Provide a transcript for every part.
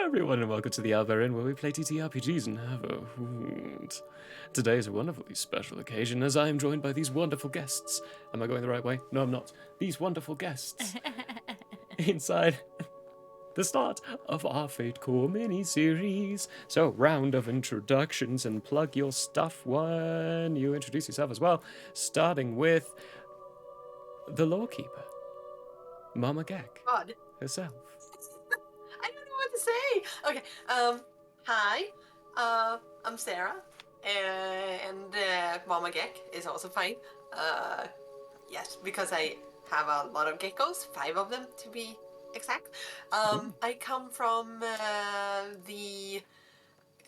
everyone, and welcome to the Albarian, where we play TTRPGs and have a hoot. Today is a wonderfully special occasion, as I am joined by these wonderful guests. Am I going the right way? No, I'm not. These wonderful guests inside the start of our Fate Core mini-series. So, round of introductions, and plug your stuff when you introduce yourself as well, starting with the Lawkeeper, Mama Gek God. herself. I don't know what to say. Okay. Hi. I'm Sarah, and Mama Gek is also fine. Yes, because I have a lot of geckos, 5 of them to be exact. I come from the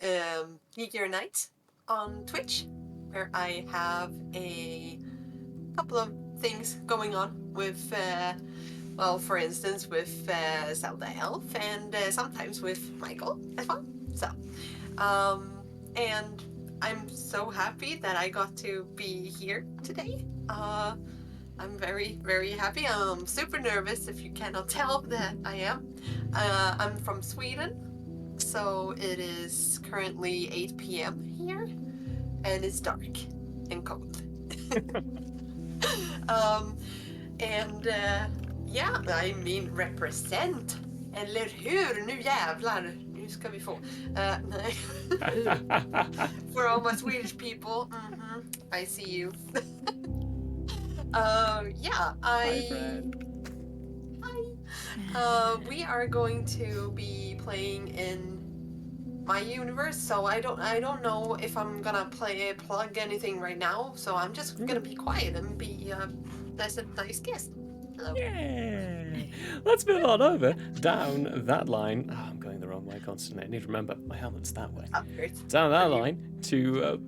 Geekier Nights on Twitch, where I have a couple of things going on with. Well, for instance, with Zelda Elf, and sometimes with Michael as well. So, and I'm so happy that I got to be here today. I'm very, very happy. I'm super nervous if you cannot tell that I am. I'm from Sweden, so it is currently 8 p.m. here, and it's dark and cold. Ja, I mean represent. Eller hur? Nu jävlar. Nu ska vi få. Nej. For all my Swedish people, I see you. Yeah, Hi, friend. Hi. We are going to be playing in my universe, so I don't know if I'm gonna plug anything right now. So I'm just gonna be quiet and be a nice guest. Hello. Yay! Let's move on over down that line. Oh, I'm going the wrong way constantly. I need to remember my helmet's that way. Down that line to,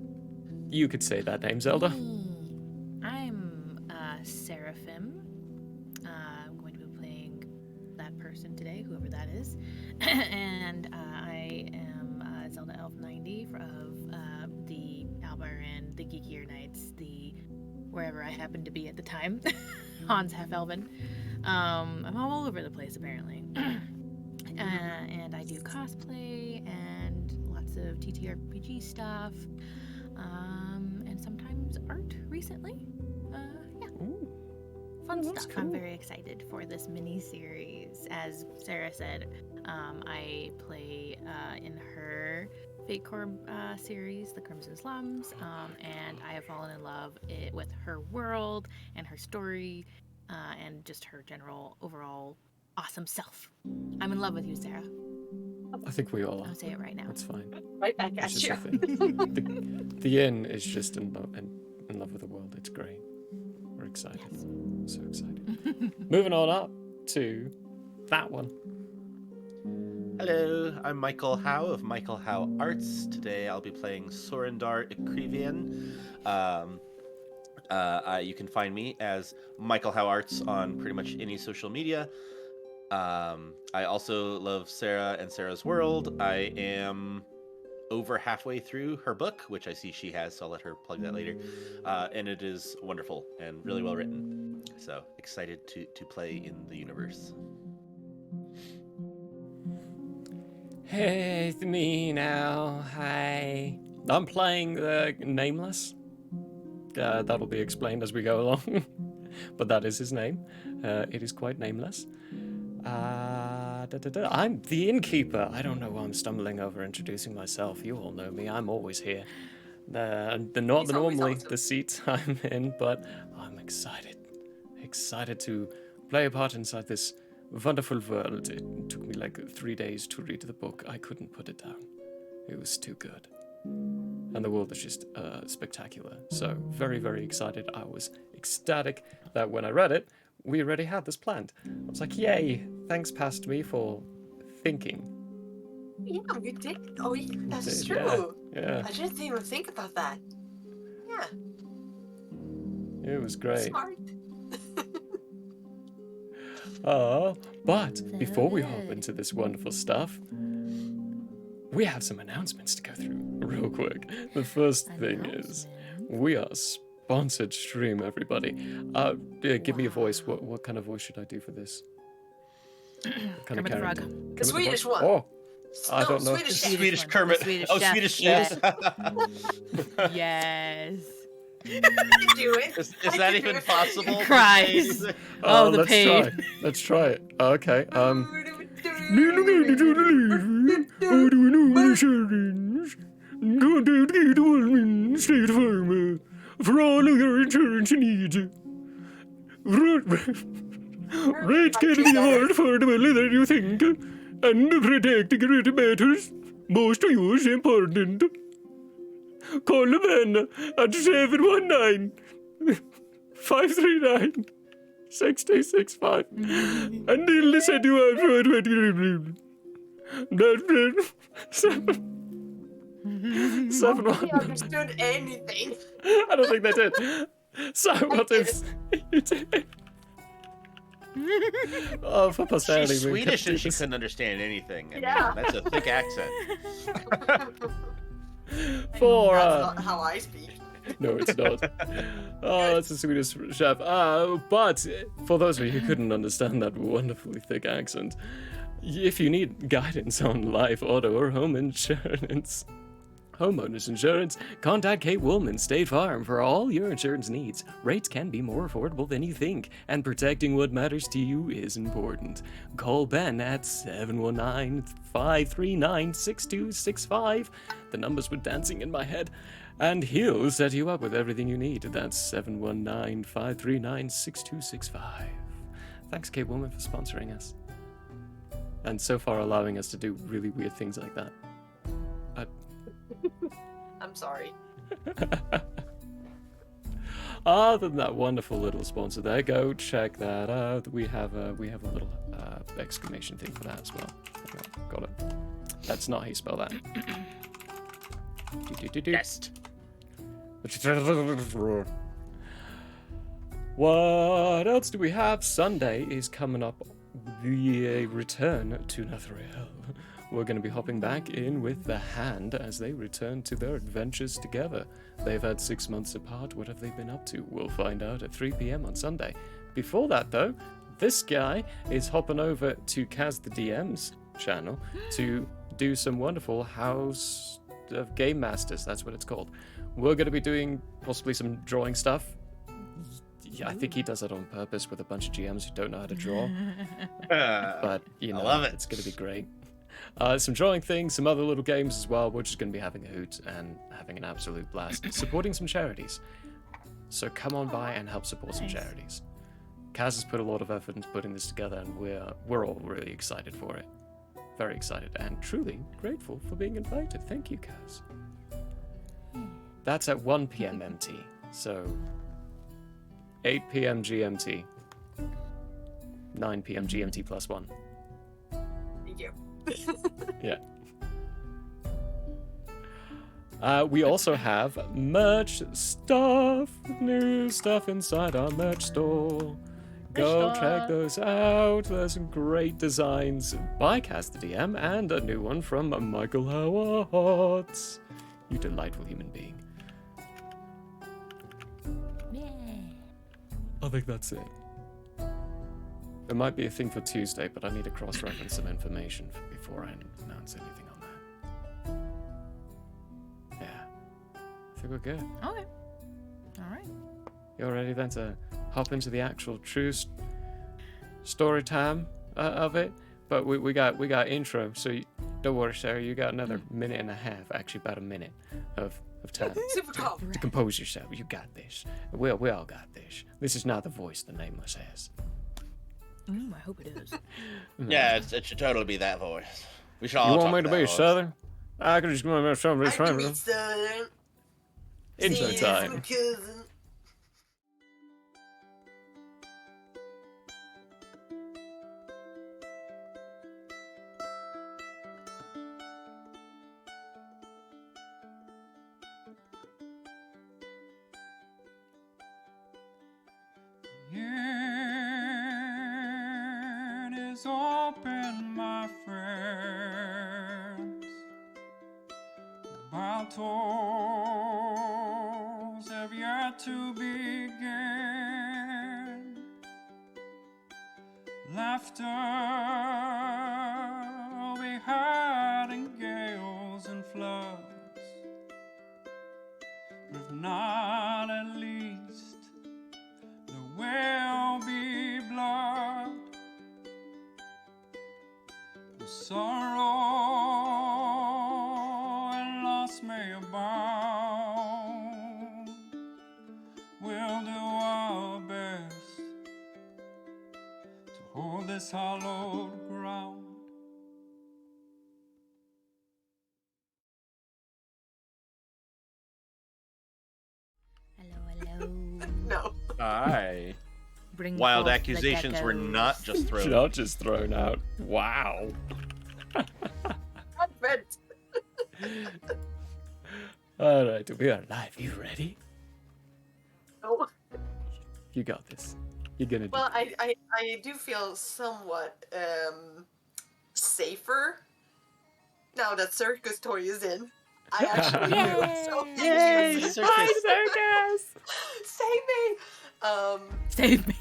you could say that name, Zelda. I'm Seraphim. I'm going to be playing that person today, whoever that is. And I am Zelda Elf 90 of the Albarian, the Geekier Nights, the wherever I happen to be at the time. Hans half elven. I'm all over the place apparently. And I do cosplay and lots of TTRPG stuff. And sometimes art recently. Yeah. Ooh. Fun That's stuff. cool. I'm very excited for this mini-series. As Sarah said, I play in her Fate Core series, The Crimson Slums, and I have fallen in love with her world and her story and just her general overall awesome self. I'm in love with you, Sarah. I think we all are. I'll say it right now. That's fine. Right back It's at just you. a thing. The inn is just in love with the world. It's great. We're excited. Yes. So excited. Moving on up to that one. Hello, I'm Michael Howe of Michael Howe Arts. Today I'll be playing Sorindar Ikrivian. You can find me as Michael Howe Arts on pretty much any social media. I also love Sarah and Sarah's World. I am over halfway through her book, which I see she has, so I'll let her plug that later. And it is wonderful and really well written. So excited to play in the universe. Hey, it's me now. Hi. I'm playing Nameless. That'll be explained as we go along. But that is his name. It is quite nameless. I'm the innkeeper. I don't know why I'm stumbling over introducing myself. You all know me. I'm always here. Normally the seats I'm in, but I'm excited. Excited to play a part inside this wonderful world. It took me like 3 days to read the book. I couldn't put it down. It was too good. And the world is just spectacular. So very, very excited. I was ecstatic that when I read it, we already had this planned. I was like, yay, thanks past me for thinking. Yeah, we did. Oh, yeah, that's did, true. Yeah, I didn't even think about that. Yeah, it was great. smart. But before we hop into this wonderful stuff, we have some announcements to go through real quick. The first thing is, we are sponsored stream, everybody. Give me a voice. What kind of voice should I do for this? What kind Kermit the character? Frog. Kermit The Swedish Frog? one. Oh, I don't know. Swedish Swedish Swedish one, the Kermit. Swedish Oh, chef, Swedish yeah. chefs. Yes. I can do it. Is I that can do even it. possible? to Cries. say? Oh, the let's pain. try. Let's try it. Okay. State Farm for all of your insurance needs. Rates can be more affordable than you think, and protecting it matters most to you is important. Call Amanda at 719 539 6265 and they'll send you out for 20. That's seven. Nobody understood anything. I don't think they did. So what if you did? Oh, for posterity, She's we could Swedish do and she this. couldn't understand anything. I mean, Yeah. that's a thick accent. For That's not how I speak. no, it's not. Oh, that's a Swedish chef. But for those of you who couldn't understand that wonderfully thick accent, if you need guidance on life, auto, or home insurance, homeowners insurance, contact Kate Woolman State Farm for all your insurance needs. Rates can be more affordable than you think, and protecting what matters to you is important. Call Ben at 719-539-6265. The numbers were dancing in my head, and he'll set you up with everything you need. That's 719-539-6265. Thanks, Kate Woolman, for sponsoring us. And so far allowing us to do really weird things like that. I'm sorry. Other than that wonderful little sponsor there, go check that out. We have a little exclamation thing for that as well. Okay, got it. That's not how you spell that. Yes. What else do we have? Sunday is coming up. The return to Netherrealm. We're going to be hopping back in with the Hand as they return to their adventures together. They've had 6 months apart. What have they been up to? We'll find out at 3 p.m. on Sunday. Before that, though, this guy is hopping over to Kaz the DM's channel to do some wonderful House of Game Masters. That's what it's called. We're going to be doing possibly some drawing stuff. Yeah, I think he does it on purpose with a bunch of GMs who don't know how to draw. But, you know, I love it. It's going to be great. Some drawing things, some other little games as well. We're just going to be having a hoot and having an absolute blast. Supporting some charities. So come on by and help support some Nice. charities. Kaz has put a lot of effort into putting this together, and we're all really excited for it. Very excited and truly grateful for being invited. Thank you, Kaz. That's at 1 p.m. MT. So 8 p.m. GMT. 9 p.m. GMT plus 1. Thank you. Yeah. We also have merch stuff. New stuff inside our merch store. Go Merch check store. those out. There's some great designs by Kaz the DM and a new one from Michael Howard. You delightful human being. I think that's it. There might be a thing for Tuesday, but I need to cross-reference some information before I announce anything on that. Yeah. I think we're good. Okay. All right. You're ready then to hop into the actual true story time of it? But we got intro, so don't worry, Sarah. You got another minute and a half, actually about a minute of time. Super calm. To compose yourself. You got this. We all got this. This is not the voice the nameless has. I hope it is. Yeah, it should totally be that voice. We should all You want talk me to that be voice. Southern? I could just go and somebody I can be Southern. Intro Yes, time. my cousin. It is open, my friends. Battles have yet to begin. Laughter will be heard floods. If not, at least there will be blood. The sorrow and loss may abound. We'll do our best to hold this hallowed ground. Hello. No. Aye. Bring Wild forth the accusations were geckos. not just thrown. Not just thrown out. Wow. Advent. All right, we are live. You ready? No. You got this. You're gonna do. Well, I do feel somewhat safer now that Circus Toy is in. I actually do. So thank Yay, you. circus. Circus! Save me. Save me.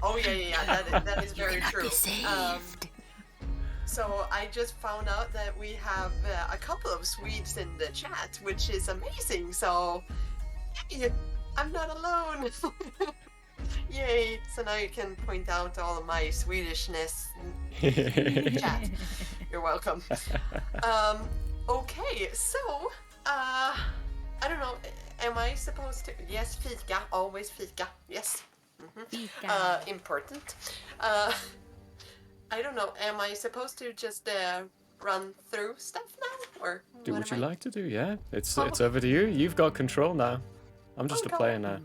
Oh yeah. That is very Cannot true. be saved. So I just found out that we have a couple of Swedes in the chat, which is amazing. So hey, I'm not alone. Yay! So now you can point out all of my Swedishness in chat. You're welcome. Okay, so I don't know. Am I supposed to? Yes, fika. Always fika. Yes. Fika. Important. I don't know. Am I supposed to just run through stuff now, or Do what you am I- like to do. Yeah, it's Oh. it's over to you. You've got control now. I'm just Oh, a God. player now.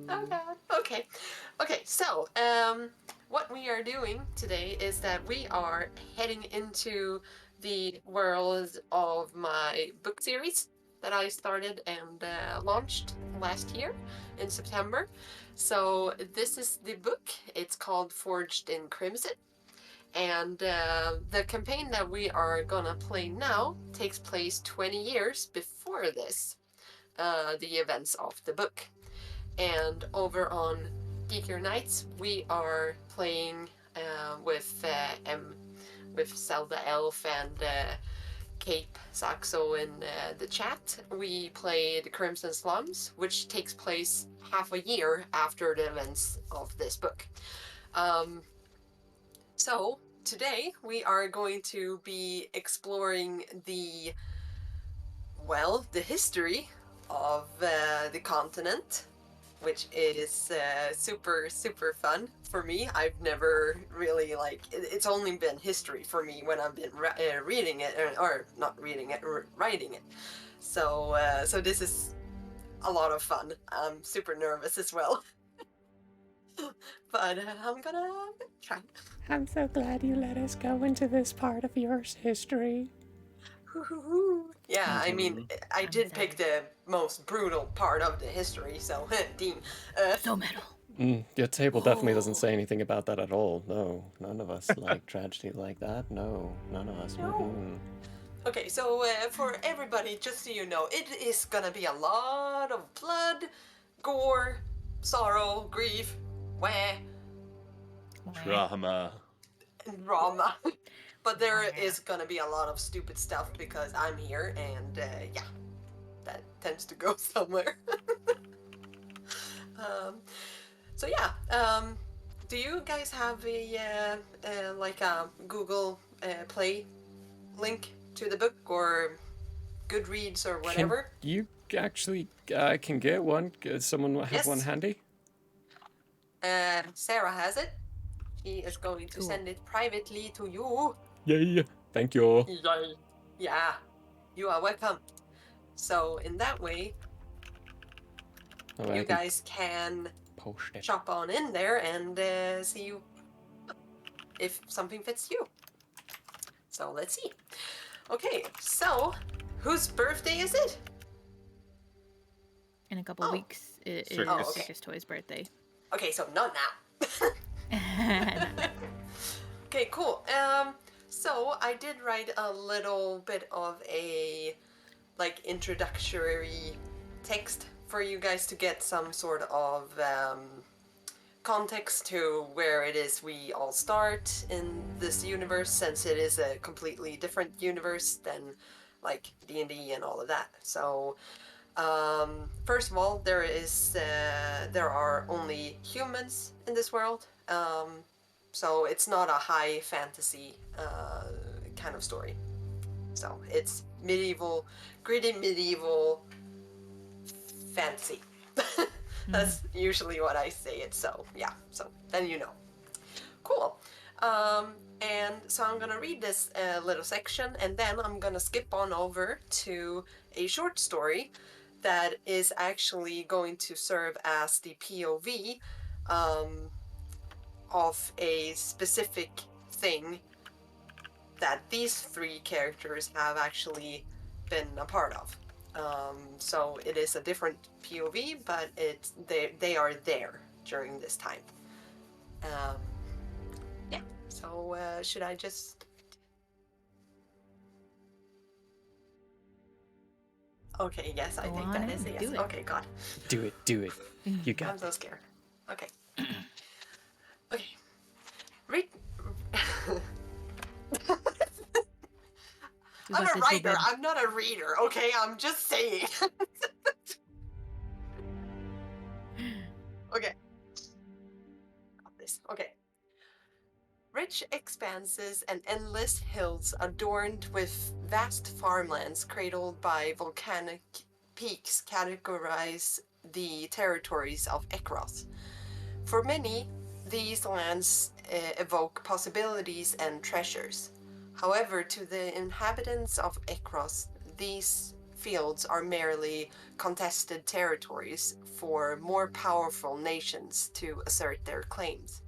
Oh god. Okay. Okay, so what we are doing today is that we are heading into the world of my book series that I started and launched last year in September. So this is the book. It's called Forged in Crimson. And the campaign that we are gonna play now takes place 20 years before this, the events of the book. And over on Geekier Nights, we are playing with Zelda Elf and Cape Saxo in the chat. We played Crimson Slums, which takes place half a year after the events of this book. So today we are going to be exploring the history of the continent, which is super fun for me. I've never really it's only been history for me when I've been reading it, or not reading it, writing it. So this is a lot of fun. I'm super nervous as well. But I'm gonna try. I'm so glad you let us go into this part of your history. Yeah, I mean, I I'm did pick excited. the most brutal part of the history, so Dean. So metal. Your table definitely doesn't say anything about that at all. No, none of us like tragedy like that. No, none of us. No. Mm-mm. Okay, so for everybody, just so you know, it is gonna be a lot of blood, gore, sorrow, grief, wah, Drama. and drama. But there is gonna be a lot of stupid stuff because I'm here, and yeah, that tends to go somewhere. So yeah, do you guys have a like a Google Play link to the book or Goodreads or whatever? Can you actually can get one? Someone have Yes. one handy? Sarah has it. She is going to Cool. send it privately to you. Yay! Thank you. Yay. Yeah, you are welcome. So in that way, Oh, I you can guys can post it. chop on in there and see if something fits you. So let's see. Okay, so whose birthday is it? In a couple Oh. weeks, it is Circus. Oh, okay. Circus Toy's birthday. Okay, so not now. Okay, cool. So I did write a little bit of a introductory text for you guys to get some sort of context to where it is we all start in this universe, since it is a completely different universe than like D&D and all of that. So first of all, there are only humans in this world, so it's not a high fantasy kind of story. So it's medieval, gritty medieval fantasy. That's usually what I say it. So yeah, so then you know. Cool. And so I'm gonna read this little section, and then I'm gonna skip on over to a short story that is actually going to serve as the POV of a specific thing that these three characters have actually been a part of. So it is a different POV, but they are there during this time. Yeah. So should I just? Okay. Yes, I Go think on that in, is a yes. do it. Okay. God. Do it. Do it. You I'm got so it. scared. Okay. Okay. Read. I'm a writer. I'm not a reader. Okay, I'm just saying. Okay. Got this. Okay. Rich expanses and endless hills adorned with vast farmlands cradled by volcanic peaks categorize the territories of Ekroth. For many, these lands evoke possibilities and treasures. However, to the inhabitants of Ekroth, these fields are merely contested territories for more powerful nations to assert their claims.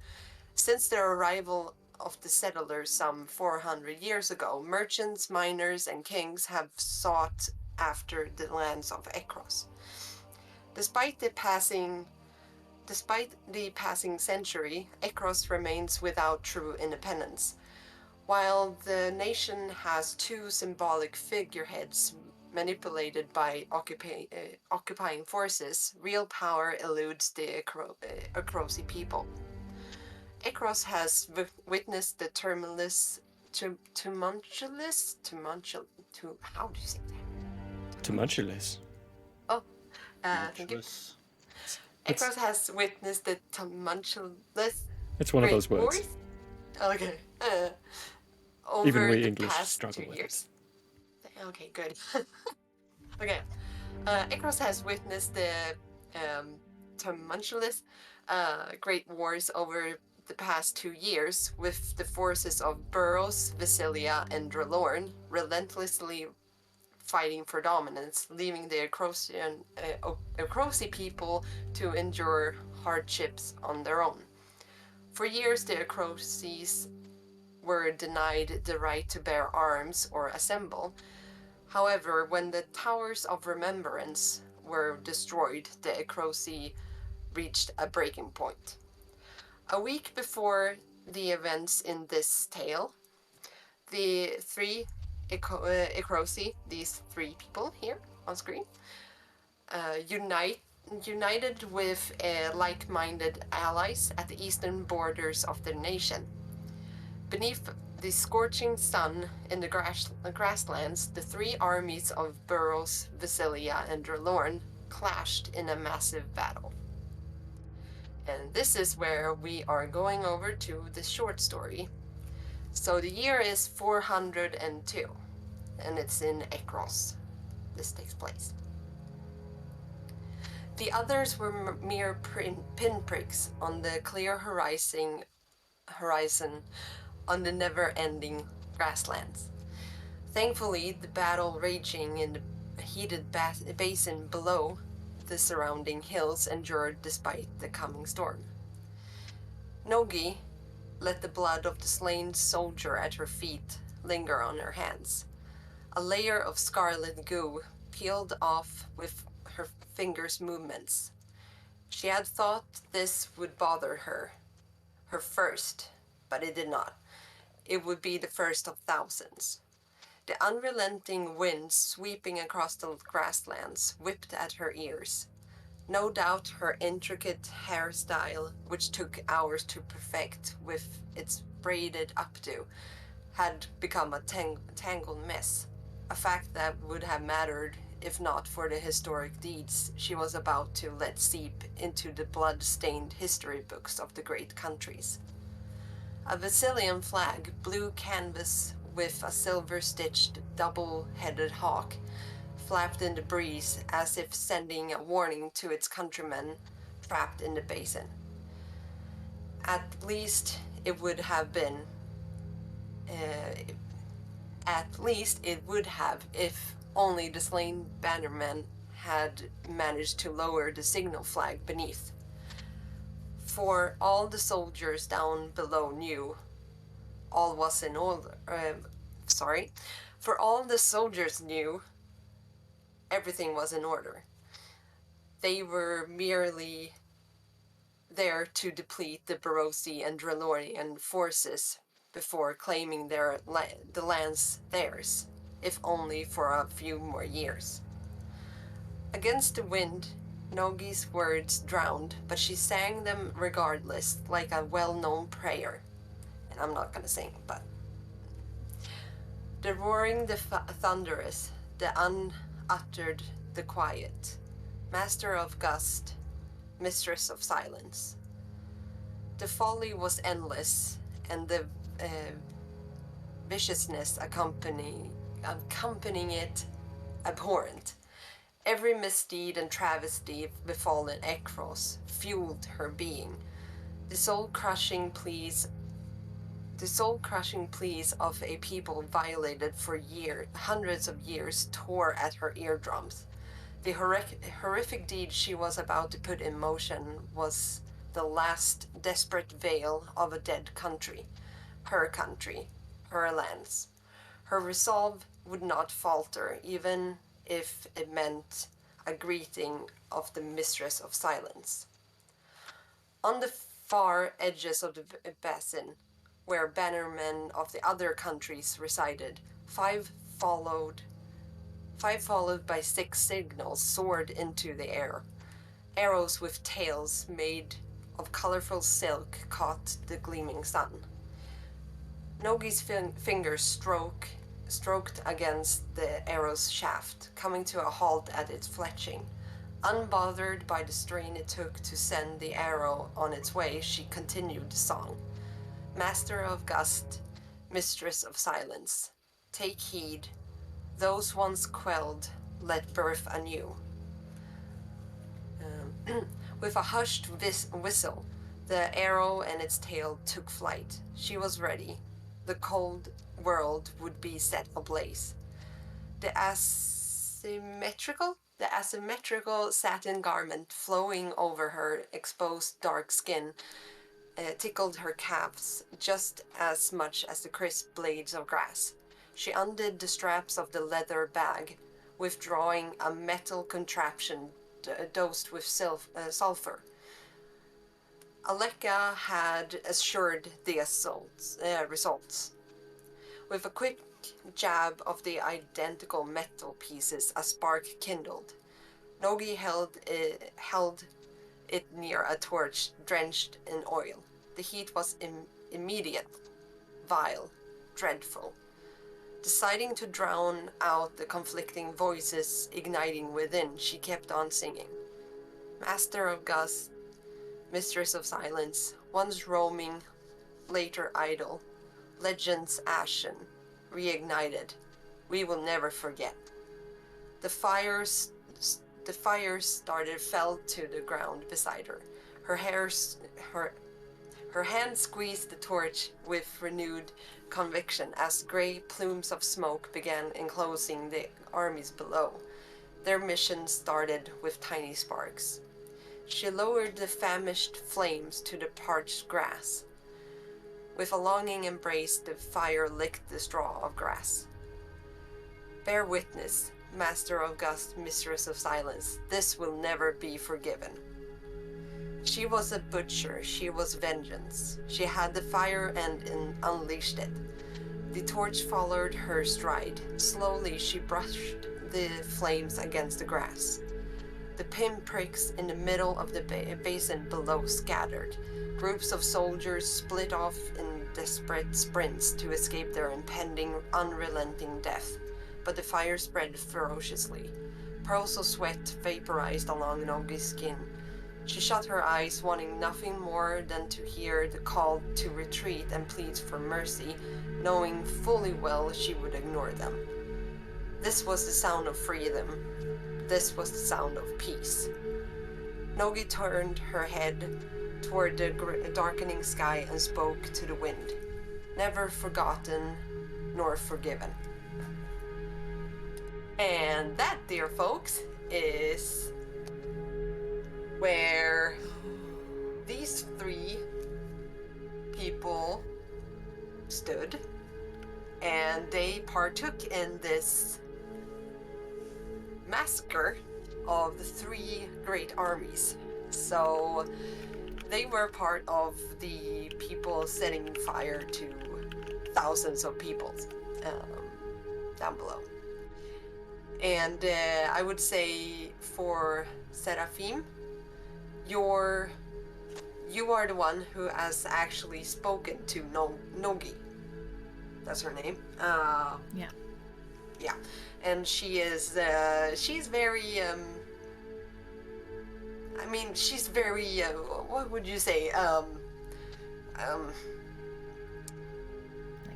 Since their arrival of the settlers some 400 years ago, merchants, miners, and kings have sought after the lands of Ekroth. Despite the passing century, Ekroth remains without true independence. While the nation has two symbolic figureheads manipulated by occupying forces, real power eludes the Ekrothi people. Ekroth has witnessed the how do you say that? Tumultuous. Oh, thank you. Tumultuous. Ekroth has witnessed the tumultuous It's one of Great those words. Wars? Okay. Over Even we the English past struggle 2 with years. Okay, good. Okay. Ekroth has witnessed the tumultuous Great Wars over the past 2 years, with the forces of Burros, Visilia, and Drelorn relentlessly fighting for dominance, leaving the Ekrothi people to endure hardships on their own. For years, the Ekrothis were denied the right to bear arms or assemble. However, when the Towers of Remembrance were destroyed, the Ekrothi reached a breaking point. A week before the events in this tale, the three Ekrothi, these three people here on screen, united with like-minded allies at the eastern borders of the nation. Beneath the scorching sun in the grasslands, the three armies of Burros, Visilia, and Drelorn clashed in a massive battle. And this is where we are going over to the short story. So the year is 402, and it's in Ekroth. This takes place. The others were mere pinpricks on the clear horizon on the never-ending grasslands. Thankfully, the battle raging in the heated basin below the surrounding hills endured despite the coming storm. Nogi let the blood of the slain soldier at her feet linger on her hands. A layer of scarlet goo peeled off with her fingers' movements. She had thought this would bother her first, but it did not. It would be the first of thousands. The unrelenting wind sweeping across the grasslands whipped at her ears. No doubt her intricate hairstyle, which took hours to perfect with its braided updo, had become a tangled mess. a fact that would have mattered if not for the historic deeds she was about to let seep into the blood-stained history books of the great countries. A Vasilian flag, blue canvas with a silver-stitched, double-headed hawk, flapped in the breeze as if sending a warning to its countrymen trapped in the basin. At least it would have been. At least it would have if only the slain bannermen had managed to lower the signal flag beneath. For all the soldiers down below knew all was in order. For all the soldiers knew everything was in order. They were merely there to deplete the Barosi and Drelorian forces before claiming the lands theirs, if only for a few more years. Against the wind, Nogi's words drowned, but she sang them regardless, like a well-known prayer. And I'm not gonna sing, but... The roaring, the thunderous, the unuttered, the quiet. Master of gust, mistress of silence. The folly was endless, and the viciousness accompanying it abhorrent. Every misdeed and travesty befallen Ekros fueled her being. The soul-crushing pleas of a people violated for hundreds of years tore at her eardrums. The horrific deed she was about to put in motion was the last desperate veil of a dead country, her lands. Her resolve would not falter, even if it meant a greeting of the mistress of silence. On the far edges of the basin, where bannermen of the other countries resided, five followed by 6 signals soared into the air. Arrows with tails made of colorful silk caught the gleaming sun. Nogi's fingers stroked against the arrow's shaft, coming to a halt at its fletching. Unbothered by the strain it took to send the arrow on its way, she continued the song. Master of gust, mistress of silence, take heed. Those once quelled, let birth anew. With a hushed whistle, the arrow and its tail took flight. She was ready. The cold world would be set ablaze. The asymmetrical satin garment flowing over her exposed dark skin tickled her calves just as much as the crisp blades of grass. She undid the straps of the leather bag, withdrawing a metal contraption dosed with sulfur. Aleka had assured the results. With a quick jab of the identical metal pieces, a spark kindled. Nogi held it near a torch drenched in oil. The heat was immediate, vile, dreadful. Deciding to drown out the conflicting voices igniting within, she kept on singing. Master of gust, mistress of silence, once roaming, later idle, legends ashen, reignited, we will never forget. The fire started fell to the ground beside her. Her hand squeezed the torch with renewed conviction as grey plumes of smoke began enclosing the armies below. Their mission started with tiny sparks. She lowered the famished flames to the parched grass. With a longing embrace, the fire licked the straw of grass. Bear witness, Master of gust, mistress of silence, this will never be forgiven. She was a butcher, she was vengeance. She had the fire and unleashed it. The torch followed her stride. Slowly she brushed the flames against the grass. The pinpricks in the middle of the basin below scattered. Groups of soldiers split off in desperate sprints to escape their impending, unrelenting death. but the fire spread ferociously. Pearls of sweat vaporized along Nogi's skin. She shut her eyes, wanting nothing more than to hear the call to retreat and pleads for mercy, knowing fully well she would ignore them. This was the sound of freedom. This was the sound of peace. Nogi turned her head toward the darkening sky and spoke to the wind. Never forgotten nor forgiven. And that, dear folks, is where these three people stood, and they partook in this massacre of the three great armies. So they were part of the people setting fire to thousands of people down below. And I would say for Seraphim, you are the one who has actually spoken to Nogi. That's her name. Yeah. Yeah, and she is. She's very. I mean, she's very. What would you say? Like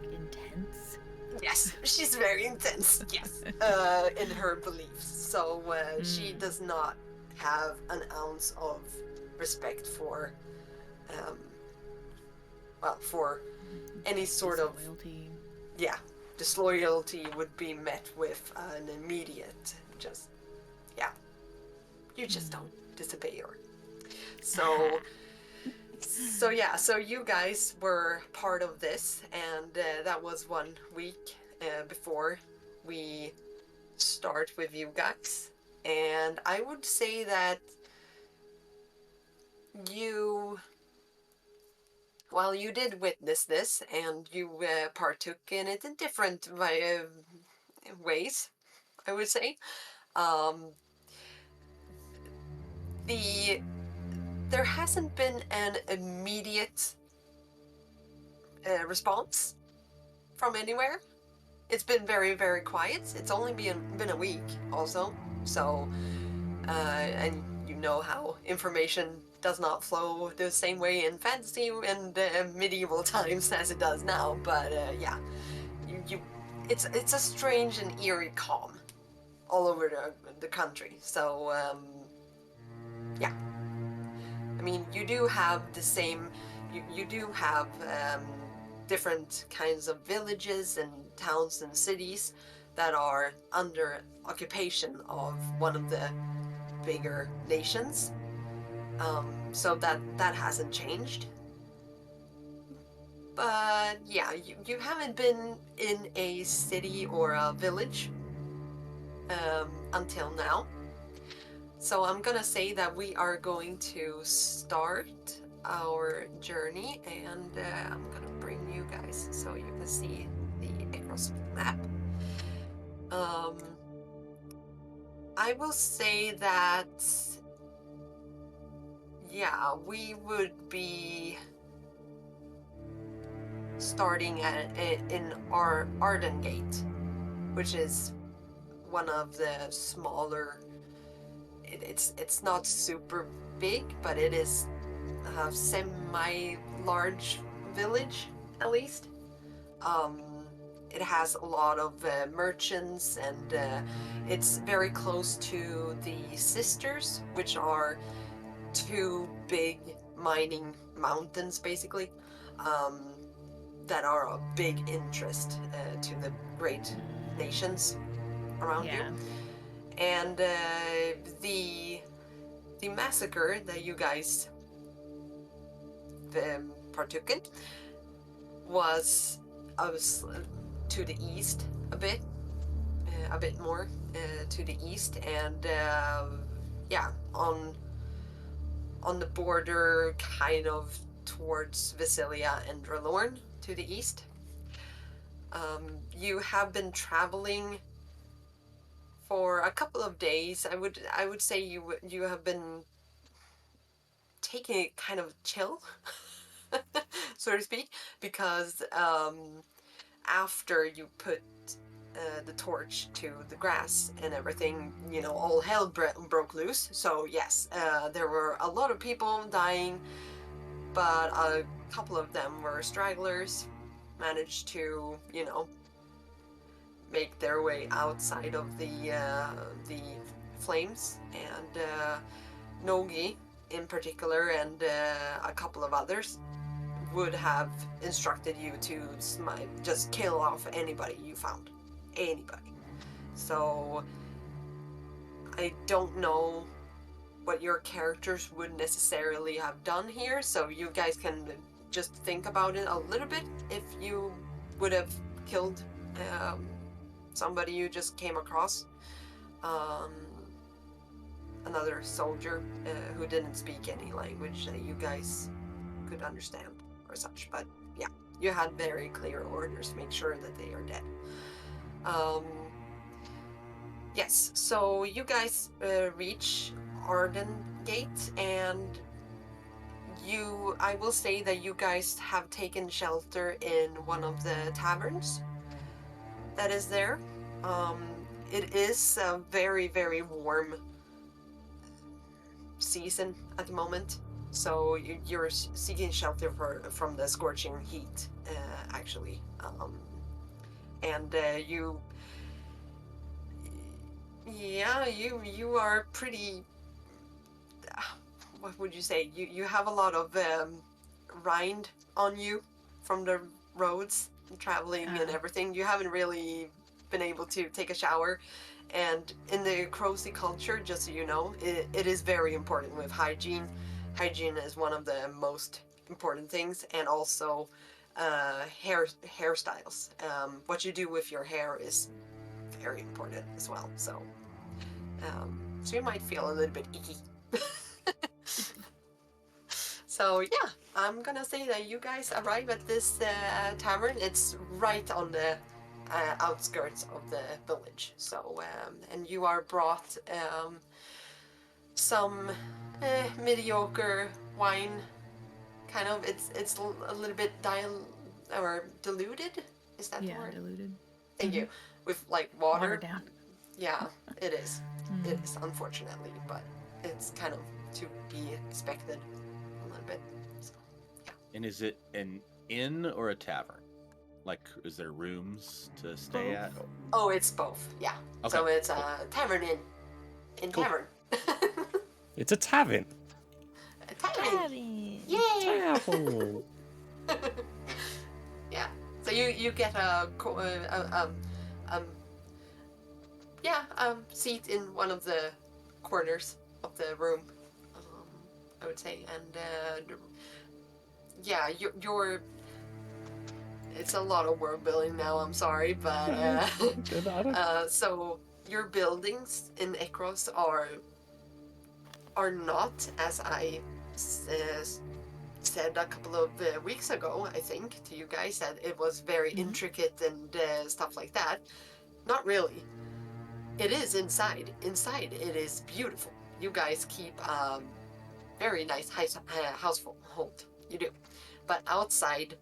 intense. Yes, she's very intense. Yes, in her beliefs. So she does not have an ounce of respect for, for any sort of loyalty. yeah. Disloyalty would be met with an immediate just, yeah. You just don't disobey her. So. So yeah, so you guys were part of this, and that was 1 week before we start with you guys. And I would say that while you did witness this, and you partook in it in different ways, I would say, there hasn't been an immediate response from anywhere. It's been very, very quiet. It's only been a week also. So, and you know how information does not flow the same way in fantasy and medieval times as it does now. But yeah, it's a strange and eerie calm all over the country. So, yeah. I mean, you do have the same, you do have different kinds of villages and towns and cities that are under occupation of one of the bigger nations. So that hasn't changed. But yeah, you haven't been in a city or a village until now. So I'm gonna say that we are going to start our journey, and I'm gonna bring you guys so you can see the Ekros map. I will say that, yeah, we would be starting in our Arden Gate, which is one of the smaller. It's not super big, but it is a semi-large village, at least. It has a lot of merchants, and it's very close to the Sisters, which are 2 big mining mountains, basically, that are of big interest to the great nations around you. And the massacre that you guys partook in was to the east a bit more to the east, and yeah, on the border, kind of towards Vasilia and Drelorn to the east. You have been traveling for a couple of days. I would say you have been taking it kind of chill, so to speak, because after you put the torch to the grass and everything, all hell broke loose. So yes, there were a lot of people dying, but a couple of them were stragglers, managed to, make their way outside of the flames, and Nogi in particular, and a couple of others would have instructed you to just kill off anybody you found. Anybody. So I don't know what your characters would necessarily have done here, so you guys can just think about it a little bit if you would have killed somebody you just came across. Another soldier who didn't speak any language that you guys could understand or such. But yeah, you had very clear orders to make sure that they are dead. Yes, so you guys reach Arden Gate, and I will say that you guys have taken shelter in one of the taverns that is there. It is a very, very warm season at the moment, so you're seeking shelter from the scorching heat, actually. And you are pretty, what would you say, you have a lot of rind on you from the roads and traveling and everything. You haven't really been able to take a shower, and in the Crozy culture, just so you know, it is very important with hygiene. Hygiene is one of the most important things, and also hairstyles. What you do with your hair is very important as well. So you might feel a little bit icky. So yeah, I'm gonna say that you guys arrive at this tavern. It's right on the outskirts of the village. So and you are brought some mediocre wine. Kind of, it's a little bit diluted. Is that the word? Diluted. Thank you. With like water. Watered down. Yeah, it is. It is, unfortunately, but it's kind of to be expected a little bit. So, yeah. And is it an inn or a tavern? Like, is there rooms to stay at? Oh, it's both. Yeah. Okay. So it's a tavern in Cool. tavern. It's a tavern. A tavern. Yay! Tavern. Yeah. So you get a seat in one of the corners of the room, I would say, and yeah, you're. It's a lot of word building now. I'm sorry, but so your buildings in Ekros are not, as I said a couple of weeks ago, I think, to you guys, that it was very intricate and stuff like that. Not really. It is inside. Inside, it is beautiful. You guys keep very nice household. You do. But outside,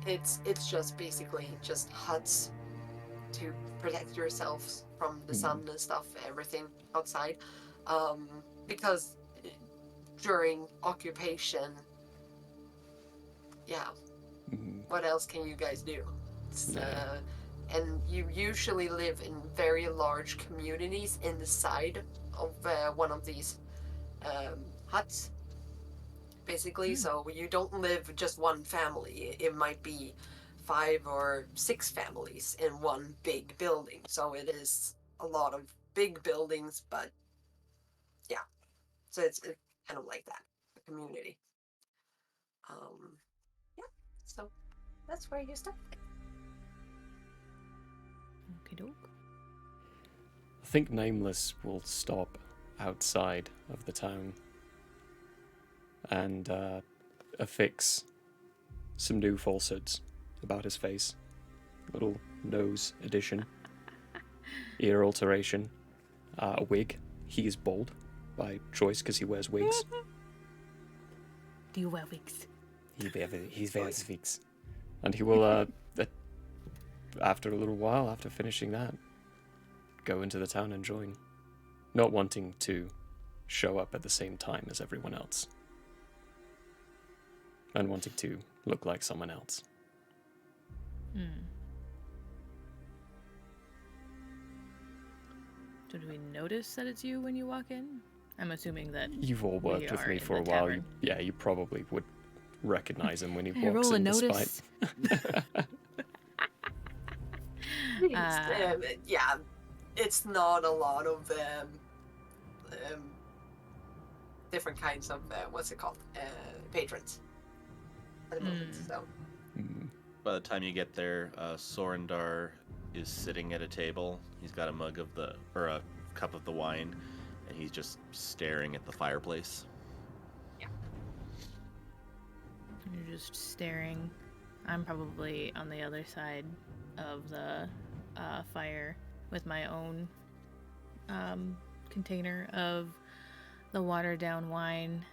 it's just basically just huts to protect yourselves from the sun and stuff, everything outside. Because during occupation, what else can you guys do? And you usually live in very large communities in the side of one of these huts, basically. So you don't live just one family. It might be 5 or 6 families in one big building. So it is a lot of big buildings, but yeah. So it's kind of like that, a community. Yeah. So that's where you start. Okie doke. I think Nameless will stop outside of the town and affix some new falsehoods about his face. Little nose addition, ear alteration, a wig. He is bald by choice because he wears wigs. Do you wear wigs? He wears wigs. And he will after a little while, after finishing that, go into the town and join. Not wanting to show up at the same time as everyone else. And wanting to look like someone else. So do we notice that it's you when you walk in? I'm assuming that You've all worked we with are me in for a the while. tavern. You probably would recognize him when he Hey, walks roll a in, notice. Yeah, it's not a lot of different kinds of what's it called, patrons at the moment. So Mm. By the time you get there, Sorendar is sitting at a table. He's got a a cup of the wine, and he's just staring at the fireplace. You're just staring. I'm probably on the other side of the fire with my own container of the watered down wine.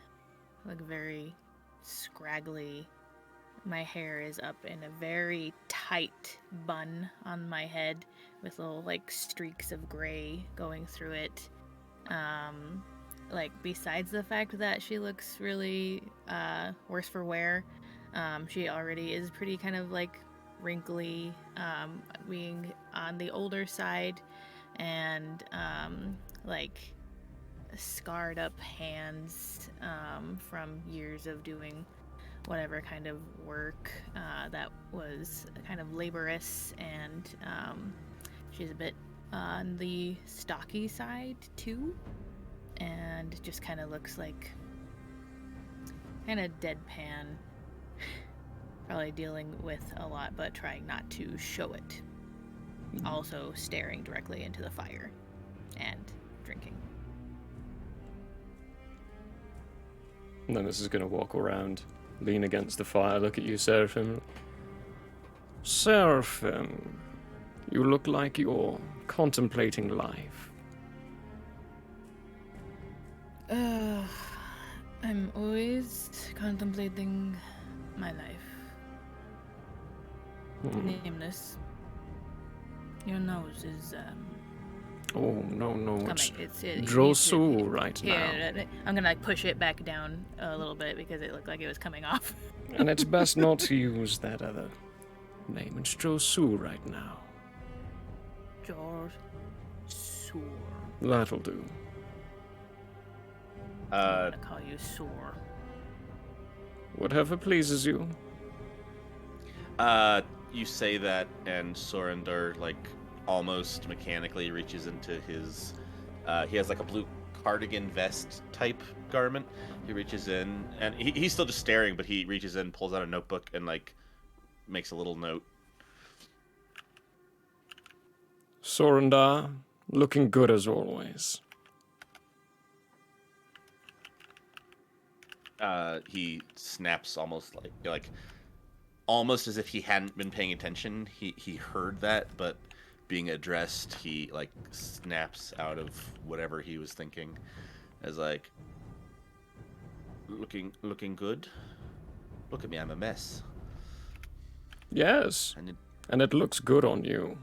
Like very scraggly. My hair is up in a very tight bun on my head with little like streaks of gray going through it. Like besides the fact that she looks really worse for wear, she already is pretty kind of like wrinkly, being on the older side, and like scarred up hands from years of doing whatever kind of work that was kind of laborious, and she's a bit on the stocky side too, and just kind of looks like kind of deadpan, probably dealing with a lot but trying not to show it, also staring directly into the fire and drinking. And then this is going to walk around, lean against the fire, look at you, Seraphim. Seraphim, you look like you're contemplating life. I'm always contemplating my life. Nameless. Your nose is Oh, no, coming. it's It needs to- Drosul right now. Here, I'm gonna like push it back down a little bit because it looked like it was coming off. And it's best not to use that other name. It's Drosul right now. George Sore. That'll do. I'm gonna call you Sore. Whatever pleases you. You say that, and Sorendar like almost mechanically reaches into his. He has like a blue cardigan vest type garment. He reaches in, and he's still just staring, but he reaches in, pulls out a notebook, and like makes a little note. Sorendar, looking good as always. He snaps almost like almost as if he hadn't been paying attention. He heard that, but being addressed, he like snaps out of whatever he was thinking, as like looking good. Look at me, I'm a mess. Yes, And and it looks good on you.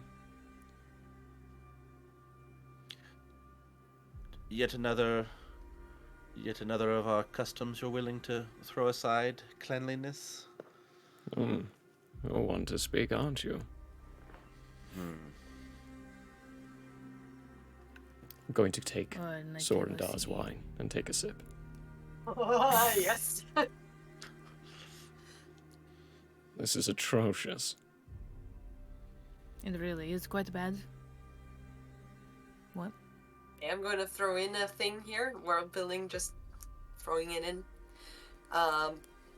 yet another of our customs you're willing to throw aside, cleanliness. You're one to speak, aren't you? I'm going to take Oh, and like Sorendar's jealousy. wine and take a sip. yes. This is atrocious. It really is quite bad. What? I'm going to throw in a thing here. World building, just throwing it in.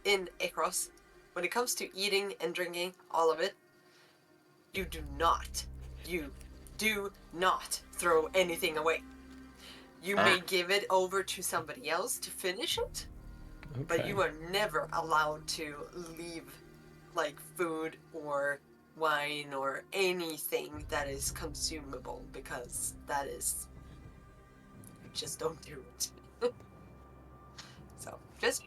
In Akros, when it comes to eating and drinking, all of it, you do not throw anything away. You may give it over to somebody else to finish it, but Okay. you are never allowed to leave like food or wine or anything that is consumable, because that is, just don't do it. So just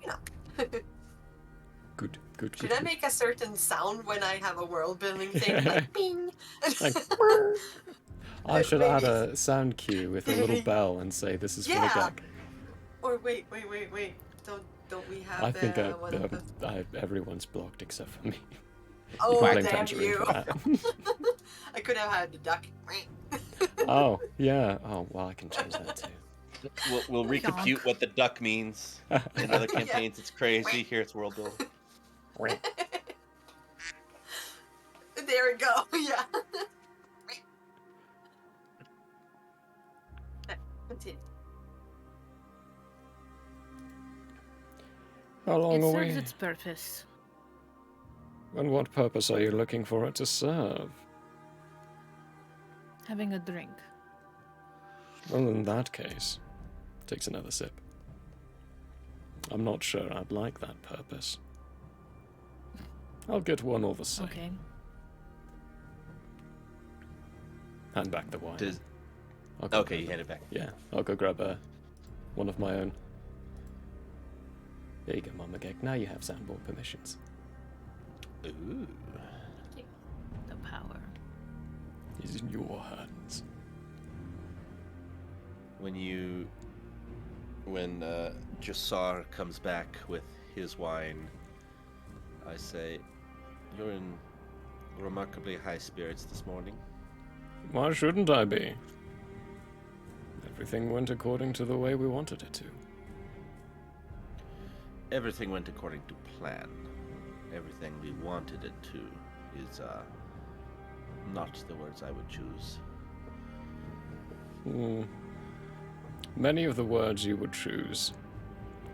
Good, good, Should good. I make a certain sound when I have a world building thing? Like bing. Like, I should add Maybe. a sound cue with a little bell and say this is for the Yeah. gag. Or wait. Don't we have I think one of the... everyone's blocked except for me. Oh, You can blame damn Tangerine you. for that. I could have had the duck. Oh, yeah. Oh, well, I can change that too. We'll recompute what the duck means. In other campaigns, it's crazy. Here, it's world building. There we go. Yeah. Continue. How long It are serves we? its purpose. And what purpose are you looking for it to serve? Having a drink. Well, in that case, takes another sip. I'm not sure I'd like that purpose. I'll get one all the same. Okay. Hand back the wine. Does- I'll go Okay, grab you hand it back. Yeah, I'll go grab one of my own. There you go, Mama Gek. Now you have soundboard permissions. Ooh. The power. It's in your hands. When Jassar comes back with his wine, I say, "You're in remarkably high spirits this morning." Why shouldn't I be? Everything went according to the way we wanted it to. Everything went according to plan. Everything we wanted it to is not the words I would choose. Many of the words you would choose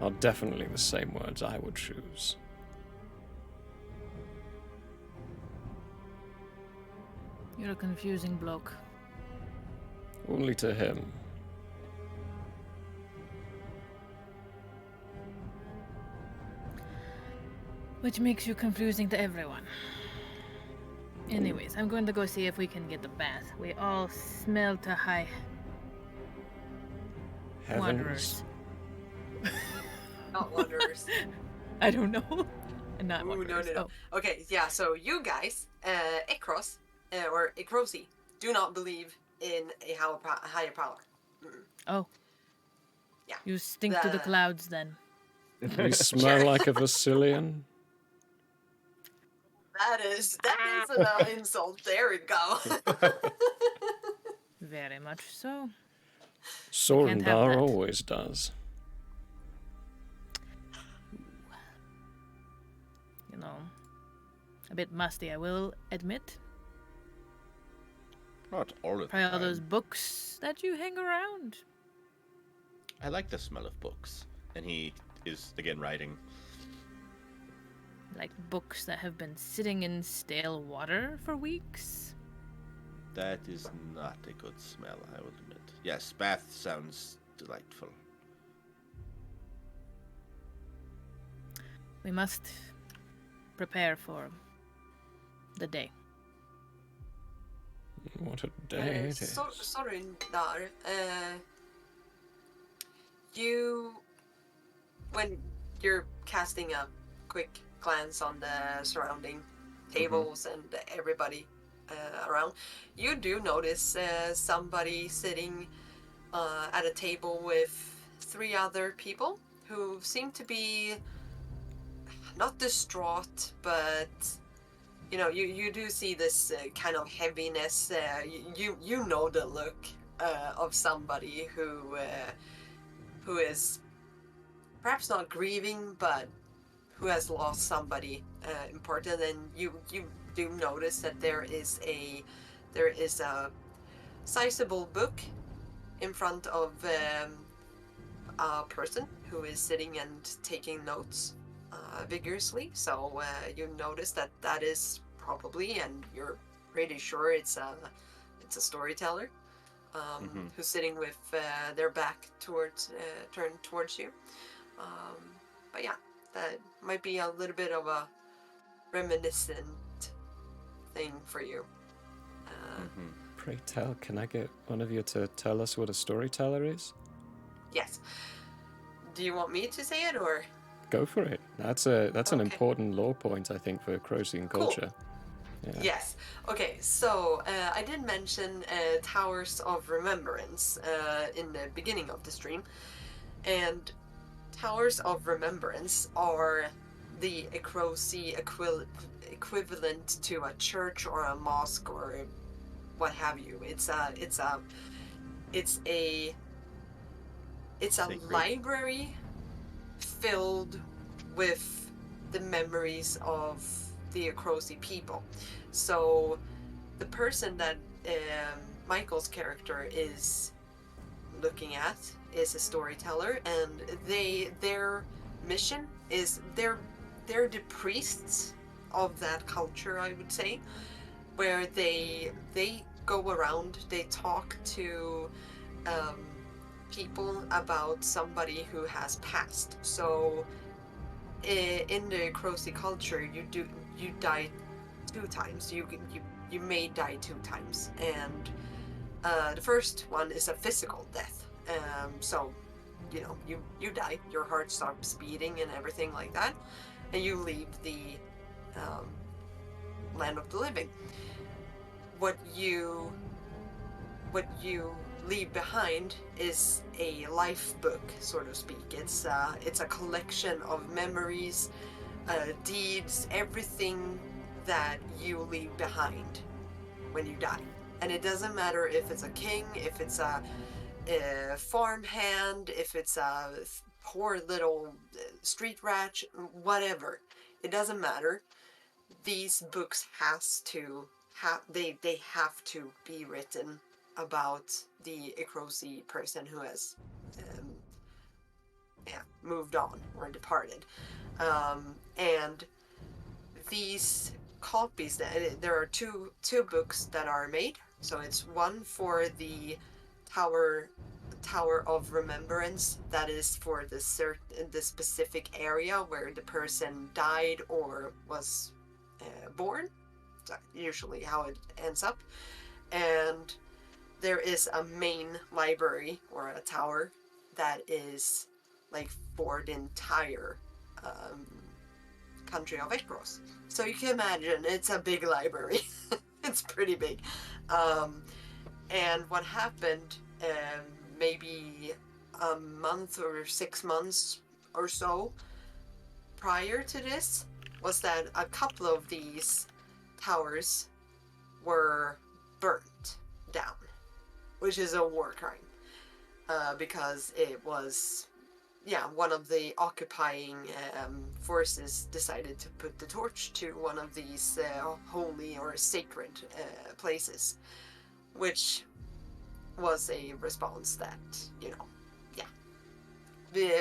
are definitely the same words I would choose. You're a confusing bloke. Only to him. Which makes you confusing to everyone. Anyways, I'm going to go see if we can get the bath. We all smell to high Heavens. wanderers. Not wanderers. I don't know. Not Ooh, wanderers. no. Okay, yeah, so you guys, Ikros, or Ikrosi, do not believe in a higher power. Oh. Yeah. You stink to the clouds then. We smell like a Vasilian. That is an insult. There we go. Very much so. Sorendar that. always does. You know, a bit musty, I will admit. Not all of the Probably all time. those books that you hang around. I like the smell of books. And he is, again, writing. Like books that have been sitting in stale water for weeks. That is not a good smell, I will admit. Yes, bath sounds delightful. We must prepare for the day. What a day it is. Sorindar, when you're casting a quick glance on the surrounding tables and everybody around, you do notice somebody sitting at a table with 3 other people who seem to be not distraught, but you know, you do see this kind of heaviness. You know the look of somebody who is perhaps not grieving, but who has lost somebody important. And you do notice that there is a sizable book in front of a person who is sitting and taking notes vigorously. So you notice that is probably, and you're pretty sure it's a storyteller who's sitting with their back turned towards you. But yeah, that might be a little bit of a reminiscent thing for you. Pray tell, can I get one of you to tell us what a storyteller is? Yes. Do you want me to say it, or? Go for it. That's an Okay. important lore point, I think, for Crosian Cool. culture. Yeah. Yes. Okay, so I did mention Towers of Remembrance in the beginning of the stream, and Towers of Remembrance are the Ekrosi equivalent to a church or a mosque or what have you. It's a Sacred. library filled with the memories of the Ekrosi people. So the person that Michael's character is looking at is a storyteller, and their mission is they're the priests of that culture, I would say, where they go around, they talk to people about somebody who has passed. So in the Crossy culture, you die 2 times. You may die 2 times, and the first one is a physical death. So you die, your heart stops beating and everything like that, and you leave the land of the living. What you leave behind is a life book, so to speak. It's a collection of memories, deeds, everything that you leave behind when you die. And it doesn't matter if it's a king, if it's a farmhand, if it's a poor little street rat, whatever. It doesn't matter. These books they have to be written about the Ekrosi person who has moved on or departed. And these copies, there are two books that are made. So it's one for the Tower of Remembrance, that is for the specific area where the person died or was born. That's usually how it ends up. And there is a main library or a tower that is like for the entire country of Ekros. So you can imagine it's a big library. It's pretty big. And what happened maybe a month or 6 months or so prior to this was that a couple of these towers were burnt down, which is a war crime, because it was, one of the occupying forces decided to put the torch to one of these holy or sacred places, which was a response that,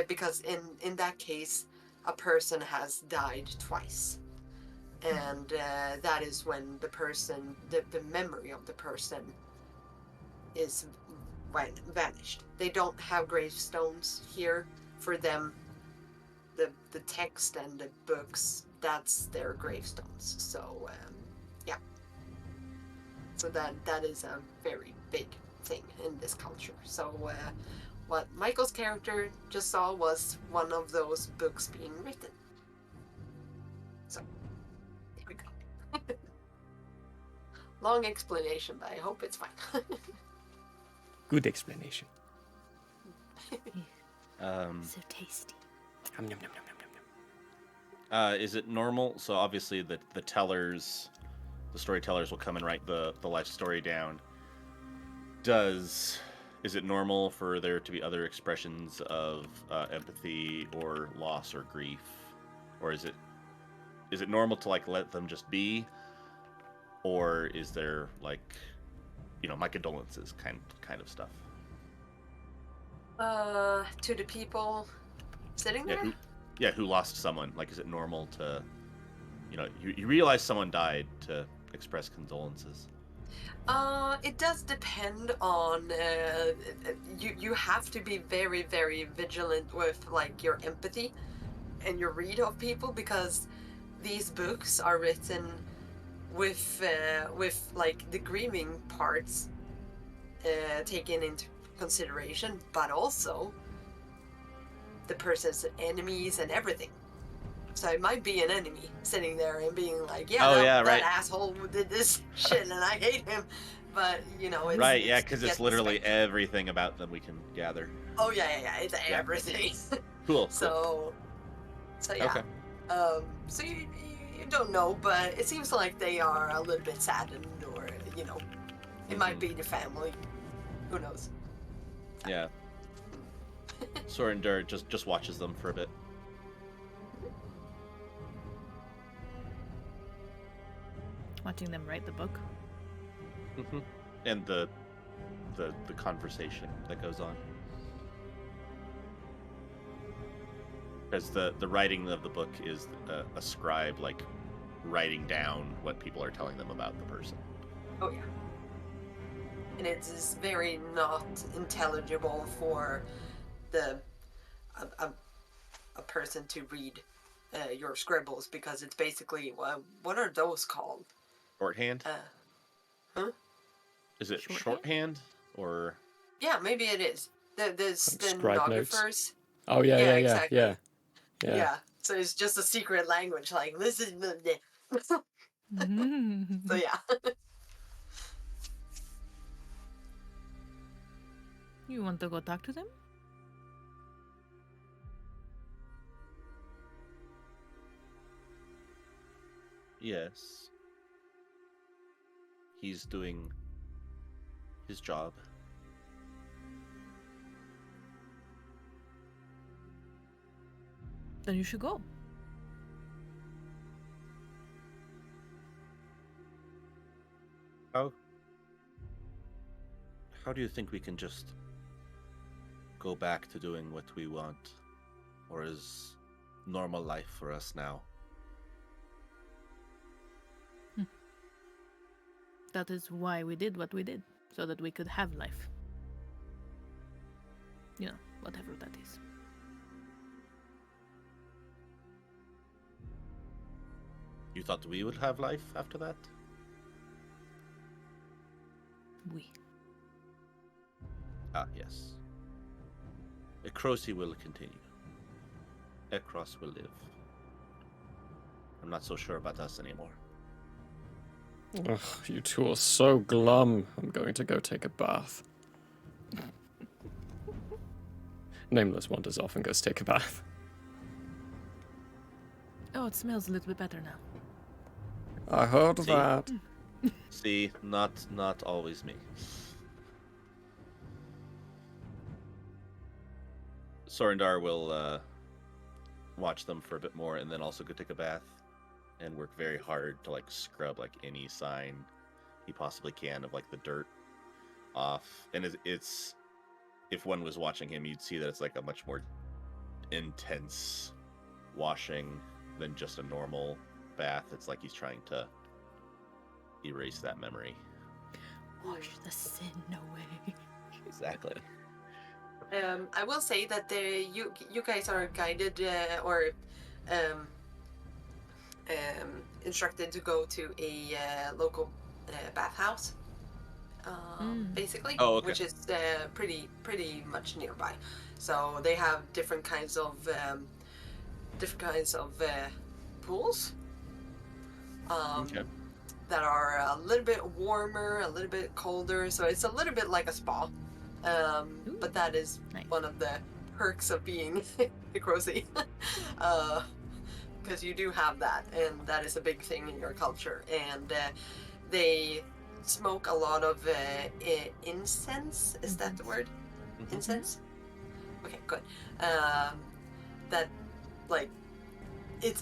because in that case, a person has died twice. And that is when the person, the memory of the person is vanished. They don't have gravestones here. For them, the text and the books, that's their gravestones. So, So that is a very big thing in this culture. So what Michael's character just saw was one of those books being written. So, there we go. Long explanation, but I hope it's fine. Good explanation. So tasty. Nom, nom, nom, nom, nom, nom. Is it normal? So obviously the storytellers will come and write the life story down. Is it normal for there to be other expressions of empathy or loss or grief, or is it normal to let them just be, or is there my condolences kind of stuff? To the people sitting there? Who lost someone? Is it normal to, you realize someone died, to express condolences? It does depend on, you have to be very, very vigilant with, your empathy and your read of people, because these books are written with the grieving parts taken into consideration, but also the person's enemies and everything. So it might be an enemy sitting there and being like, Oh, that right. asshole did this shit and I hate him. But, it's... Right, yeah, because yet it's to literally expect. everything about them we can gather. Oh, yeah, it's Yeah. everything. Cool. So yeah. Okay. So you don't know, but it seems like they are a little bit saddened, or it might be the family. Who knows? Yeah. Sorendur just watches them for a bit. Watching them write the book. And the conversation that goes on. Because the writing of the book is a scribe like writing down what people are telling them about the person. Oh yeah. And it is very not intelligible for a person to read your scribbles, because it's basically, what are those called? Shorthand? Huh? Is it Shorthand? shorthand or? Yeah, maybe it is. There's Like scribe notes? stenographers. Oh yeah, Yeah, yeah, exactly. yeah. Yeah. So it's just a secret language, like this is so yeah. You want to go talk to them? Yes. He's doing his job. Then you should go. How do you think we can just go back to doing what we want? Or is normal life for us now? That is why we did what we did, so that we could have life. You know, whatever that is. You thought we would have life after that? We. Ah, yes. Ekrosi will continue. Ekros will live. I'm not so sure about us anymore. Ugh, you two are so glum. I'm going to go take a bath. Nameless wanders off and goes take a bath. Oh, it smells a little bit better now. I heard See? that. See, not always me. Sorendar will watch them for a bit more and then also go take a bath and work very hard to like scrub like any sign he possibly can of like the dirt off. And it's if one was watching him, you'd see that it's like a much more intense washing than just a normal bath. It's like he's trying to erase that memory. Wash the sin away. Exactly. I will say that you guys are guided or instructed to go to a local bathhouse, basically, Oh, okay. which is pretty much nearby. So they have different kinds of pools. Okay. That are a little bit warmer, a little bit colder, so it's a little bit like a spa. But that is Nice. one of the perks of being Ekrosi. Because you do have that, and that is a big thing in your culture. And they smoke a lot of incense. Is that the word? Mhm. Incense? Okay, good. That, like, it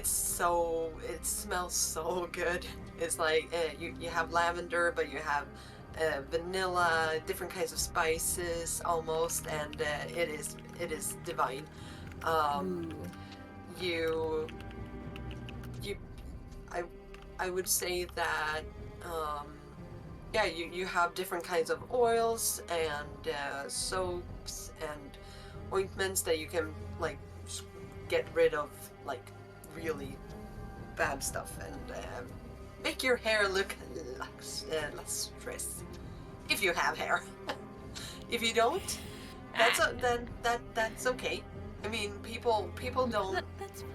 smells so good. It's like you have lavender, but you have vanilla, different kinds of spices almost, and it is divine. Ooh. I would say that you have different kinds of oils and soaps and ointments that you can like get rid of like really bad stuff and make your hair look less stressed. If you have hair. If you don't, that's okay. I mean, people don't. That's fine.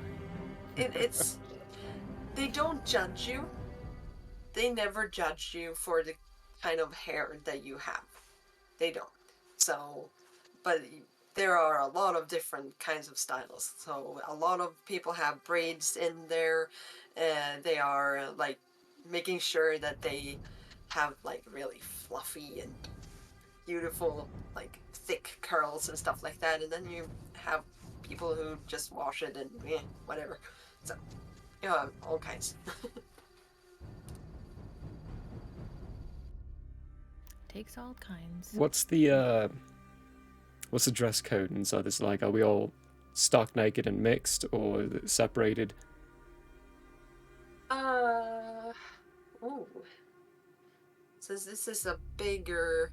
it's they don't judge you. They never judge you for the kind of hair that you have. They don't. So, but there are a lot of different kinds of styles. So a lot of people have braids in there. They are like making sure that they have like really fluffy and beautiful, like thick curls and stuff like that. And then you have people who just wash it and whatever. So, yeah, all kinds. Takes all kinds. What's the dress code inside this like? Are we all stark naked and mixed, or is it separated? Oh. Since this is a bigger.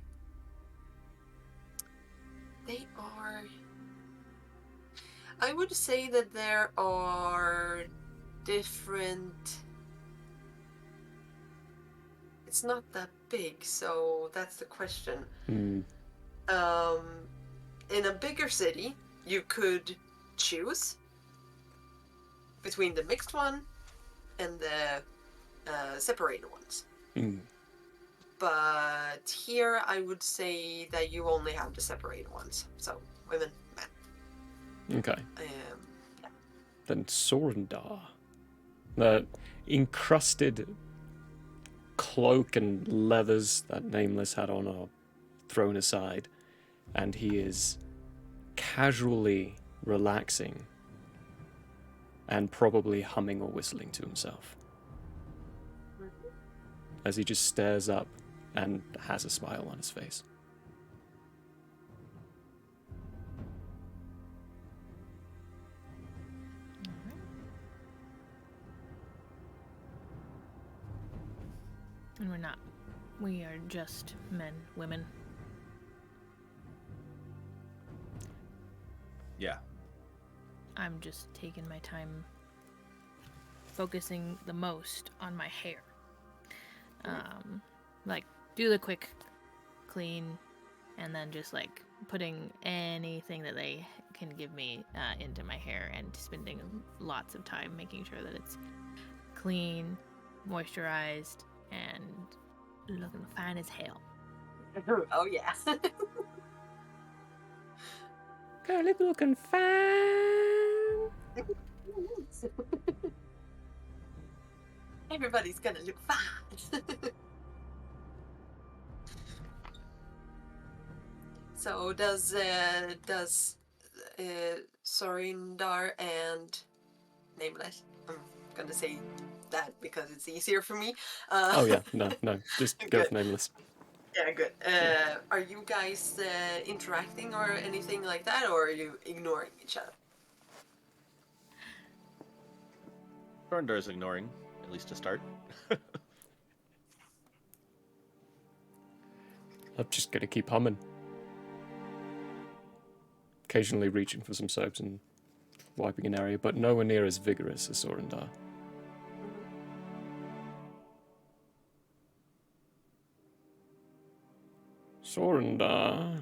They are. I would say that there are different. It's not that big, so that's the question. Hmm. In a bigger city, you could choose between the mixed one and the separated ones. Hmm. But here, I would say that you only have the separated ones. So, women, men. Okay. Yeah. Then Sorundar. The encrusted cloak and leathers that Nameless had on are thrown aside, and he is casually relaxing and probably humming or whistling to himself as he just stares up and has a smile on his face. And we're not. We are just men, women. Yeah. I'm just taking my time focusing the most on my hair. Like, do the quick clean, and then just, like, putting anything that they can give me into my hair, and spending lots of time making sure that it's clean, moisturized, and looking fine as hell. Oh, yeah. Girl, it's looking fine. Everybody's gonna look fine. So does Sorindar and Nameless? I'm gonna say that because it's easier for me. Oh yeah, no, just go Good. for Nameless. Yeah, good. Are you guys interacting or anything like that, or are you ignoring each other? Thorndar is ignoring, at least to start. I'm just gonna keep humming. Occasionally reaching for some soaps and wiping an area, but nowhere near as vigorous as Sorindar. Sorindar,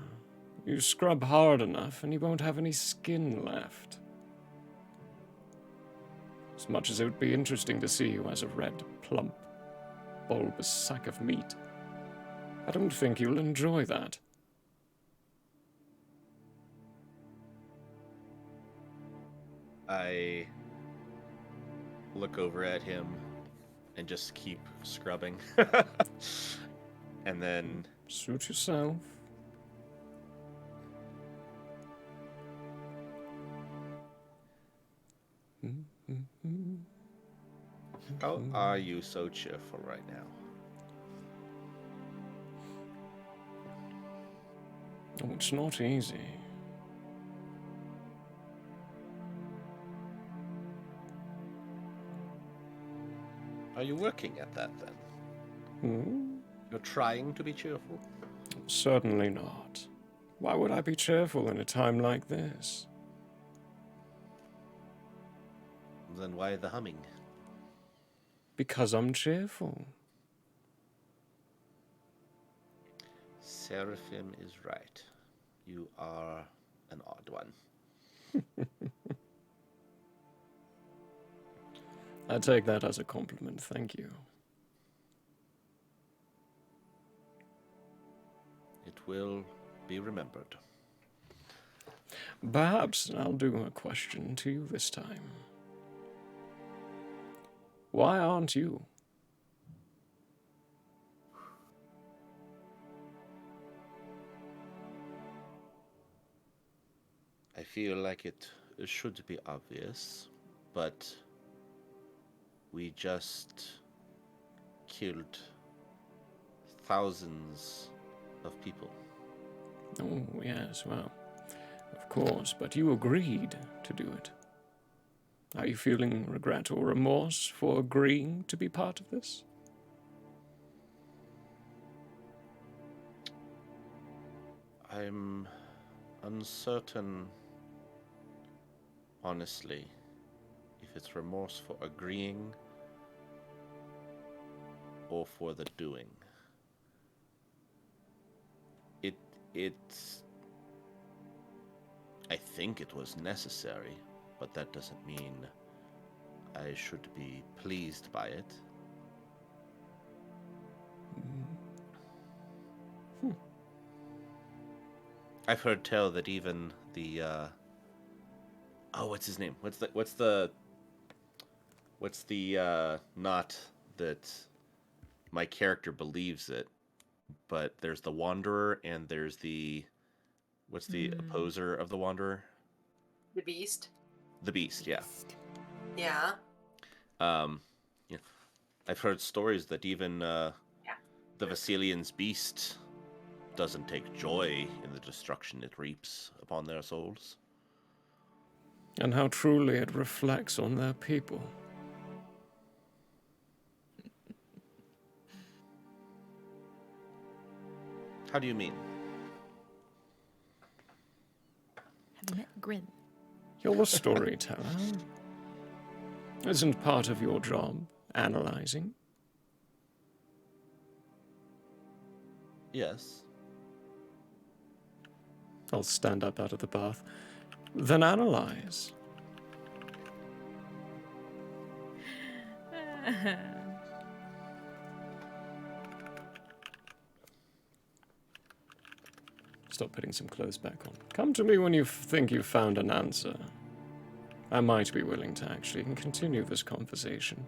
you scrub hard enough and you won't have any skin left. As much as it would be interesting to see you as a red, plump, bulbous sack of meat, I don't think you'll enjoy that. I look over at him and just keep scrubbing. And then Suit yourself. how are you so cheerful right now? Oh, it's not easy. Are you working at that then? Hmm? You're trying to be cheerful? Certainly not. Why would I be cheerful in a time like this? Then why the humming? Because I'm cheerful. Seraphim is right. You are an odd one. I take that as a compliment, thank you. It will be remembered. Perhaps I'll do a question to you this time. Why aren't you? I feel like it should be obvious, but we just killed thousands of people. Oh, yes, well, of course, but you agreed to do it. Are you feeling regret or remorse for agreeing to be part of this? I'm uncertain, honestly, if it's remorse for agreeing or for the doing. It's I think it was necessary, but that doesn't mean I should be pleased by it. I've heard tell that even the what's his name? What's the not that my character believes it, but there's the Wanderer and there's the what's the opposer of the Wanderer? The Beast. The Beast, yeah. Yeah. Yeah. I've heard stories that even the Vasilian's beast doesn't take joy in the destruction it reaps upon their souls. And how truly it reflects on their people. How do you mean? Have you met Grin? You're a storyteller. Isn't part of your job analyzing? Yes. I'll stand up out of the bath. Then analyze. Stop putting some clothes back on. Come to me when you think you've found an answer. I might be willing to actually continue this conversation.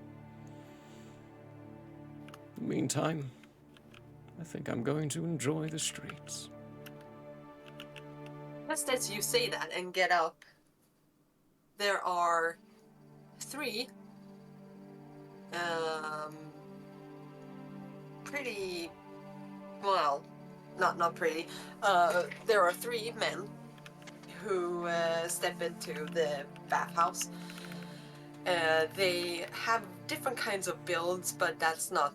In the meantime, I think I'm going to enjoy the streets. Just as you say that and get up, there are 3 pretty, well, not pretty. There are 3 men who step into the bathhouse. They have different kinds of builds, but that's not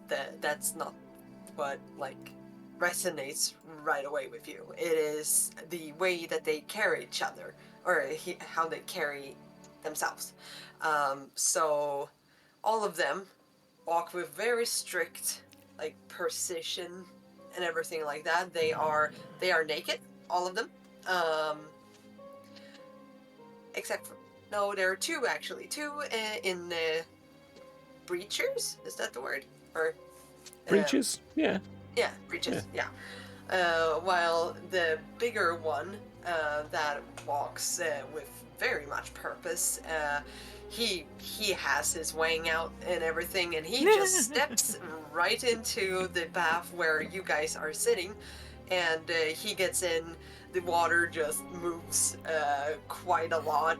what like resonates right away with you. It is the way that they carry each other, or how they carry themselves. So all of them walk with very strict like precision and everything like that. They are naked, all of them. Except for, no, there are 2 actually. 2 in the breechers. Is that the word? Or Breaches? Yeah. yeah, breeches. Yeah. While the bigger one that walks with very much purpose, he has his wang out and everything, and he just steps right into the bath where you guys are sitting, and he gets in. The water just moves quite a lot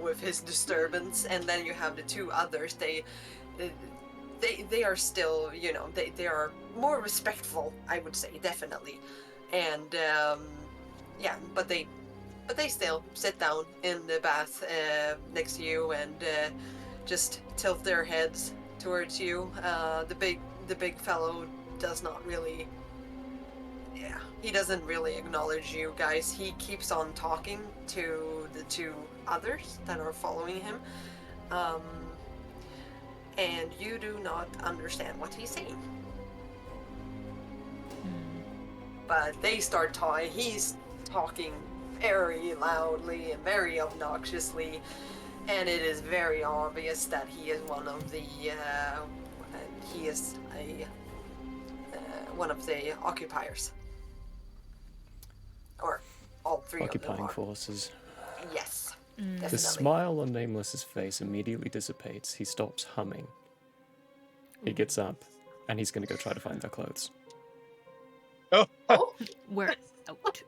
with his disturbance, and then you have the 2 others. They are still, you know, they are more respectful, I would say, definitely, and yeah, but they still sit down in the bath next to you and just tilt their heads towards you. The big fellow does not really. Yeah, he doesn't really acknowledge you guys. He keeps on talking to the 2 others that are following him. And you do not understand what he's saying. But they start talking. He's talking very loudly and very obnoxiously. and it is very obvious that he is one of the one of the occupiers, or all three Occupying of them forces. are. Yes, The definitely. smile on Nameless's face immediately dissipates. He stops humming. He gets up, and he's going to go try to find their clothes. Oh, We're out.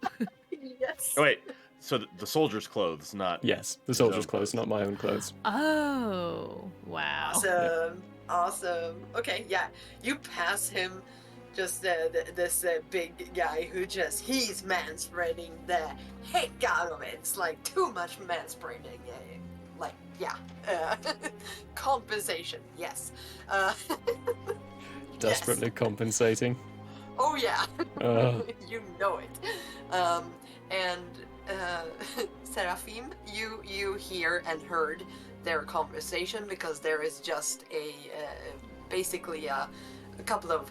yes. Oh, wait. So the soldiers' clothes, not. Yes, the His soldier's own clothes, not my own clothes. Oh, wow. Awesome. Awesome. Okay, yeah. You pass him, just this big guy who he's manspreading the heck out of it. It's like too much manspreading. Like, yeah. Compensation, yes. Desperately compensating. Oh, yeah. You know it. And Seraphim, you hear and heard their conversation because there is just basically a couple of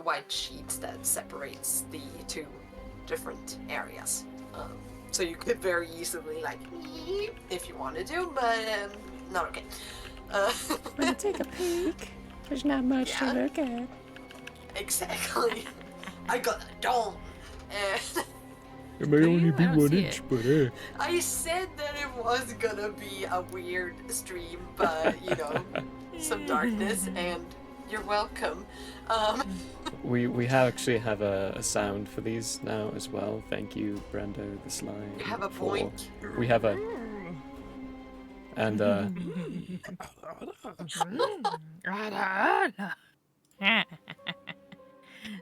white sheets that separates the two different areas. So you could very easily if you wanted to, but not okay. Wanna take a peek? There's not much Yeah. to look at. Exactly. I got a dome. And It may Do only you? be I don't 1 see inch, it. but I said that it was gonna be a weird stream, but some darkness, and you're welcome. We actually have a sound for these now as well. Thank you, Brando the Slime. You have a for- point. We have a... And,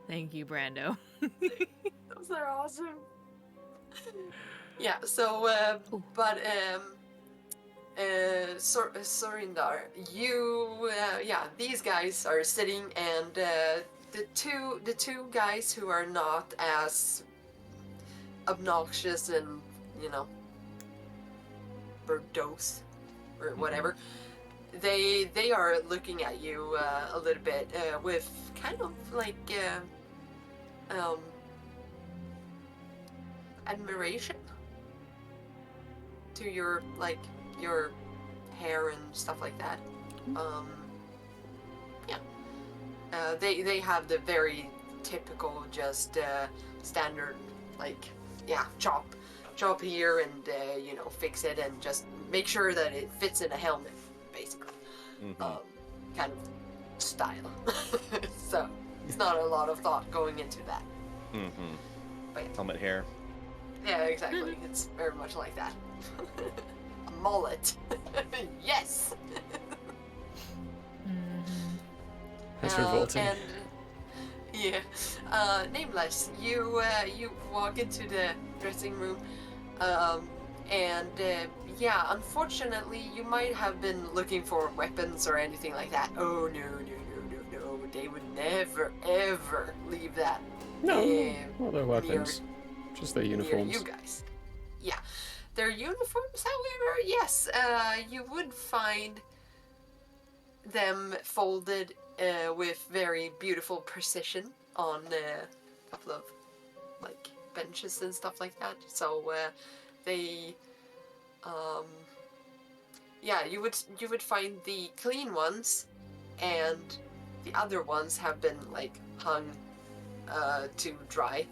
Thank you, Brando. Those are awesome. Yeah. So, Sorindar, these guys are sitting, and the two guys who are not as obnoxious and Berdos or whatever, they are looking at you a little bit with kind of like admiration to your hair and stuff like that. They have the very typical, just standard, chop here and fix it and just make sure that it fits in a helmet, basically. Kind of style. So it's not a lot of thought going into that. But yeah. Helmet hair. Yeah, exactly. It's very much like that. A mullet. Yes. That's revolting. And Nameless, you walk into the dressing room, unfortunately, you might have been looking for weapons or anything like that. Oh no! They would never ever leave that. No, eh, not their weapons. Just their near uniforms. you guys. Yeah, their uniforms, however, yes, you would find them folded with very beautiful precision on a couple of benches and stuff like that. So they, you would find the clean ones, and the other ones have been hung to dry.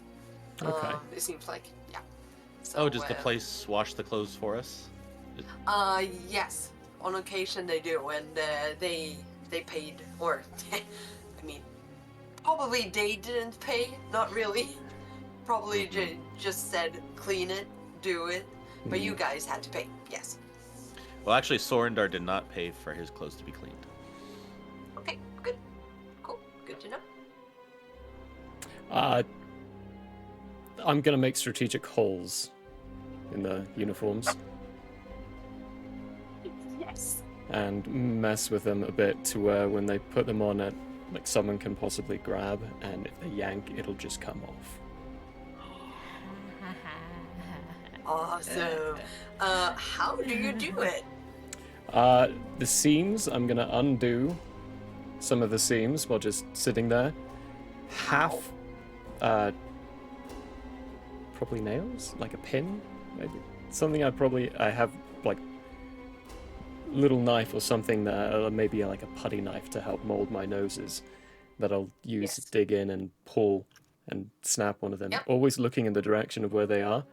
Okay. It seems like, yeah. So, Oh, does the place wash the clothes for us? Yes, on occasion they do, and they paid, or I mean, probably they didn't pay, not really. Probably just said clean it, do it, but you guys had to pay. Yes. Well, actually, Sorindar did not pay for his clothes to be cleaned. Okay. Good. Cool. Good to know. I'm gonna make strategic holes in the uniforms Yes. and mess with them a bit to where when they put them on it, someone can possibly grab, and if they yank, it'll just come off. Awesome. How do you do it? The seams, I'm gonna undo some of the seams while just sitting there. Half, probably nails, like a pin, maybe something I have like little knife or something that maybe like a putty knife to help mold my noses that I'll use Yes. to dig in and pull and snap one of them. Yep. Always looking in the direction of where they are,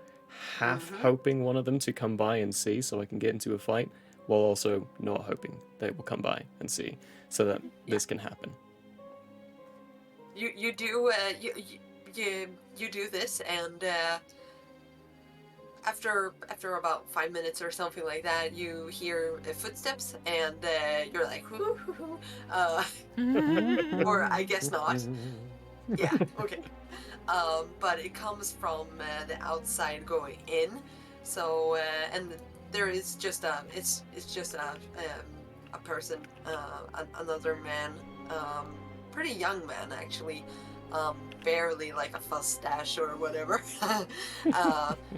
half Mhm. hoping one of them to come by and see so I can get into a fight, while also not hoping they will come by and see so that this can happen. You do you do this, and after about 5 minutes or something like that, you hear footsteps, and you're like, "Whoo." Or I guess not. Yeah, okay. But it comes from the outside going in. So and there is just it's just a person, another man, pretty young man actually, barely like a mustache or whatever.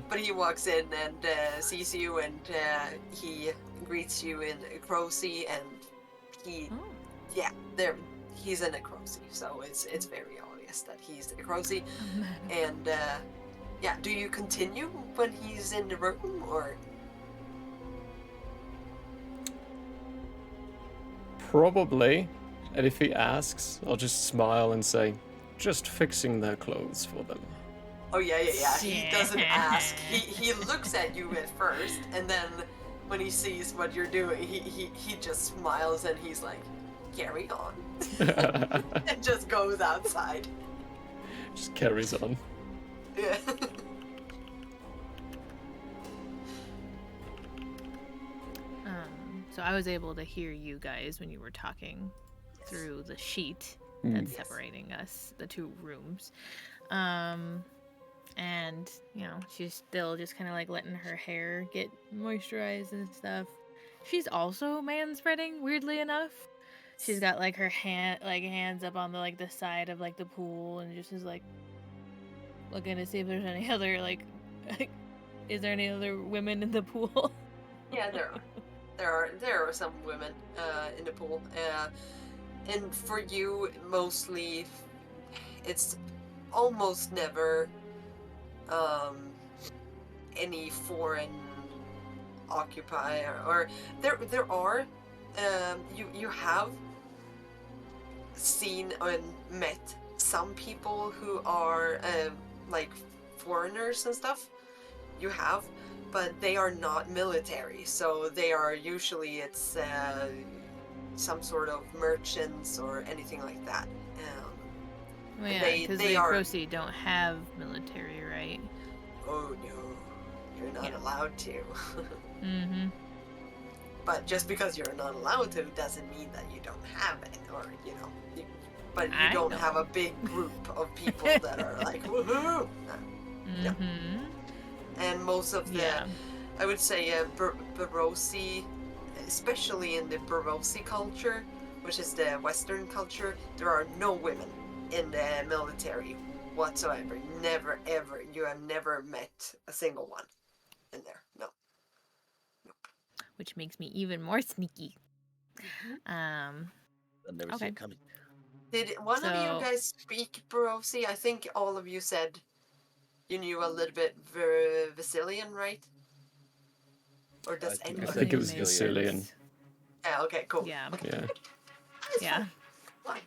But he walks in and sees you, and he greets you in Crocy, and he Oh. yeah, he's a necrosi, so it's very obvious that he's a necrosi. And yeah, do you continue when he's in the room, or? Probably. And if he asks, I'll just smile and say, just fixing their clothes for them. Oh yeah. He doesn't ask. He looks at you at first, and then when he sees what you're doing, he just smiles, and he's like, carry on. And just goes outside. Just carries on. Yeah. So I was able to hear you guys when you were talking through the sheet that's Yes. separating us, the two rooms. And, you know, she's still just kind of like letting her hair get moisturized and stuff. She's also man-spreading, weirdly enough. She's got like her hands up on the side of like the pool, and just is like looking to see if there's any other is there any other women in the pool? Yeah, there are some women in the pool, and for you, mostly, it's almost never any foreign occupier, or there are you have seen and met some people who are like foreigners and stuff. You have, but they are not military, so they are usually it's some sort of merchants or anything like that. Well, yeah, They- because they the are- Croci don't have military, right? Oh no, you're not Yeah. allowed to. Mm-hmm. But just because you're not allowed to doesn't mean that you don't have it, or but you I don't know. have a big group of people that are like woohoo. Yeah. Mm-hmm. And most of the, Yeah. I would say, Barosi, especially in the Barosi culture, which is the Western culture, there are no women in the military whatsoever. Never, ever. You have never met a single one in there. No. Which makes me even more sneaky. I'll never see Okay. it coming. Did one of So- you guys speak Barosi? I think all of you said you knew a little bit Vasilian, right? Or does I think anyone? I think it was Maybe Vasilian. it's- Yeah, okay, cool. Yeah. Okay, Yeah. it's Yeah. fine.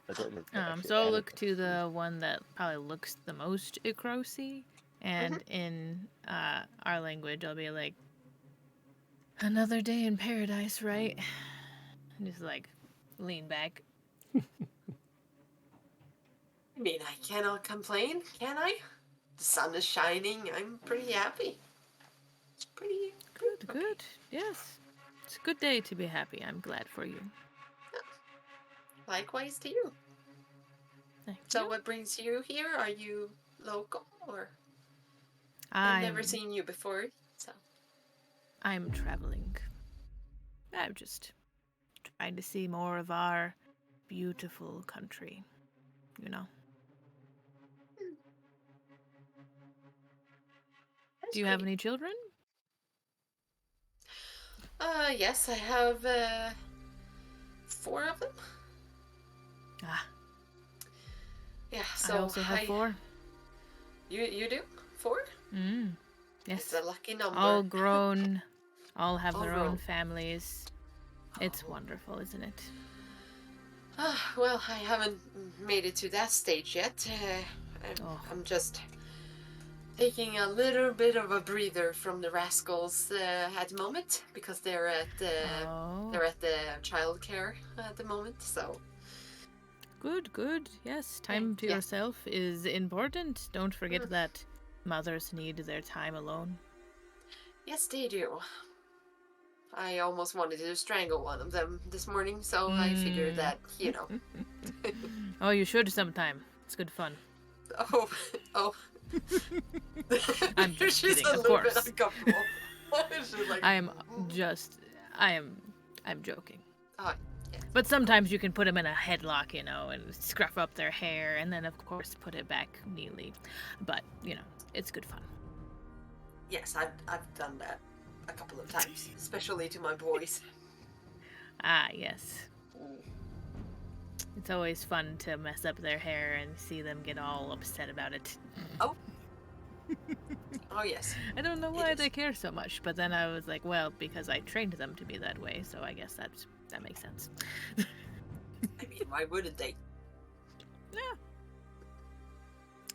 I don't know if they actually So I'll added look that to the one that probably looks the most Ikrosi, and in our language, I'll be like, "Another day in paradise, right?" And just like lean back. I mean, I cannot complain, can I? The sun is shining. I'm pretty happy. It's pretty Good, good. Yes, it's a good day to be happy. I'm glad for you. Likewise to you. Thank So, you. what brings you here? Are you local, or I've never seen you before? So, I'm traveling. I'm just trying to see more of our beautiful country. You know. that's Do you have great. any children? Yes, I have 4 of them. Ah, Yeah. I So also have 4. You do 4? Yes. It's a lucky number. All grown, all have All their grown. own families. It's Oh. wonderful, isn't it? Well, I haven't made it to that stage yet. Oh. I'm just taking a little bit of a breather from the rascals at the moment because they're at Oh. the childcare at the moment. So Good, good. Yes, time to yeah. yourself is important. Don't forget Mm. that mothers need their time alone. yes, they do. I almost wanted to strangle one of them this morning, so I figured that Oh, you should sometime. It's good fun. Oh. I'm just She's kidding, a of little course. bit uncomfortable. She's like, I am I'm joking. Oh, yes. But sometimes you can put them in a headlock, and scruff up their hair, and then of course put it back neatly. But it's good fun. Yes, I've done that a couple of times, especially to my boys. Ah, yes. It's always fun to mess up their hair and see them get all upset about it. Oh. Oh yes. I don't know It why is. they care so much, but then I was like, well, because I trained them to be that way, so I guess that makes sense. I mean, why wouldn't they? Yeah.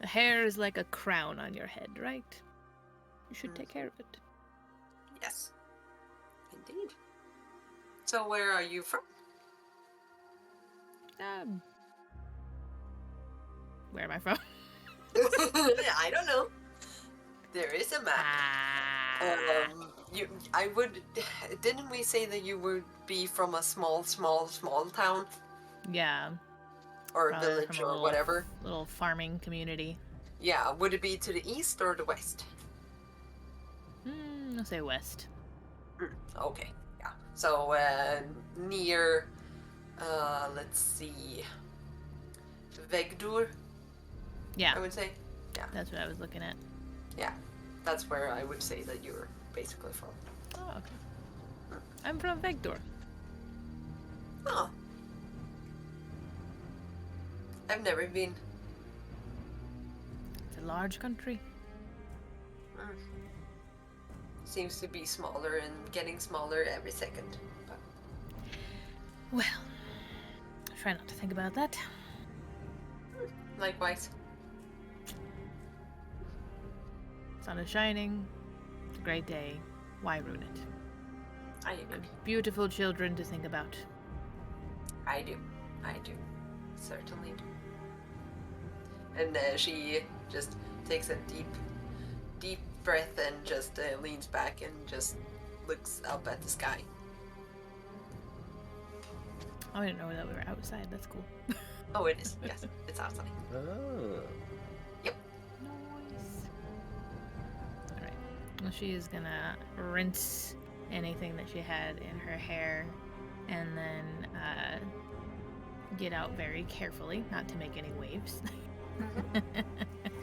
A hair is like a crown on your head, right? You should take care of it. Yes. Indeed. So where are you from? Where am I from? I don't know. There is a map. Didn't we say that you would be from a small town Yeah, or a Probably village from a or little- whatever? little farming community. Yeah, would it be to the east or the west? I'll say west. Okay, yeah. So near, let's see, Vegdur, Yeah, I would say. that's what I was looking at. Yeah, that's where I would say that you're basically from. Oh, okay. I'm from Vegdor. Oh. I've never been. It's a large country. Seems to be smaller and getting smaller every second. But Well, try not to think about that. likewise. Sun is shining. It's a great day. Why ruin it? I agree. Beautiful children to think about. I do. Certainly do. And she just takes a deep breath and just leans back and just looks up at the sky. Oh, I didn't know that we were outside. That's cool. Oh, it is. Yes, it's outside. Oh. Nice. Alright. Well, she is gonna rinse anything that she had in her hair and then get out very carefully, not to make any waves.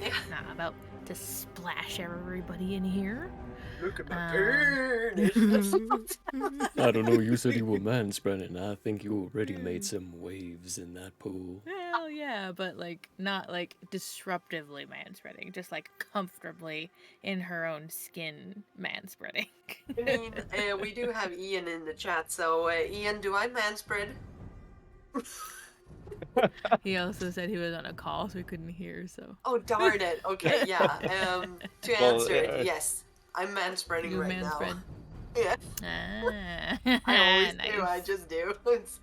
Yeah. Not about to splash everybody in here. Look at my Um, penis. I don't know, you said you were manspreading. I think you already made some waves in that pool. Hell yeah, but not disruptively manspreading, just comfortably in her own skin manspreading. I mean, we do have Ian in the chat, so Ian, do I manspread? He also said he was on a call, so he couldn't hear. So Oh darn it. Okay, yeah. To Well, answer it, yes, I'm manspreading you right manspread. now. Yeah, Ah, I always nice. do. I just do. It's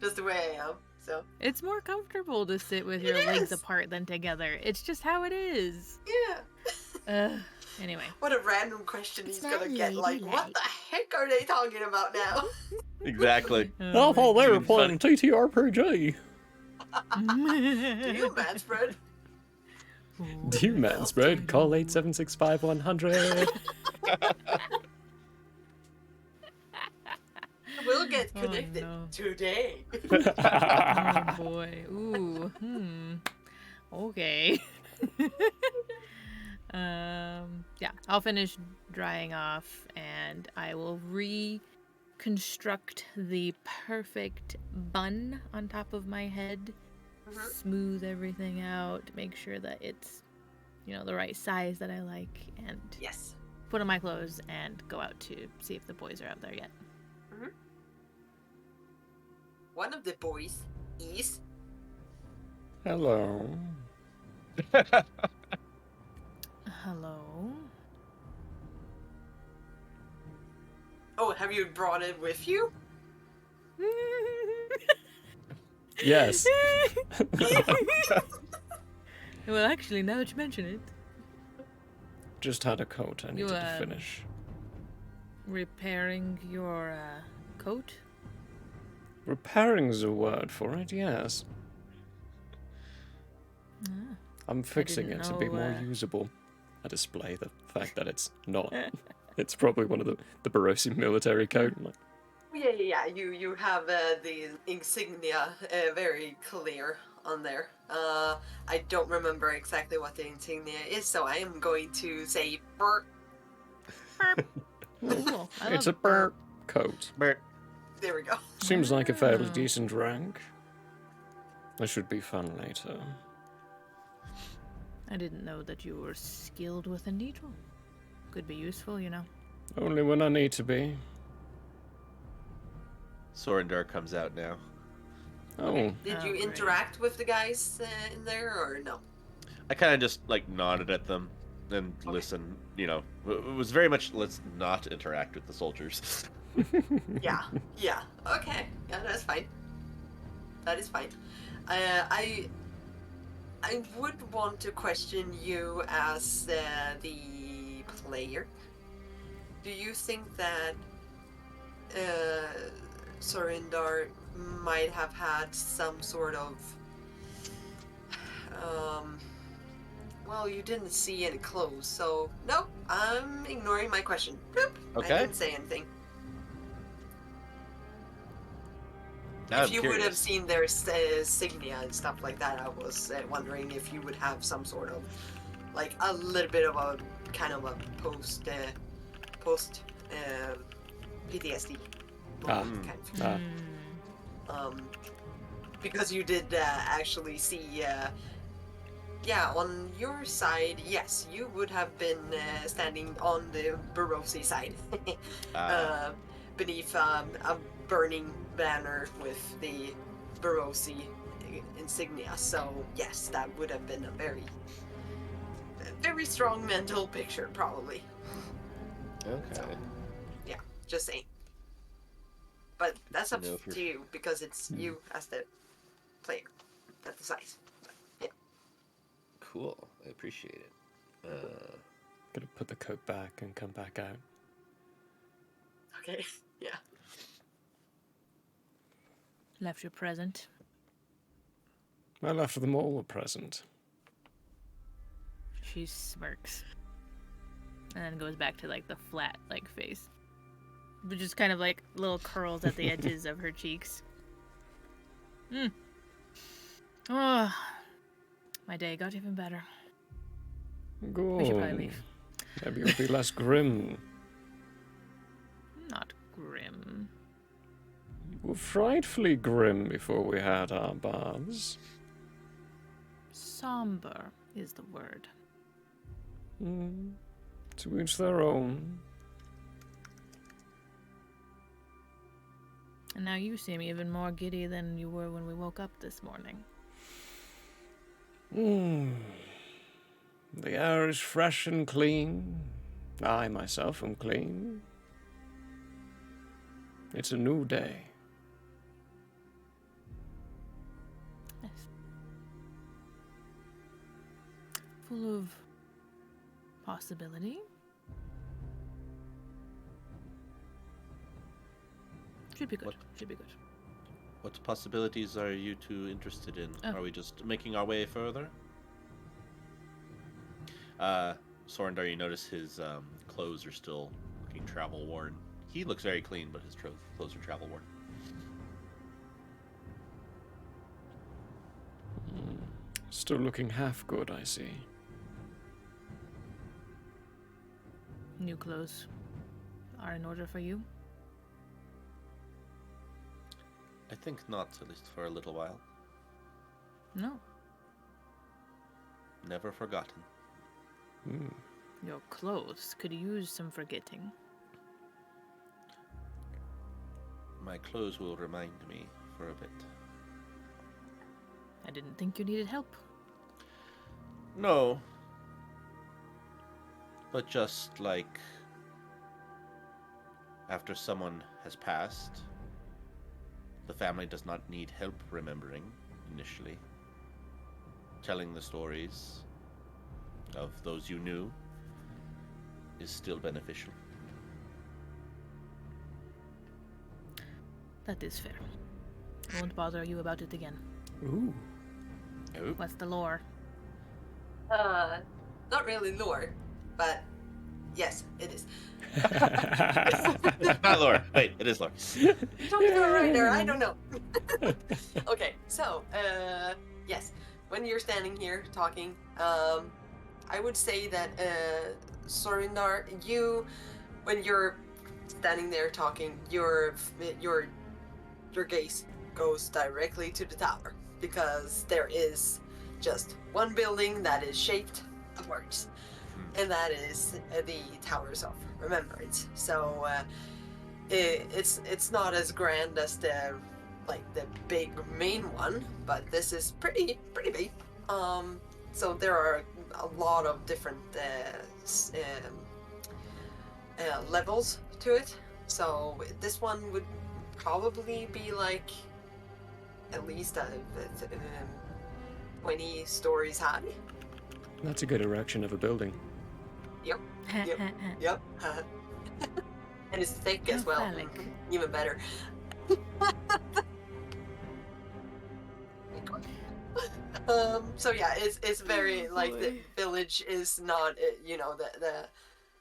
just the way I am. So It's more comfortable to sit with It your legs is. apart than together. It's just how it is. yeah. Anyway, What a random question It's he's gonna not get. Like, what ladylike. the heck are they talking about now? Exactly. I oh thought they were Dude, funny. playing TTRPG. Do you manspread? Do you manspread? Call 8765100. We'll get Oh, connected no. today. Oh boy. Ooh. Okay. Yeah, I'll finish drying off and I will reconstruct the perfect bun on top of my head. Mhm. Smooth everything out, make sure that it's the right size that I like, and Yes. put on my clothes and go out to see if the boys are out there yet. One of the boys is. Hello. Hello. Oh, have you brought it with you? Yes. Well, actually, now that you mention it, Just had a coat I needed to You, finish. repairing your coat. Repairing's a word for it, yes. Ah. I'm fixing it didn't to be know, more usable. I display the fact that it's not. It's probably one of the Barosi military coat. I'm like, Yeah. You have the insignia very clear on there. I don't remember exactly what the insignia is, so I am going to say burp. Cool. I it's love a burp coat. Bert. There we go. Seems like a fairly Wow. decent rank. That should be fun later. I didn't know that you were skilled with a needle. Could be useful, you know. Only when I need to be. Sorindar comes out now. Oh, Did Oh, you great. interact with the guys in there or no? I kind of just like nodded at them and listened. You know, it was very much let's not interact with the soldiers. Yeah. Okay. Yeah, that's fine. That is fine. I would want to question you as the player. Do you think that Sorindar might have had some sort of well, you didn't see any clothes, so no, I'm ignoring my question. Boop. Okay. I didn't say anything. I'm If you would have curious. seen their insignia and stuff like that, I was wondering if you would have some sort of, like, a little bit of a kind of a post PTSD moment kind of. ah. Because you did actually see, on your side, yes, you would have been standing on the Barosi side, beneath a burning banner with the Barosi insignia. So yes, that would have been a very strong mental picture, probably. Okay. Yeah, just saying. But that's to up know for to you because it's you as the player that decides. Yeah. Cool. I appreciate it. Gonna put the coat back and come back out. Okay. Yeah. Left your present. I left them all a present. She smirks. And then goes back to like the flat like face. But just kind of like little curls at the edges of her cheeks. Oh, my day got even better. Go. We should probably leave. Maybe it'll be less grim. Not grim. We were frightfully grim before we had our baths. Somber is the word. To each their own. And now you seem even more giddy than you were when we woke up this morning. The air is fresh and clean. I myself am clean. It's a new day. Yes. Full of possibility. Should be good. What? Should be good. What possibilities are you two interested in? Oh. Are we just making our way further? Sorindar, you notice his clothes are still looking travel worn. He looks very clean, but his clothes are travel worn. Still looking half good, I see. New clothes are in order for you. I think not, at least for a little while. No. Never forgotten. Your clothes could use some forgetting. My clothes will remind me for a bit. I didn't think you needed help. No. But just like after someone has passed, the family does not need help remembering initially. Telling the stories of those you knew is still beneficial. That is fair. I won't bother you about it again. Ooh. Nope. What's the lore? Not really lore, but yes, it is. Not lore. Wait, it is lore. You told me that right there. I don't know. Okay, so yes, when you're standing here talking, I would say that Sorinar, when you're standing there talking, your gaze goes directly to the tower because there is just one building that is shaped upwards, and that is the Towers of Remembrance. So it's not as grand as the big main one, but this is pretty big. So there are a lot of different levels to it. So this one would probably be like at least 20 stories high. That's a good erection of a building. Yep. Yep. And it's thick as How well. phallic. Even better. So yeah, it's very like the boy. village is not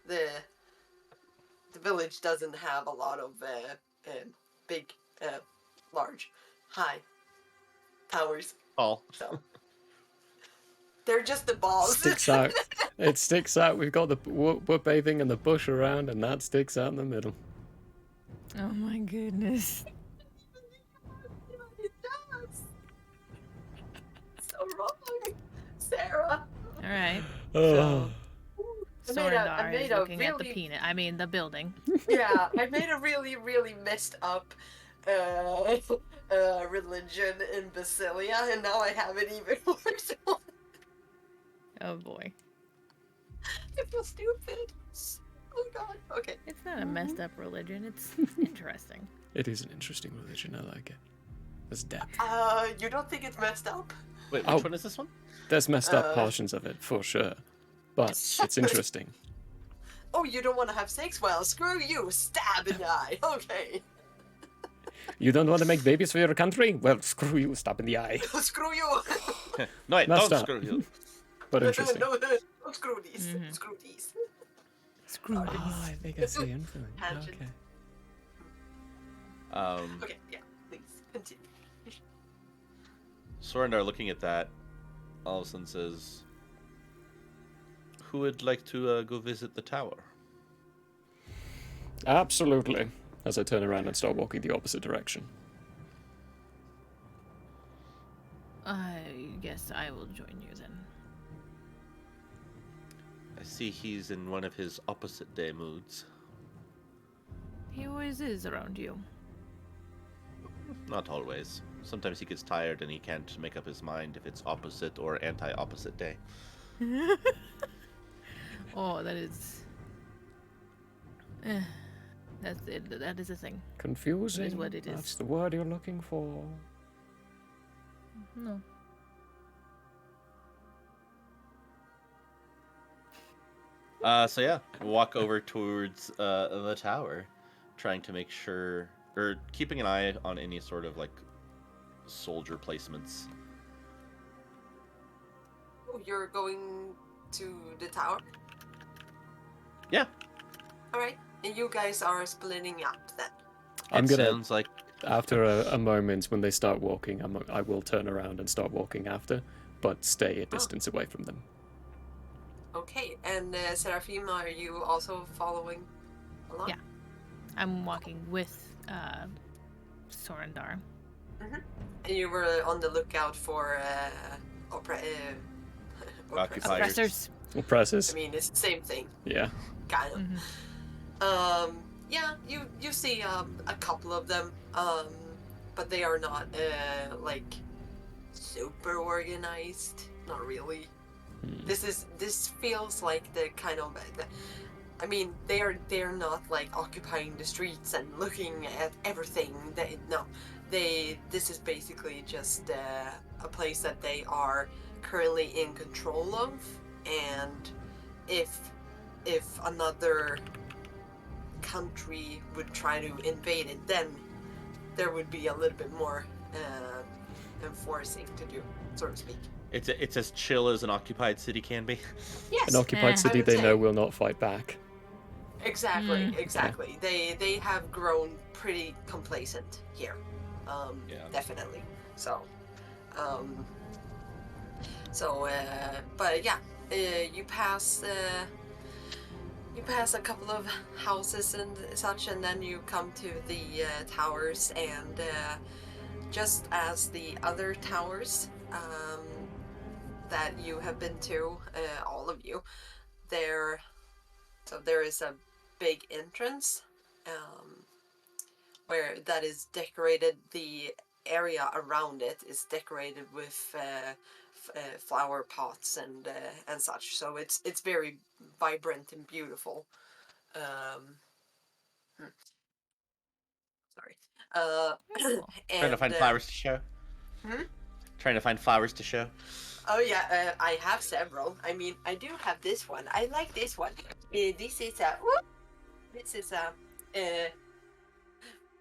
the village doesn't have a lot of big large high towers, All. so they're just the balls. Sticks out. It sticks out. We've got the wood bathing and the bush around, and that sticks out in the middle. Oh my goodness. It does. So wrong, Sarah. All right. Oh. Sorindar made is a looking at the really- peanut. I mean, the building. Yeah, I made a really messed up religion in Basilia, and now I have it even worse. Oh boy. I feel stupid. Oh god. Okay. It's not a messed up religion. It's interesting. It is an interesting religion. I like it. There's depth. You don't think it's messed up? Wait, Oh. which one is this one? There's messed up portions of it for sure, but it's interesting. Oh, you don't want to have sex? Well, screw you. Stab in the eye. Okay. You don't want to make babies for your country? Well, screw you. Stop in the eye. Screw you. No, wait, Messed don't up. screw you. But interesting. No, don't screw these. Mhm. Screw these. Screw Oh, this. I think I see influence. Tangent. Okay. Okay, yeah. Please continue. Sorindar, looking at that, all of a sudden says, "Who would like to go visit the tower?" Absolutely. As I turn around and start walking the opposite direction. I guess I will join you then. I see he's in one of his opposite day moods. He always is around you. Not always. Sometimes he gets tired and he can't make up his mind if it's opposite or anti-opposite day. Oh, that is. That's it. That is a thing. Confusing. what it is. That's the word you're looking for. No. So yeah, walk over towards the tower, trying to make sure, or keeping an eye on any sort of like soldier placements. Oh, you're going to the tower? Yeah. Alright. And you guys are splitting up then. I'm It gonna, sounds like after a moment when they start walking, I will turn around and start walking after, but stay a distance away from them. Okay, and Seraphim, are you also following along? Yeah. I'm walking with Sorindar. And you were on the lookout for Occupiers. Oppressors. Oppressors. I mean, it's the same thing, Yeah. kind of. Mhm. Yeah, you see a couple of them, but they are not like super organized. Not really. This feels like the kind of. I mean, they're not like occupying the streets and looking at everything. This is basically just a place that they are currently in control of, and if another country would try to invade it, then there would be a little bit more enforcing to do, so to speak. It's as chill as an occupied city can be. Yes, An occupied I city would they say. know will not fight back. exactly, exactly. They have grown pretty complacent here, Yeah. definitely. So, but yeah, you pass a couple of houses and such, and then you come to the towers, and just as the other towers that you have been to, all of you, there is a big entrance where that is decorated. The area around it is decorated with flower pots and such. So it's very vibrant and beautiful. Sorry. Very cool. Trying to find flowers to show. Hmm? Trying to find flowers to show. Oh yeah, I have several. I mean, I do have this one. I like this one. This is a. Whoop, this is a.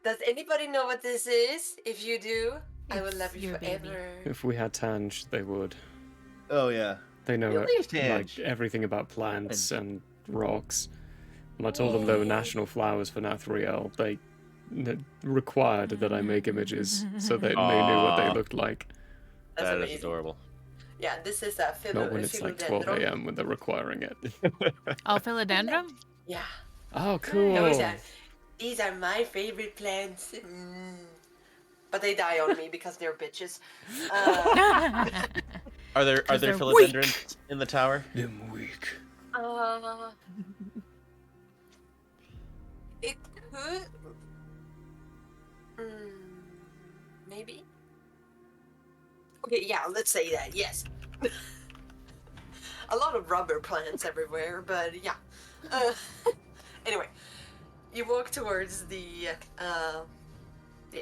Does anybody know what this is? If you do, I will It's love you your baby. forever. If we had Tanj, they would. Oh yeah. They know Really? like Tanj. everything about plants and rocks. When I told them they were national flowers for Nathriel, they required that I make images so that they knew what they Aw. looked like. That's That is amazing. adorable. Yeah, this is a Not when it's like 12 philodendron. a.m. when they're requiring it. Oh, philodendron? Yeah. Oh, cool. These are my favorite plants. But they die on me because they're bitches. Are there they're philodendrons in the tower? I'm weak. It could. Maybe. Okay, yeah, let's say that. Yes. A lot of rubber plants everywhere, but yeah. Anyway, you walk towards the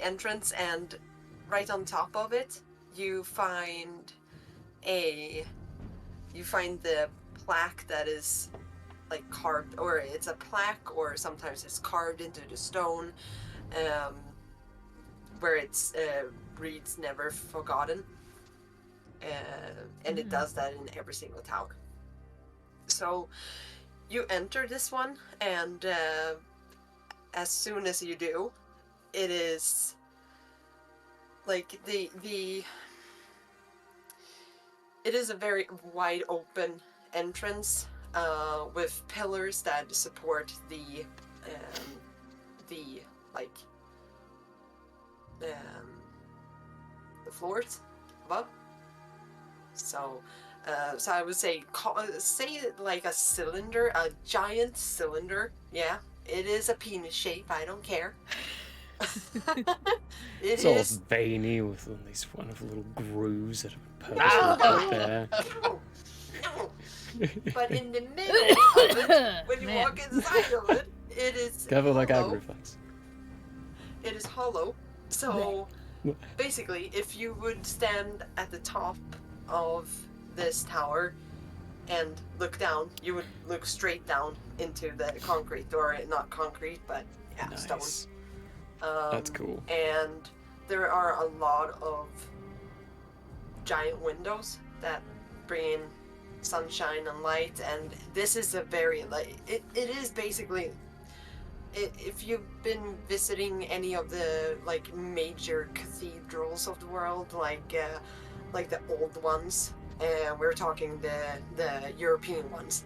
entrance, and right on top of it, you find the plaque that is like carved, or it's a plaque, or sometimes it's carved into the stone, where it's reads "Never Forgotten," and it does that in every single tower. So you enter this one, and as soon as you do, it is like it is a very wide open entrance with pillars that support the floors above. So I would say it like a cylinder, a giant cylinder. Yeah, it is a penis shape. I don't care. It's all veiny with all these wonderful little grooves that are perfectly put there. No. But in the middle of it, when you Man. walk inside of it, it is Careful like hollow. reflex. It is hollow. So basically, if you would stand at the top of this tower and look down, you would look straight down into the concrete, or not concrete, but yeah, stone. Nice. That's cool. And there are a lot of giant windows that bring in sunshine and light, and this is a very it is basically if you've been visiting any of the like major cathedrals of the world, like the old ones, we're talking the European ones,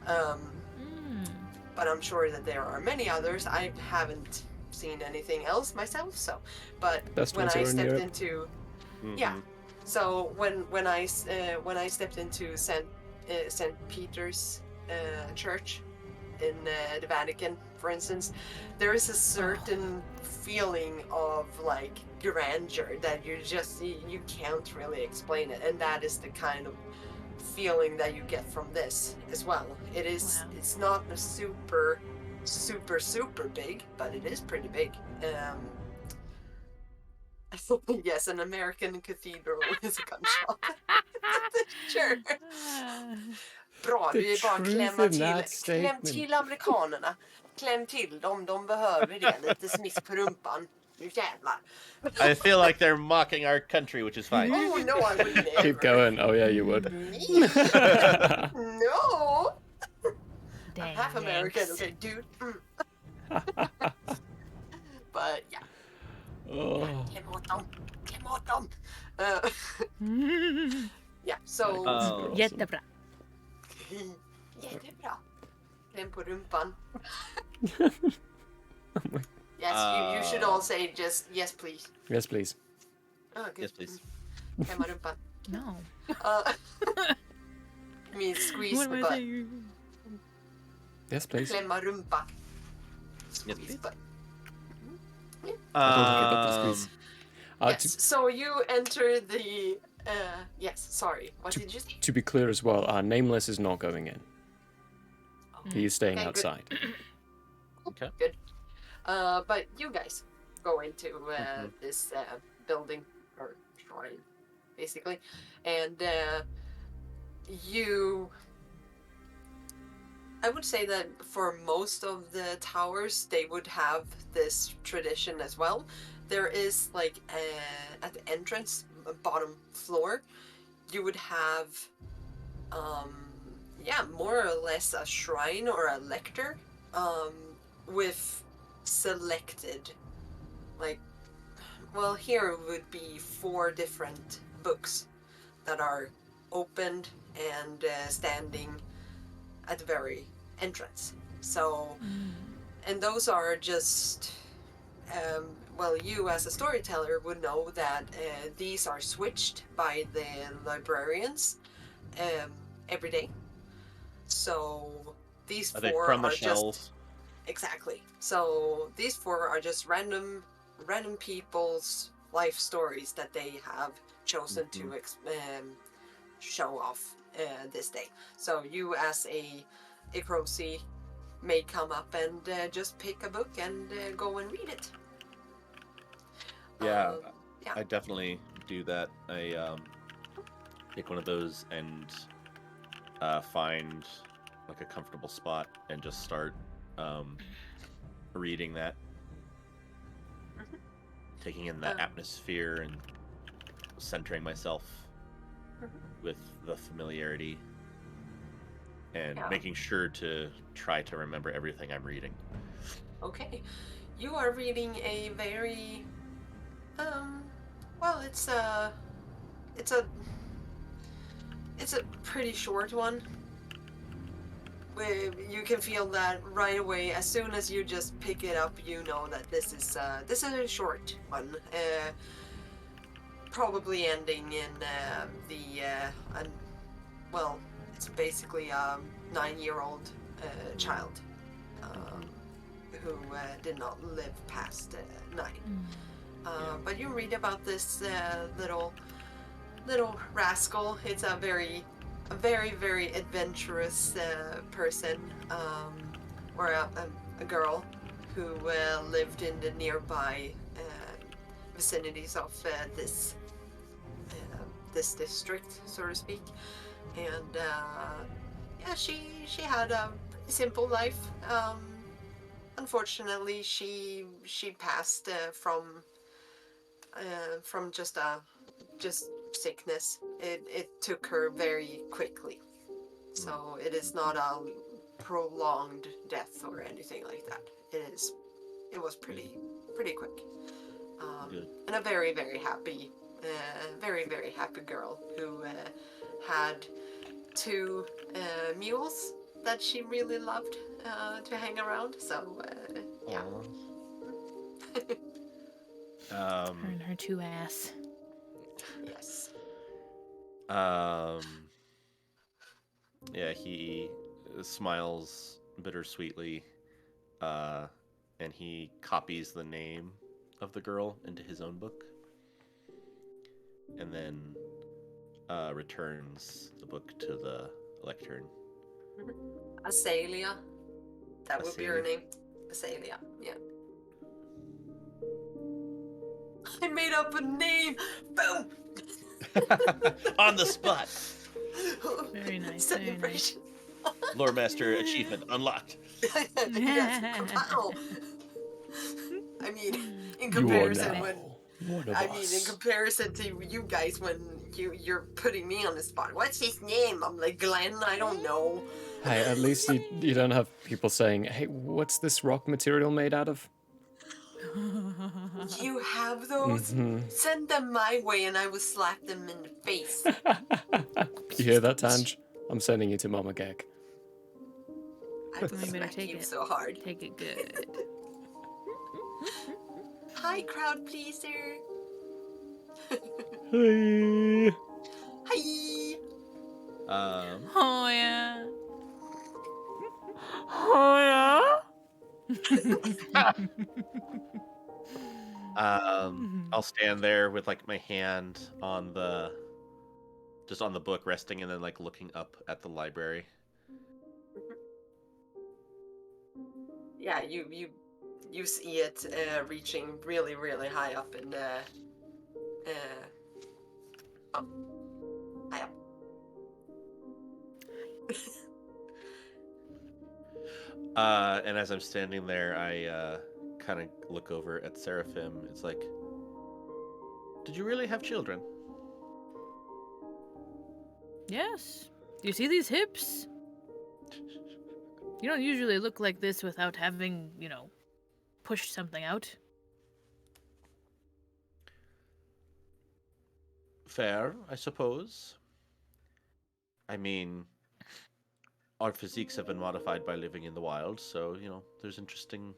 but I'm sure that there are many others. I haven't seen anything else myself, so but Best when ones I are in stepped Europe. into Mhm. yeah. So when I stepped into St. St. Peter's Church in the Vatican, for instance, there is a certain feeling of like grandeur that you can't really explain it, and that is the kind of feeling that you get from this as well. It is Wow. it's not a super big, but it is pretty big. Yes, an American cathedral is a gunshot. Sure. Bra, The du är bara truth in that kläm statement. till amerikanerna. Kläm till dem, de behöver det. Lite smisk på rumpan. Nu jävlar. I feel like they're mocking our country, which is fine. Oh no, I would never. Keep going. Oh yeah, you would. Me? No. Dang, I'm half American, Yanks. okay, dude. But yeah, Oh. kläm åt dem. Yeah, so Oh. Jättebra. jättebra. Kläm på rumpan. Oh my- Yes, you should all say just yes please. Yes, please. Oh, good. Yes, please. Klämma rumpan. No. I mean squeeze What the am I butt. saying? Yes, please. Klämma rumpa. Yes, Squeeze please. butt. I don't think I got the squeeze. Yes. So you enter the. Yes. Sorry. What did you say? To be clear as well, Nameless is not going in. He is staying Okay, good. outside. Okay. Good. But you guys go into this building or shrine, basically, and you. I would say that for most of the towers, they would have this tradition as well. There is like at the entrance, bottom floor, you would have, more or less a shrine or a lector, with selected, like, well, here would be 4 different books that are opened and standing at the very entrance. So, and those are just, you as a storyteller would know that these are switched by the librarians every day. So these Are they 4 from the are shells? just exactly. So these 4 are just random people's life stories that they have chosen to show off this day. So you as a Crocy may come up and just pick a book and go and read it. Yeah, yeah. I definitely do that. I pick one of those and find like a comfortable spot and just start reading that, taking in the atmosphere and centering myself with the familiarity and making sure to try to remember everything I'm reading. Okay, you are reading a very it's a pretty short one. You can feel that right away as soon as you just pick it up. You know that this is a short one, probably ending in it's basically a 9-year-old child who did not live past 9. But you read about this little rascal. It's a very adventurous person, or a girl who lived in the nearby vicinities of this district, so to speak. And she had a simple life. Unfortunately, she passed from just sickness. It took her very quickly, so it is not a prolonged death or anything like that. It was pretty quick. And a very happy girl who had 2 mules that she really loved to hang around. So yeah. Her and her 2 ass. Yes. Yeah, he smiles bittersweetly, and he copies the name of the girl into his own book, and then returns the book to the lectern. Azalea. That would be her Azalea. name. Azalea. Yeah. I made up a name. Boom. On the spot. Very nice, very Celebration. Lore Master achievement unlocked. Yes. Wow. I mean, in You are comparison now when one of I mean, in us. comparison to you guys, when you're putting me on the spot. What's his name? I'm like, Glenn. I don't know. Hey, at least you don't have people saying, hey, what's this rock material made out of? You have those? Mhm. Send them my way, and I will slap them in the face. You hear that, Tanj? I'm sending you to Mama Gek. I will You better smack take you it. so hard. Take it good. Hi, crowd pleaser. Hey. Hi. Oh yeah. Oh, I'll stand there with like my hand on the book resting, and then like looking up at the library. Yeah, you see it reaching really, really high up in the high up. And as I'm standing there, I kind of look over at Seraphim. It's like, did you really have children? Yes. Do you see these hips? You don't usually look like this without having, pushed something out. Fair, I suppose. I mean, our physiques have been modified by living in the wild, so, there's interesting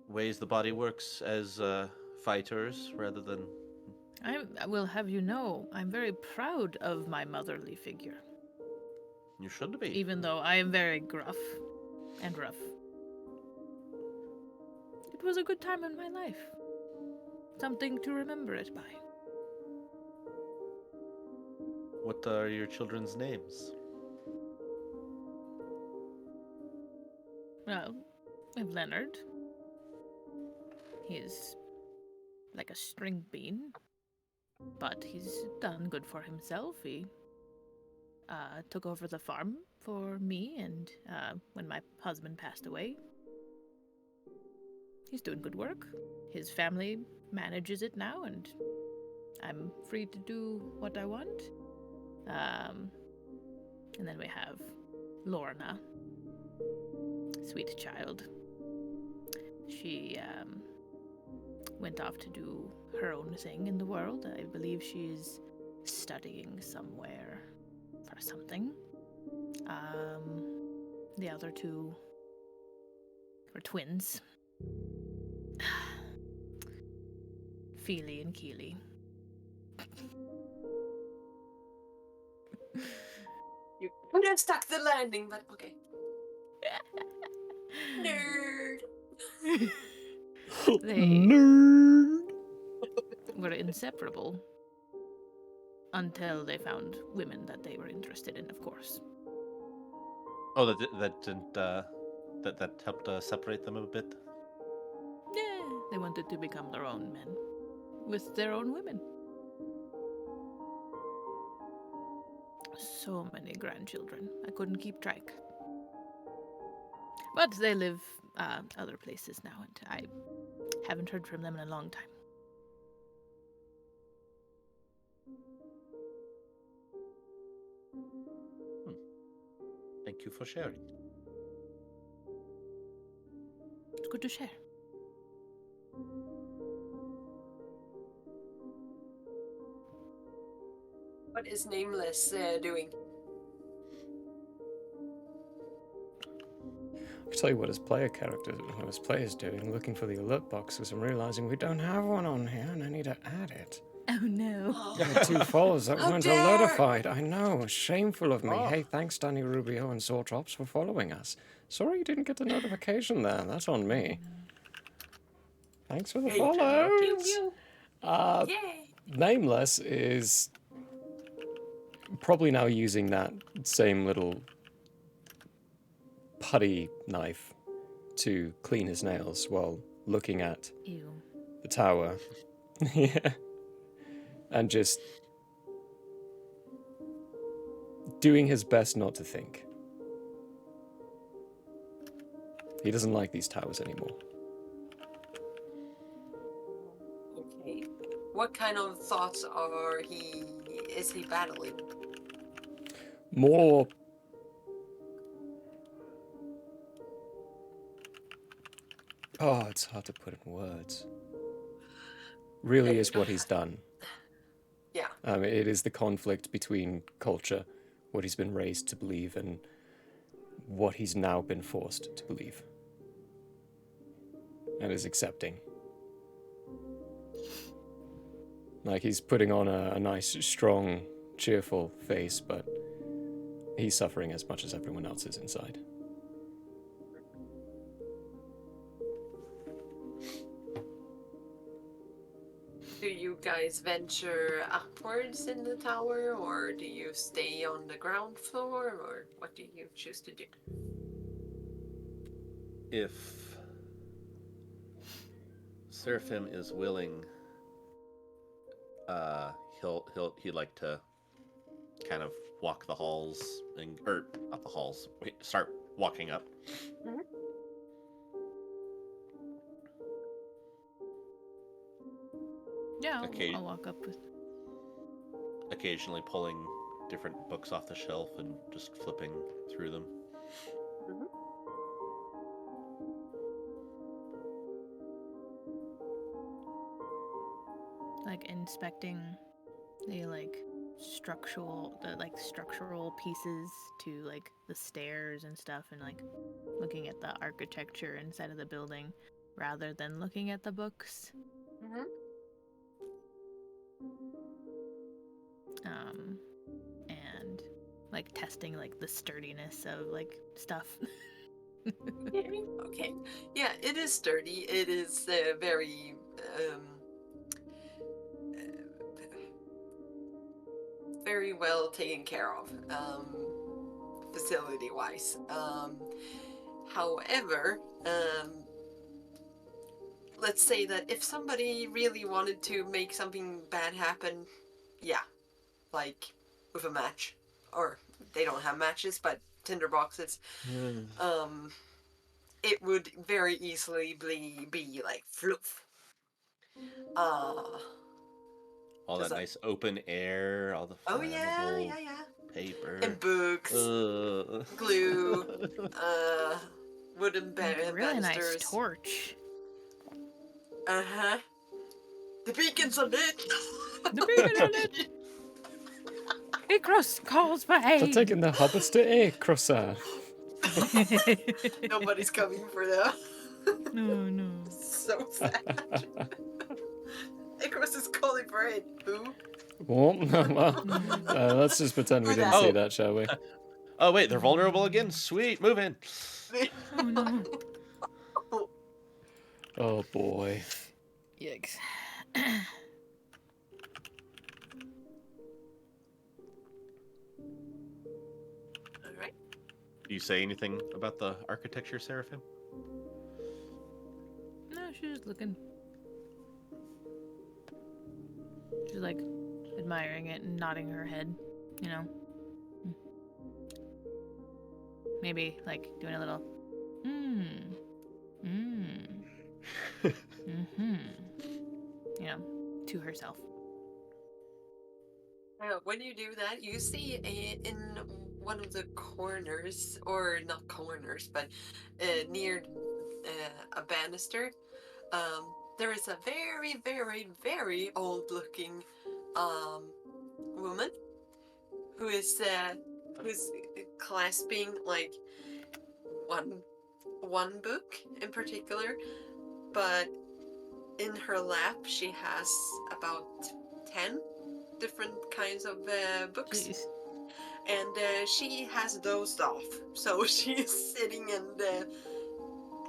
ways the body works as fighters rather than... I will have you know, I'm very proud of my motherly figure, You should be. even though I am very gruff and rough. It was a good time in my life. Something to remember it by. What are your children's names? Well, we have Leonard. He's like a string bean, but he's done good for himself. He took over the farm for me, and when my husband passed away, he's doing good work. His family manages it now, and I'm free to do what I want. And then we have Lorna, sweet child. She went off to do her own thing in the world. I believe she's studying somewhere for something. The other two were twins. Feely and Keely. You could have stuck the landing, but okay. Nerd. They Nerd. were inseparable until they found women that they were interested in, of course. Oh, that didn't that helped separate them a bit. Yeah, they wanted to become their own men with their own women. So many grandchildren. I couldn't keep track. But they live other places now, and I haven't heard from them in a long time. Thank you for sharing. It's good to share. What is Nameless doing? I tell you what his player's doing, looking for the alert box because I'm realizing we don't have one on here and I need to add it. Oh no. The two followers that How weren't dare! alertified. I know. Shameful of me. Oh. Hey, thanks, Danny Rubio and Sawdrops, for following us. Sorry you didn't get a notification there. That's on me. Thanks for the Hey, Pew, follows. pew. Uh, Yay! Nameless is probably now using that same little putty knife to clean his nails while looking at Ew. the tower. Yeah. And just doing his best not to think. He doesn't like these towers anymore. Okay. What kind of thoughts is he battling? More. Oh, it's hard to put in words. Really is what he's done. Yeah. It is the conflict between culture, what he's been raised to believe, and what he's now been forced to believe. And is accepting. Like, he's putting on a nice, strong, cheerful face, but he's suffering as much as everyone else is inside. Do you guys venture upwards in the tower, or do you stay on the ground floor, or what do you choose to do? If Seraphim is willing, he'd like to kind of walk the halls or not the halls. Start walking up. Yeah, Okay. I'll walk up with. Occasionally pulling different books off the shelf and just flipping through them. Like inspecting the structural pieces to like the stairs and stuff, and like looking at the architecture inside of the building rather than looking at the books. And like testing like the sturdiness of like stuff. Okay. Yeah, it is sturdy. It is very very well taken care of, facility-wise. However, let's say that if somebody really wanted to make something bad happen, yeah, like with a match, or they don't have matches, but tinder boxes, it would very easily be like fluff. All that Just like- nice open air, all the Oh yeah, flammable yeah. paper. And books, glue, wooden Like a really banisters. nice torch. Uh-huh. The beacon's on it. The beacon on it. Ikros calls for So aid. taking the hobbits to Acrosa. Nobody's coming for them. No. So sad. Icarus is calling for aid. Who? Well, let's just pretend we didn't see Oh. that, shall we? Oh wait, they're vulnerable again. Sweet, move in. Oh no. Oh boy. Yikes. Alright. Do you say anything about the architecture, Seraphim? No, she's just looking. She's like admiring it and nodding her head, you know. Maybe like doing a little you know, to herself. When you do that, you see in one of the corners, or not corners, but near a banister, there is a very, very, very old-looking woman who's clasping like one book in particular, but in her lap she has about 10 different kinds of books. Jeez. And she has dozed off, so she's sitting and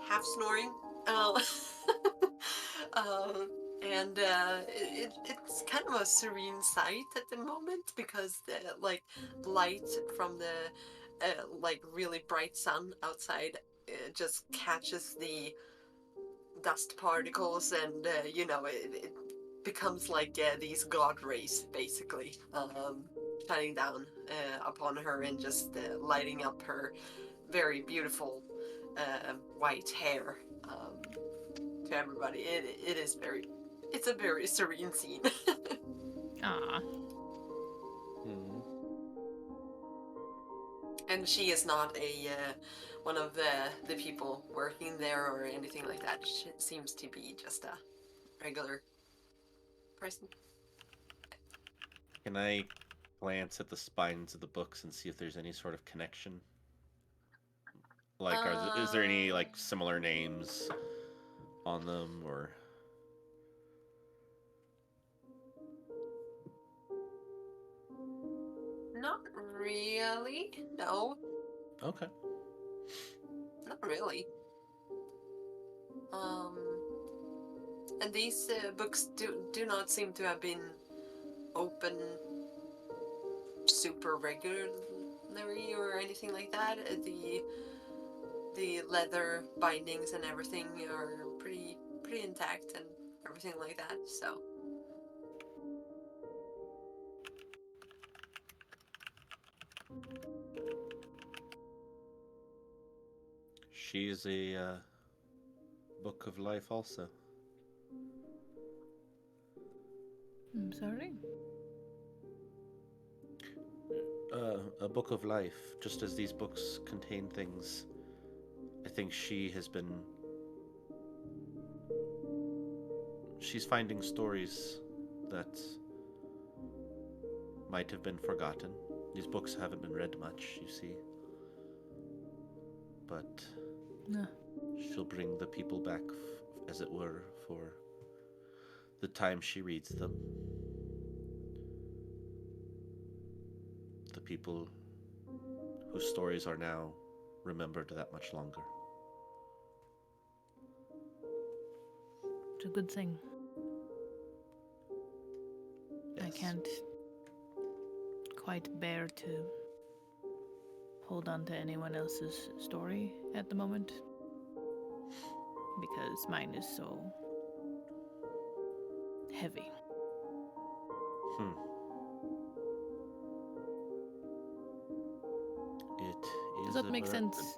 half snoring. Uh, and it's kind of a serene sight at the moment because the light from the really bright sun outside just catches the dust particles, and it becomes like these god rays basically shining down upon her and just lighting up her very beautiful white hair to everybody. It's a very serene scene. Ah. Hmm. And she is not a one of the people working there or anything like that. She seems to be just a regular person. Can I glance at the spines of the books and see if there's any sort of connection? Like, is there any like similar names on them, or? Not really. No, Okay. not really. And these books do not seem to have been open super regularly or anything like that. The leather bindings and everything are pretty intact and everything like that. So She's a book of life also. I'm sorry. A book of life, just as these books contain things. I think she has been. She's finding stories that might have been forgotten. These books haven't been read much, you see. But No. she'll bring the people back, as it were, for the time she reads them. The people whose stories are now remembered that much longer. It's a good thing. I Yes. can't quite bear to hold on to anyone else's story at the moment because mine is so heavy. It is. Does that a make burden. sense?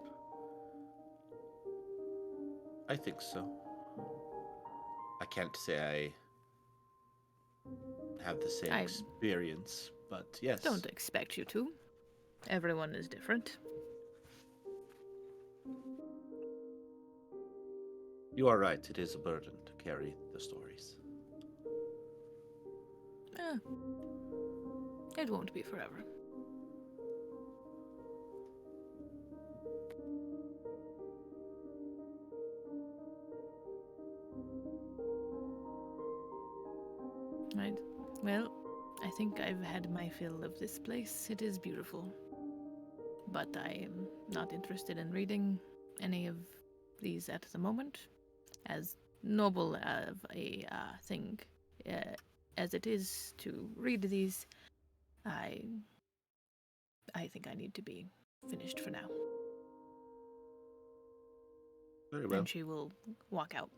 I think so. I can't say I have the same I experience, but yes. don't expect you to. Everyone is different. You are right. It is a burden to carry the stories. Eh, it won't be forever. Right. Well, I think I've had my fill of this place. It is beautiful. But I am not interested in reading any of these at the moment. As noble of a thing as it is to read these, I think I need to be finished for now. Very well. And she will walk out.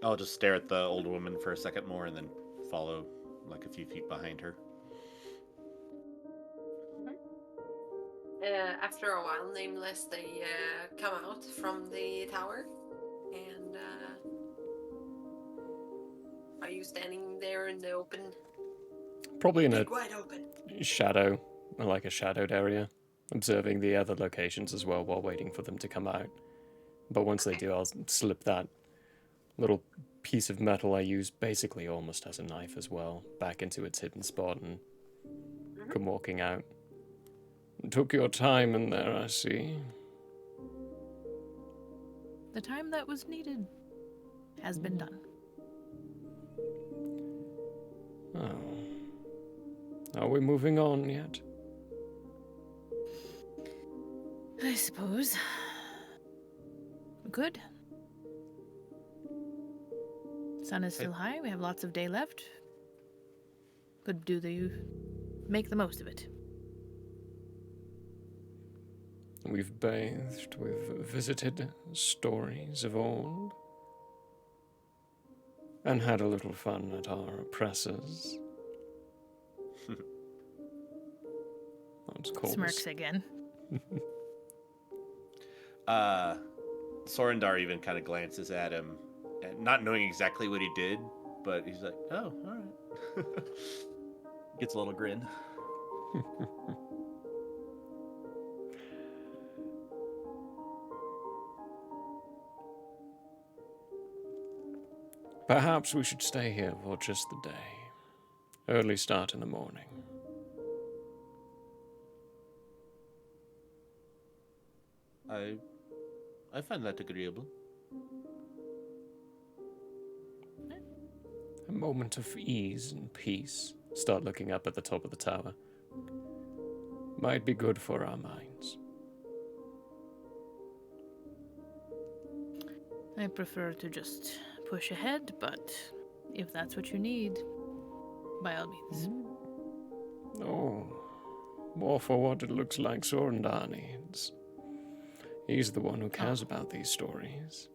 I'll just stare at the old woman for a second more and then follow like a few feet behind her. After a while, Nameless, they come out from the tower, and are you standing there in the open? Probably in a Big wide open. shadow, like a shadowed area, observing the other locations as well while waiting for them to come out. But once they do, I'll slip that little piece of metal I use basically almost as a knife as well back into its hidden spot and come walking out. Took your time in there, I see. The time that was needed has been done. Oh. Are we moving on yet? I suppose. Good. Sun is still high. We have lots of day left. Make the most of it. We've bathed, we've visited stories of old, and had a little fun at our oppressors. That's called Smirks again. Sorindar even kind of glances at him, and not knowing exactly what he did, but he's like, "Oh, all right." Gets a little grin. Perhaps we should stay here for just the day. Early start in the morning. I find that agreeable. A moment of ease and peace. Start looking up at the top of the tower. Might be good for our minds. I prefer to just push ahead, but if that's what you need, by all means. Oh, more for what it looks like Sorindar needs. He's the one who cares about these stories.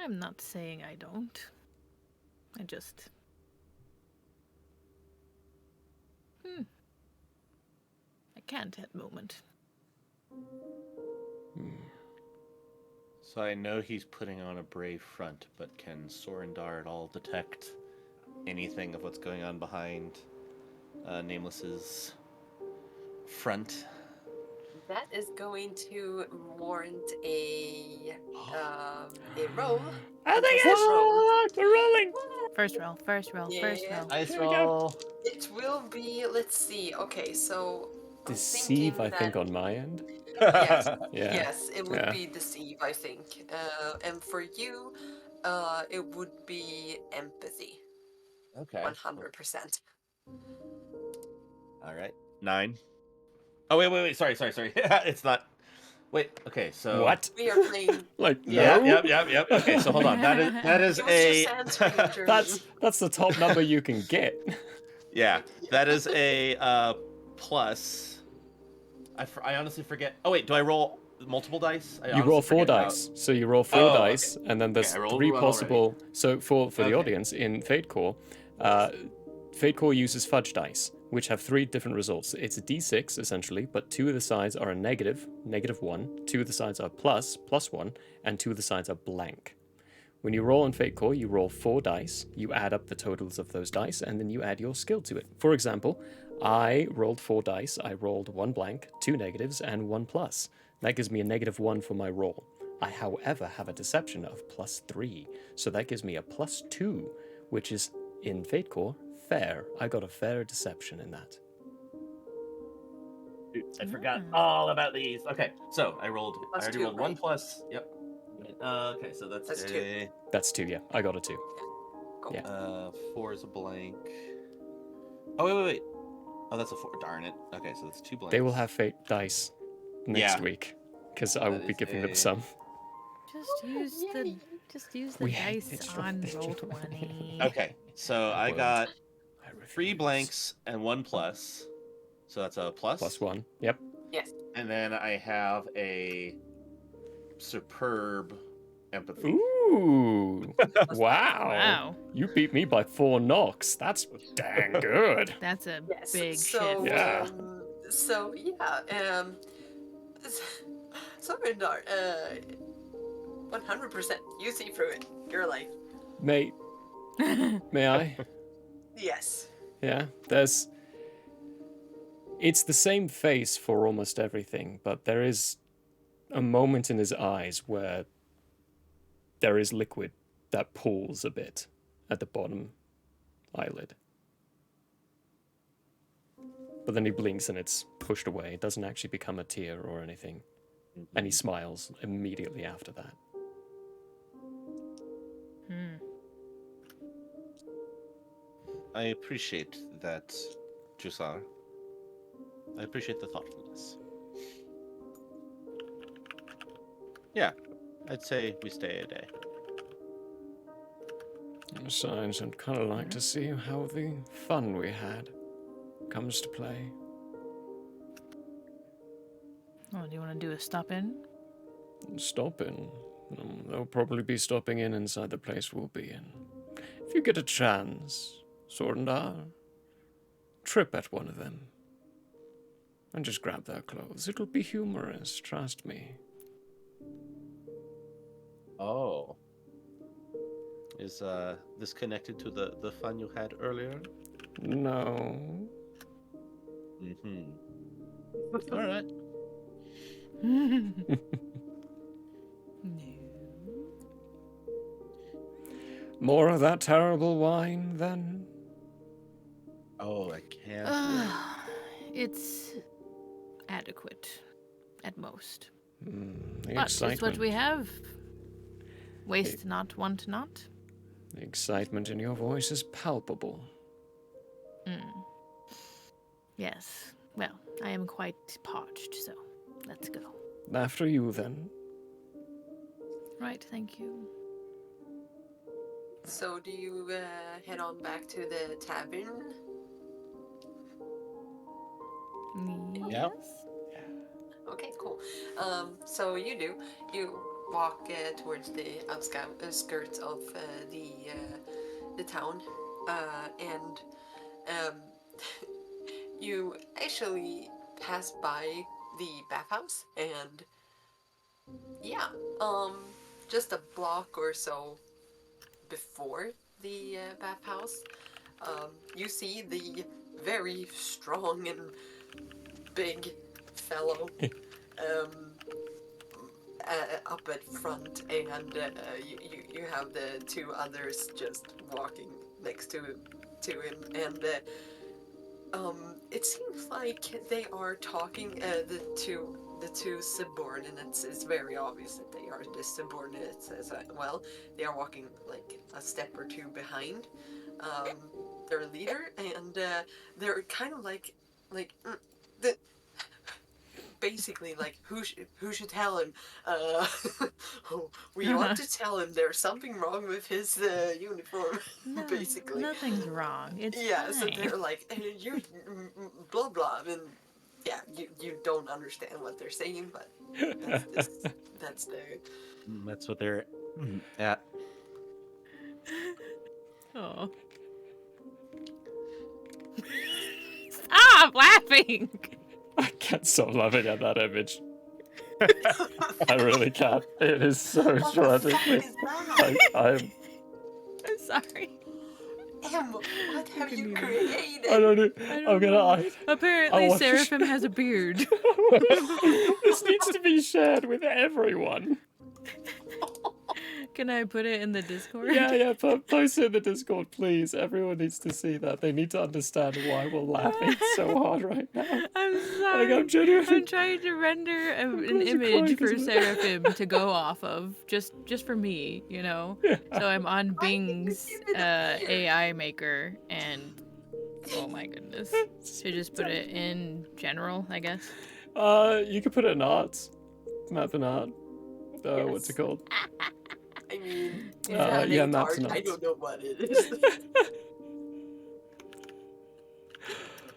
I'm not saying I don't. I just... I can't at the moment. So I know he's putting on a brave front, but can Sorindar at all detect anything of what's going on behind Nameless's front? That is going to warrant a roll. I think it's we're rolling. First roll, first roll, first Yeah. roll. Ice Here we go. roll. It will be. Let's see. Okay, so I'm Deceive, thinking I think, that- on my end. Yes, Yeah. yes, it would Yeah. be deceive. I think, and for you, it would be empathy. Okay. 100%. All right. 9. Oh wait. Sorry. It's not. Wait. Okay. So What? We are playing. Like, Yeah. no? Yep. Okay. So hold on. That is He was a. just answering in German. That's the top number you can get. Yeah. That is a plus. I honestly forget. Oh wait. Do I roll multiple dice? I You honestly roll 4 forget how- dice. So you roll 4 Oh, okay. dice, and then there's Okay, I rolled 3 one possible. So for the Okay. audience in Fate Core, Fate Core uses fudge dice, which have 3 different results. It's a d6 essentially, but 2 of the sides are a negative, -1. 2 of the sides are plus, +1, and 2 of the sides are blank. When you roll in Fate Core, you roll 4 dice, you add up the totals of those dice, and then you add your skill to it. For example, I rolled 4 dice. I rolled 1 blank, 2 negatives, and 1 plus. That gives me a -1 for my roll. I, however, have a deception of +3, so that gives me a +2, which is, in Fate Core, fair. I got a fair deception in that. I forgot all about these. Okay, so I Plus already 2, rolled 1 right? plus. Yep. Okay, so that's That's 2. a. That's 2, yeah. I got a 2. Cool. Yeah. 4 is a blank. Oh wait. Oh, that's a 4. Darn it. Okay, so that's 2 blanks. They will have Fate dice next Yeah. week, because I will That be is giving them a- some. Just use the We hate dice this on rubbish. roll 20. Okay, so I won't. got I 3 refuse. blanks and 1 plus. So that's a plus. +1. Yep. Yes. And then I have a superb empathy. Ooh. Wow. Wow, You beat me by 4 knocks. That's dang good. that's a Yes. big So, shift. Yeah. So yeah. Sorindar, 100%. You see through it. You're like, Mate, may I? yes. Yeah. It's the same face for almost everything, but there is a moment in his eyes where there is liquid that pools a bit at the bottom eyelid. But then he blinks and it's pushed away. It doesn't actually become a tear or anything. And he smiles immediately after that. I appreciate that, Jusar. I appreciate the thoughtfulness. Yeah, I'd say we stay a day. Besides, I'd kind of like to see how the fun we had comes to play. Oh, do you want to do a stop in? Stop in. They'll probably be stopping in inside the place we'll be in. If you get a chance, Sword and I'll trip at one of them. And just grab their clothes. It'll be humorous, trust me. Oh. Is this connected to the fun you had earlier? No. Mm-hmm. All right. No. More of that terrible wine, then? Oh, I can't. It's adequate, at most. The But it's excitement. what we have. Waste not, want not. The excitement in your voice is palpable. Yes. Well, I am quite parched, so let's go. After you, then. Right, thank you. So do you head on back to the tavern? Yeah. Okay, cool. So you do. You walk towards the outskirts of the town, and you actually pass by the bathhouse, and yeah, just a block or so before the bathhouse, you see the very strong and big fellow up at front, and you have the two others just walking next to him, and it seems like they are talking. The two subordinates. It's very obvious that they are the subordinates as well. They are walking like a step or two behind their leader, and they're kind of like the. Basically, like, who should tell him? We ought to tell him there's something wrong with his uniform. No, basically, nothing's wrong. It's yeah. fine. So they're like, you're blah blah, and yeah, you don't understand what they're saying, but that's That's what they're at. Oh. Stop laughing! I can't stop laughing at that image. I really can't. It is so What the tragic. fuck is that? I'm I'm sorry. Em, what have you me. created? I don't know. I I'm don't gonna know. hide. Apparently, I want to Seraphim has a beard. This needs to be shared with everyone. Can I put it in the Discord? Yeah, post it in the Discord, please. Everyone needs to see that. They need to understand why we're laughing so hard right now. I'm Like, sorry. I'm genuinely... I'm trying to render an close your image for clicks. Seraphim to go off of, just for me, you know. So I'm on Bing's AI maker, and oh my goodness, should just put it in general, I guess. You could put it in arts. Map and art. What's it called? I mean, you yeah, have a maps card. and I notes. don't know what it is.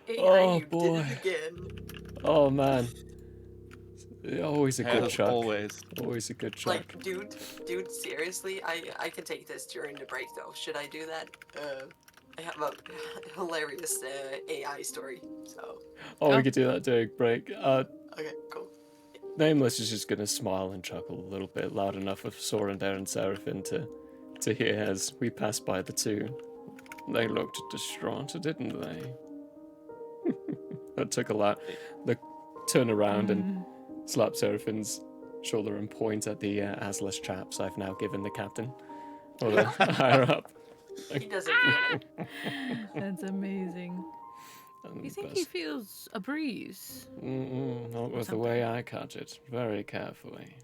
AI, Oh, you boy. did it again. Oh, man. Always a good As chuck. always. Always a good chuck. Like, dude, seriously, I can take this during the break though. Should I do that? I have a hilarious AI story. So, Oh, we could do that during break. okay, cool. Nameless is just gonna smile and chuckle a little bit loud enough for Sorendare and Seraphim to hear as we pass by the two. They looked distraught, didn't they? That took a lot. Look, turn around and slap Seraphim's shoulder and point at the Aslas chaps I've now given the captain. Or the higher up. He doesn't feel it. That's amazing. And You think he feels a breeze? Not with the way I cut it, very carefully.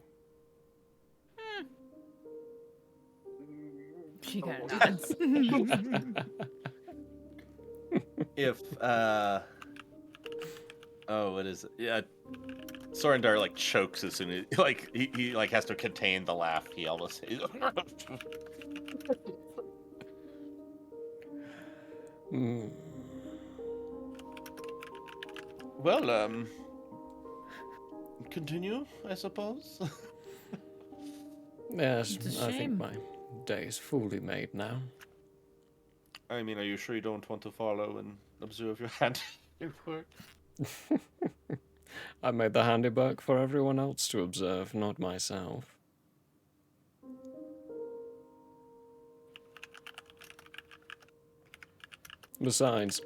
She kind of nods. If oh, what is it? Yeah, Sorendar like chokes as soon as he like has to contain the laugh. He almost Mm. well, continue, I suppose. Yes, It's a I think shame. my day is fully made now. I mean, are you sure you don't want to follow and observe your handiwork? I made the handiwork for everyone else to observe, not myself. Besides,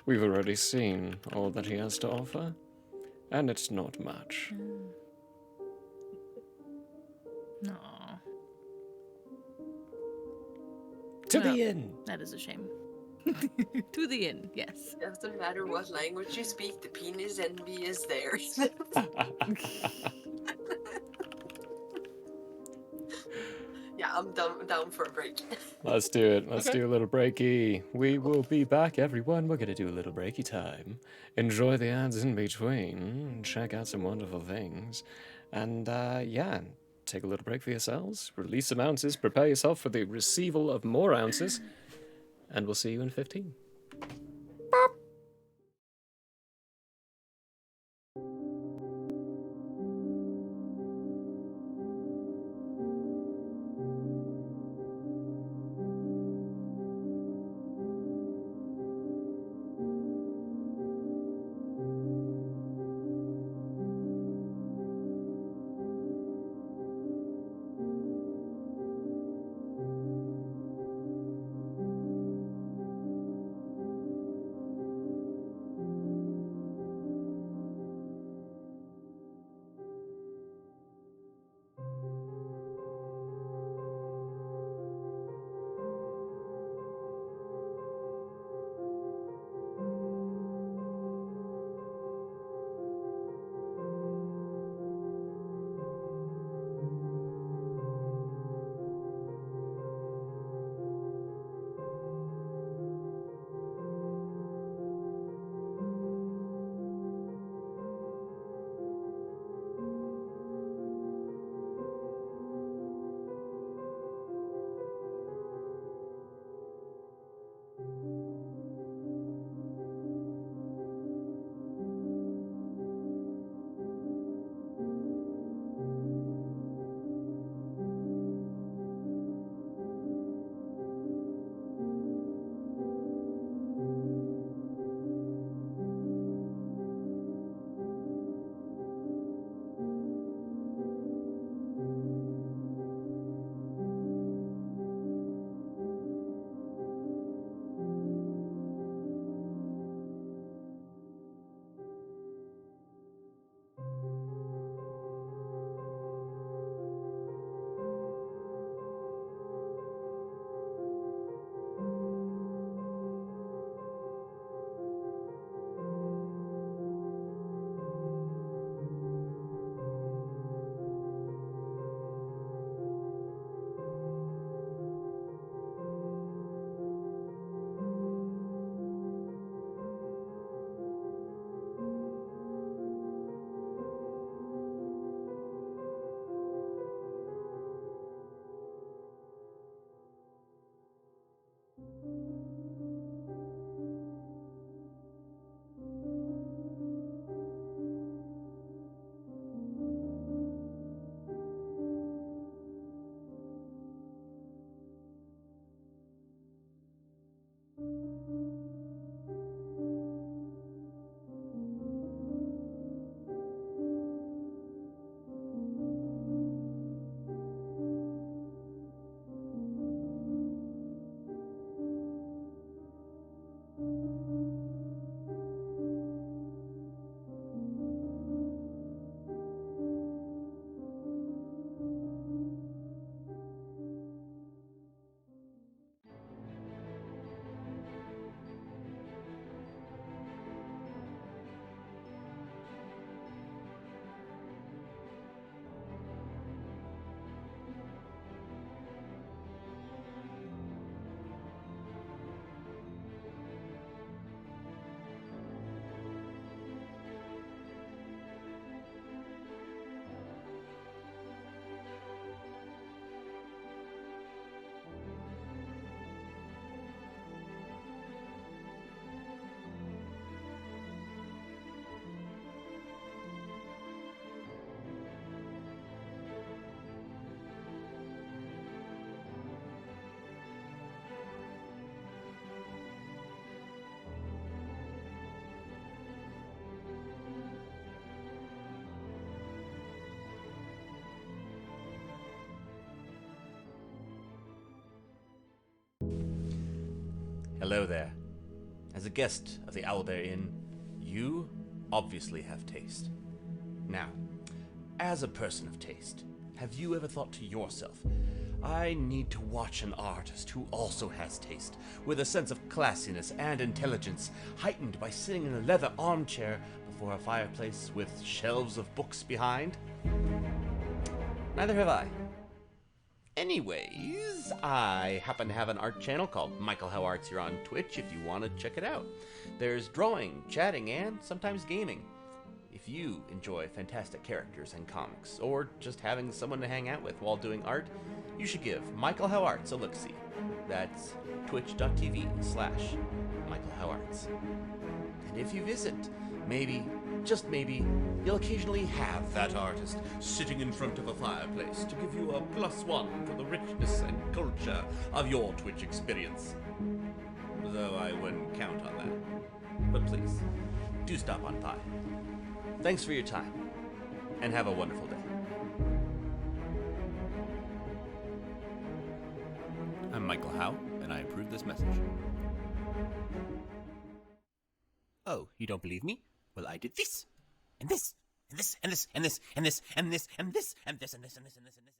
we've already seen all that he has to offer, and it's not much. No, To Well. the inn! that is a shame. To the inn, yes. Doesn't matter what language you speak, the penis envy is there. Yeah, I'm down for a break. Let's do it. Let's Okay. do a little breaky. We will be back, everyone. We're going to do a little breaky time. Enjoy the ads in between. Check out some wonderful things. And, yeah, take a little break for yourselves. Release some ounces. Prepare yourself for the receival of more ounces. And we'll see you in 15. Hello there. As a guest of the Owlbear Inn, you obviously have taste. Now, as a person of taste, have you ever thought to yourself, I need to watch an artist who also has taste, with a sense of classiness and intelligence, heightened by sitting in a leather armchair before a fireplace with shelves of books behind? Neither have I. Anyways, I happen to have an art channel called Michael How Arts here on Twitch if you want to check it out. There's drawing, chatting, and sometimes gaming. If you enjoy fantastic characters and comics, or just having someone to hang out with while doing art, you should give Michael How Arts a look-see. That's twitch.tv/Michael How Arts. And if you visit, maybe, just maybe, you'll occasionally have that artist sitting in front of a fireplace to give you a +1 for the richness and culture of your Twitch experience. Though I wouldn't count on that. But please, do stop on by. Thanks for your time, and have a wonderful day. I'm Michael Howe, and I approve this message. Oh, you don't believe me? Well, I did this, and this, and this, and this, and this, and this, and this, and this, and this, and this, and this, and this, and this.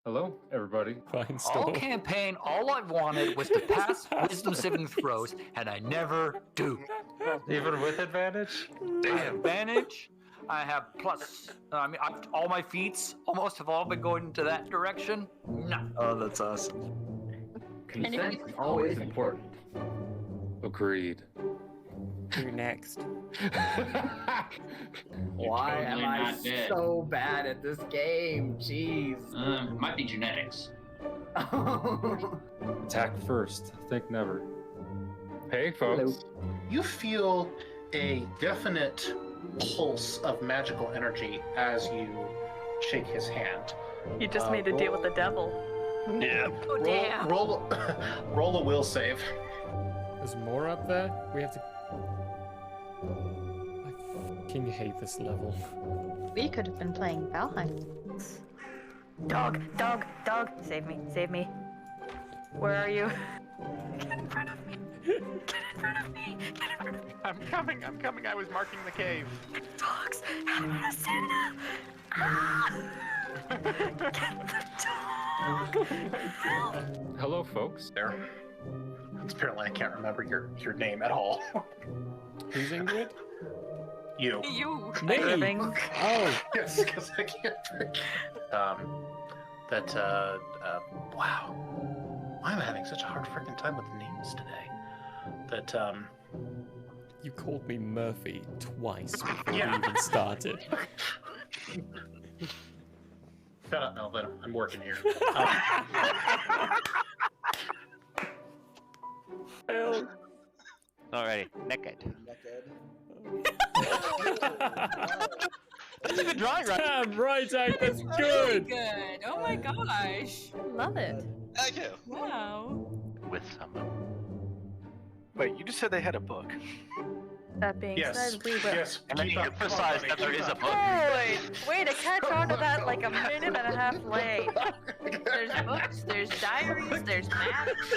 Hello, everybody. Fine All store. campaign, all I wanted was to pass wisdom saving throws, and I never do. Even with advantage? I have advantage. I have plus. All my feats almost have all been going into that direction. No. Oh, that's awesome. Consent is always important. Agreed. You're next. Why am totally I not dead. so bad at this game? Jeez. Might be genetics. Attack first. Think never. Hey, folks. You feel a definite pulse of magical energy as you shake his hand. You just made a deal with the devil. Yeah. Oh, damn. Roll a will save. There's more up there? We have to... I fucking hate this level. We could have been playing Valheim. Dog, dog, dog. Save me, save me. Where are you? Get in front of me. Get in front of me. Get in front of me. I'm coming. I was marking the cave. Dogs. I'm gonna stand up. Ah! Get the dog. Help. Hello, folks. There. Apparently, I can't remember your name at all. Who's Ingrid? You. You. Me? Irving. Oh. Yes, because I can't think. Wow. Why am I having such a hard freaking time with names today? You called me Murphy twice before Yeah. we even started. Shut up, Melvin. I'm working here. Alrighty, naked. That's a good drawing, right? Damn right, Zach, that's good. Good. Oh my gosh. Love it. Thank you. Wow. With someone. Wait, you just said they had a book. That being Yes. said, we will. Yes. And then you emphasized that there is a book. Holy! Way to catch on to that like a minute and a half late. There's books, there's diaries, there's maps.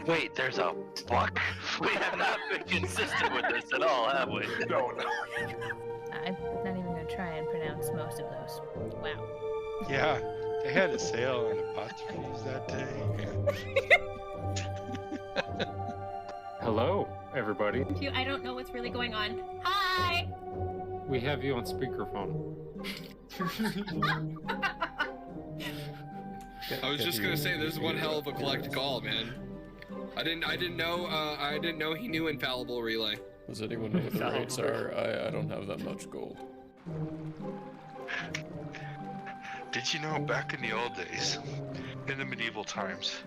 Wait, there's a book? We have not been consistent with this at all, have we? No. I'm not even gonna try and pronounce most of those. Wow. Yeah, they had a sale on apostrophes that day. Hello, everybody. I don't know what's really going on. Hi! We have you on speakerphone. I was just gonna say, this is one hell of a collect call, man. I didn't know he knew Infallible Relay. Does anyone know what the rates are? I don't have that much gold. Did you know back in the old days, in the medieval times,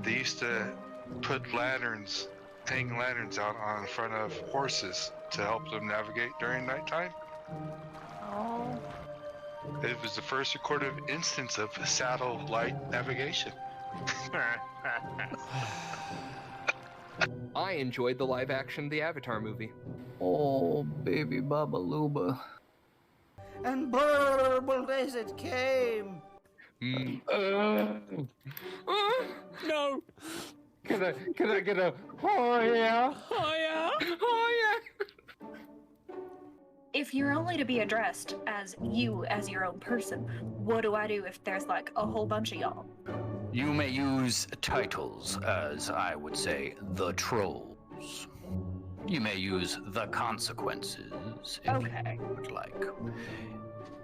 they used to put lanterns, hang lanterns out on front of horses to help them navigate during nighttime? Oh. It was the first recorded instance of satellite navigation. I enjoyed the live action The Avatar movie. Oh, baby Baba Luba. And burble as it came. No! Can I get a oh yeah? Oh yeah? Oh yeah? If you're only to be addressed as you, as your own person, what do I do if there's like a whole bunch of y'all? You may use titles as, I would say, the trolls. You may use the consequences if Okay. you would like.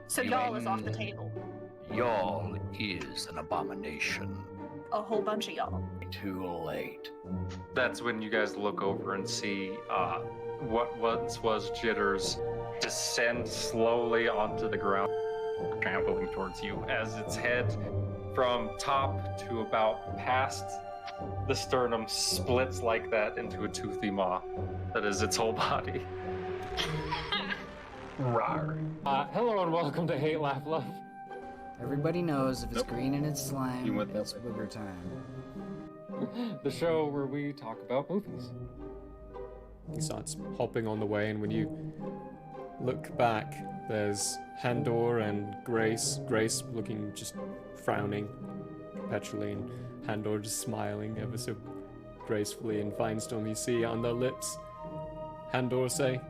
So You y'all may- is off the table. Y'all is an abomination. A whole bunch of y'all. Too late. That's when you guys look over and see what once was Jitters descend slowly onto the ground, trampling towards you as its head from top to about past the sternum splits like that into a toothy maw that is its whole body. Rawr. Hello and welcome to Hate, Laugh, Love. Everybody knows if it's green and it's slime, You went that it's booger time. The show where we talk about movies. He starts hopping on the way, and when you look back, there's Handor and Grace. Grace looking just frowning perpetually, and Handor just smiling ever so gracefully. And Finestone, you see on their lips, Handor say,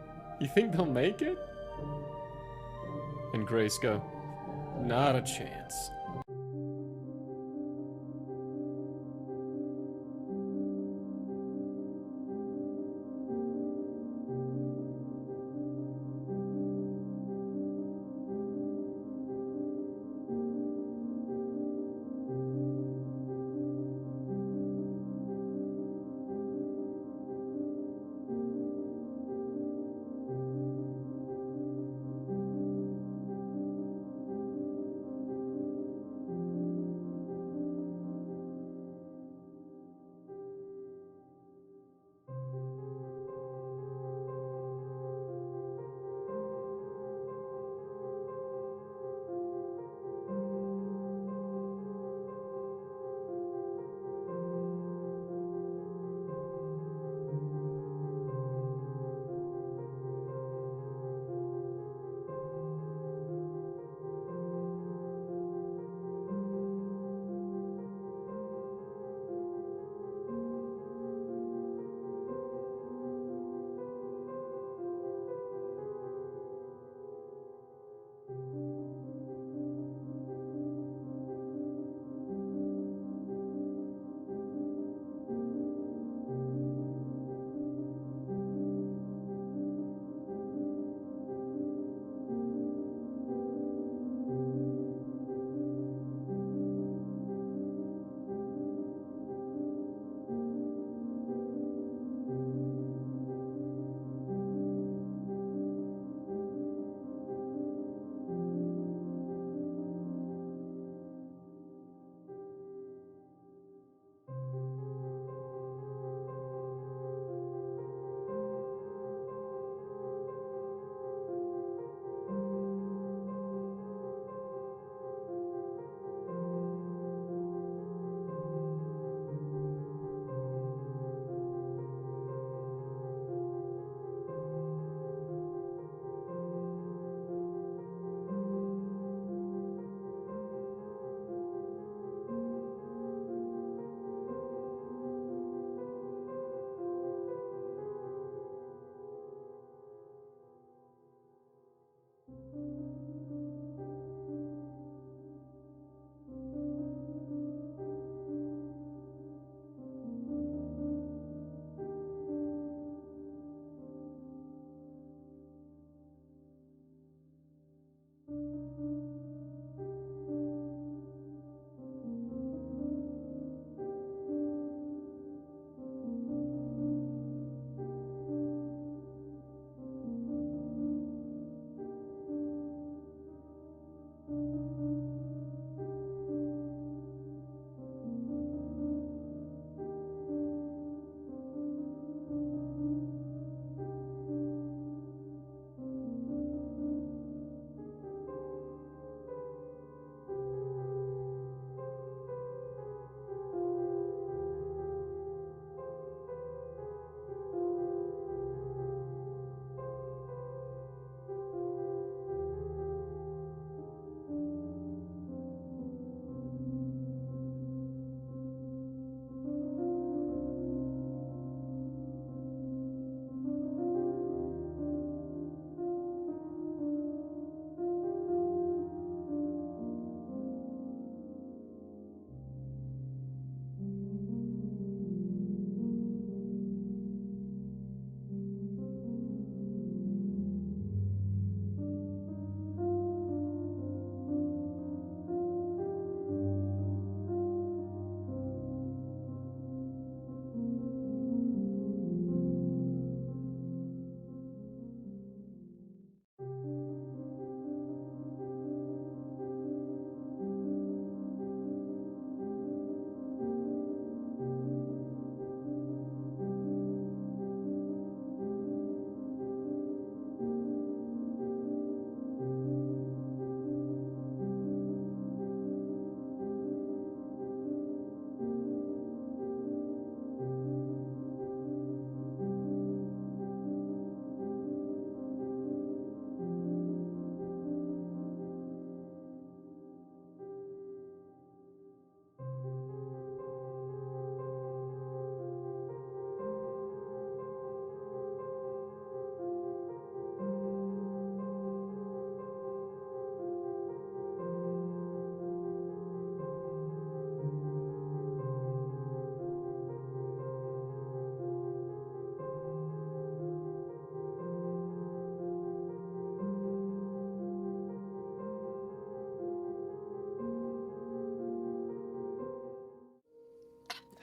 "You think they'll make it?" And Grace go, "Not a chance."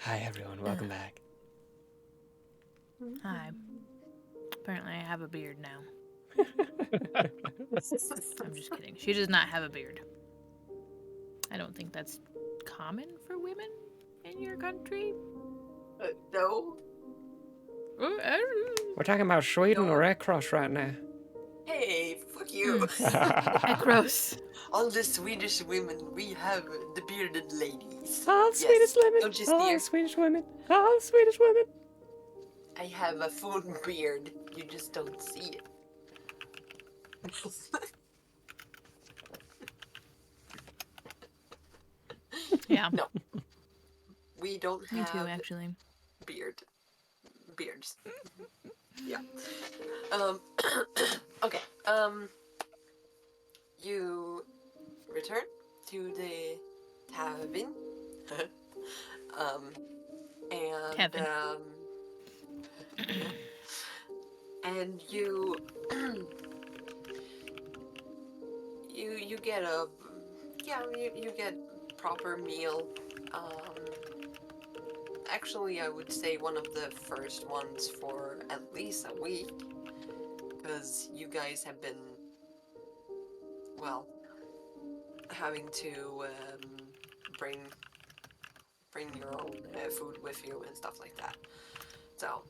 Hi everyone, welcome back. Hi. Apparently, I have a beard now. I'm just kidding. She does not have a beard. I don't think that's common for women in your country. No. We're talking about Sweden or Ekros right now. Hey, fuck you. Gross. All the Swedish women, we have the bearded ladies. All Swedish women. Don't you All steer? Swedish women. All Swedish women. I have a full beard. You just don't see it. Yeah. No. We don't Me have too, actually. beards. Yeah. Okay. You return to the tavern. And Kevin. And you you get a you get proper meal. Actually, I would say one of the first ones for at least a week, because you guys have been, well, having to bring your own food with you and stuff like that. So,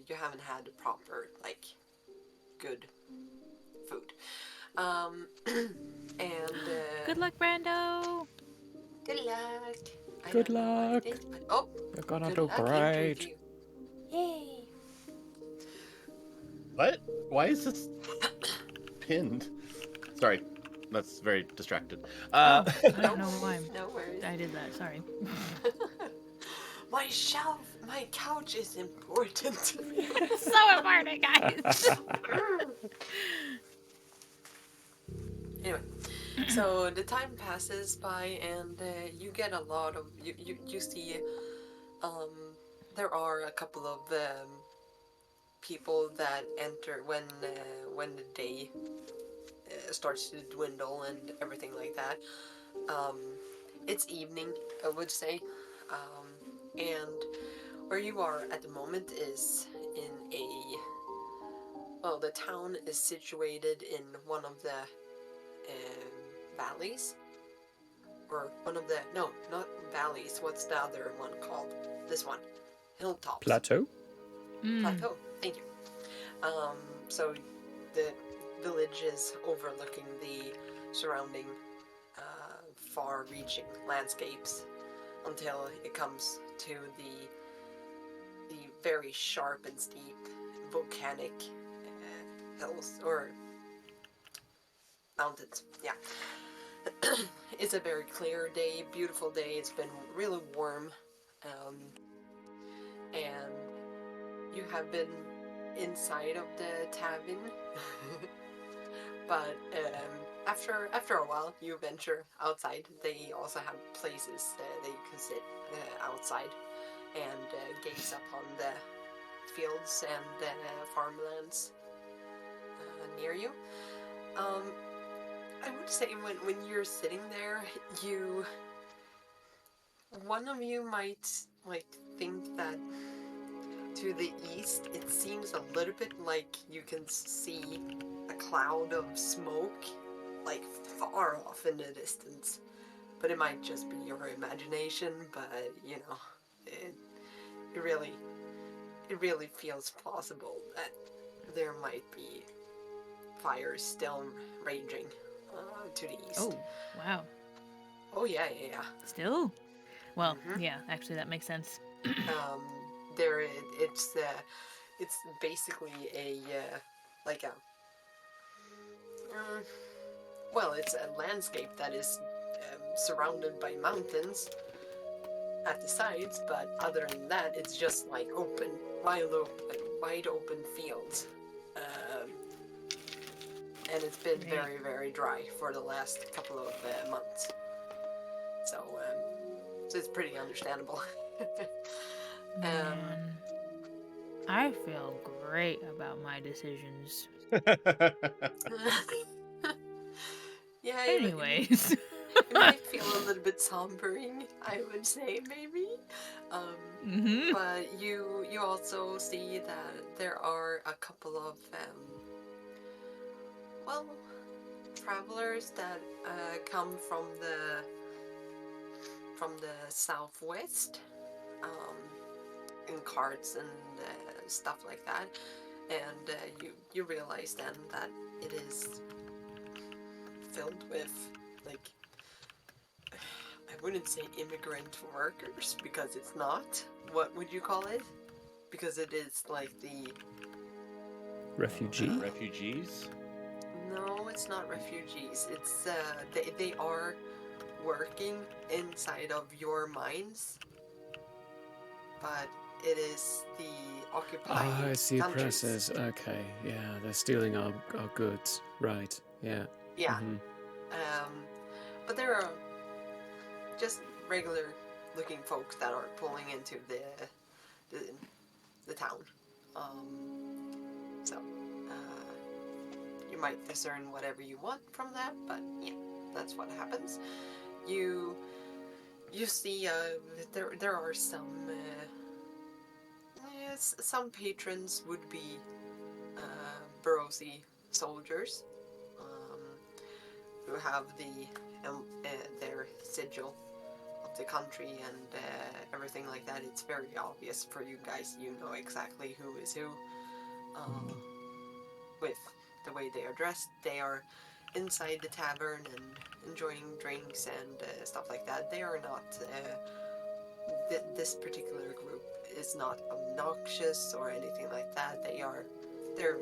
you haven't had proper, like, good food. And Good luck, Brando. good luck. I Good don't know what luck. it is, but- oh, You're gonna good do luck great. interview. Yay. What? Why is this pinned? Sorry, that's very distracted. I don't know why No worries. I did that. Sorry. My couch is important to me. So important, guys. Anyway, so the time passes by, and you get a lot of you see. There are a couple of people that enter when the day starts to dwindle and everything like that. It's evening, I would say, and where you are at the moment is in the town is situated in one of the valleys, or one of the, no, not valleys, what's the other one called? This one, hilltops. Plateau? Plateau, thank you. So the village is overlooking the surrounding far-reaching landscapes until it comes to the very sharp and steep volcanic hills, or mountains. Yeah. It's a very clear day, beautiful day. It's been really warm, and you have been inside of the tavern. But after a while, you venture outside. They also have places that you can sit outside and gaze up on the fields and farmlands near you. I would say when you're sitting there, one of you might think that to the east it seems a little bit like you can see a cloud of smoke like far off in the distance, but it might just be your imagination. But you know, it really feels plausible that there might be fires still raging to the east. Oh, wow. Oh yeah. Still? Well, yeah, actually that makes sense. It's basically it's a landscape that is surrounded by mountains at the sides, but other than that, it's just like wide open fields. And it's been very, very dry for the last couple of months. So it's pretty understandable. Man, I feel great about my decisions. Yeah. Anyways. It might feel a little bit sombering, I would say, maybe. But you also see that there are a couple of well, travelers that come from the southwest, in carts and stuff like that, and you realize then that it is filled with, like, I wouldn't say immigrant workers, because it's not. What would you call it? Because it is like the refugees. No, it's not refugees. It's they are working inside of your mines, but it is the occupied it's the countries. oppressors. Okay, yeah, they're stealing our goods. Right, yeah. Yeah. But there are just regular looking folks that are pulling into the town. So you might discern whatever you want from that, but yeah, that's what happens. You see there are some patrons would be Barosi soldiers who have their sigil of the country and everything like that. It's very obvious for you guys. You know exactly who is who. With the way they are dressed, they are inside the tavern and enjoying drinks and stuff like that. They are not. This particular group is not obnoxious or anything like that. They're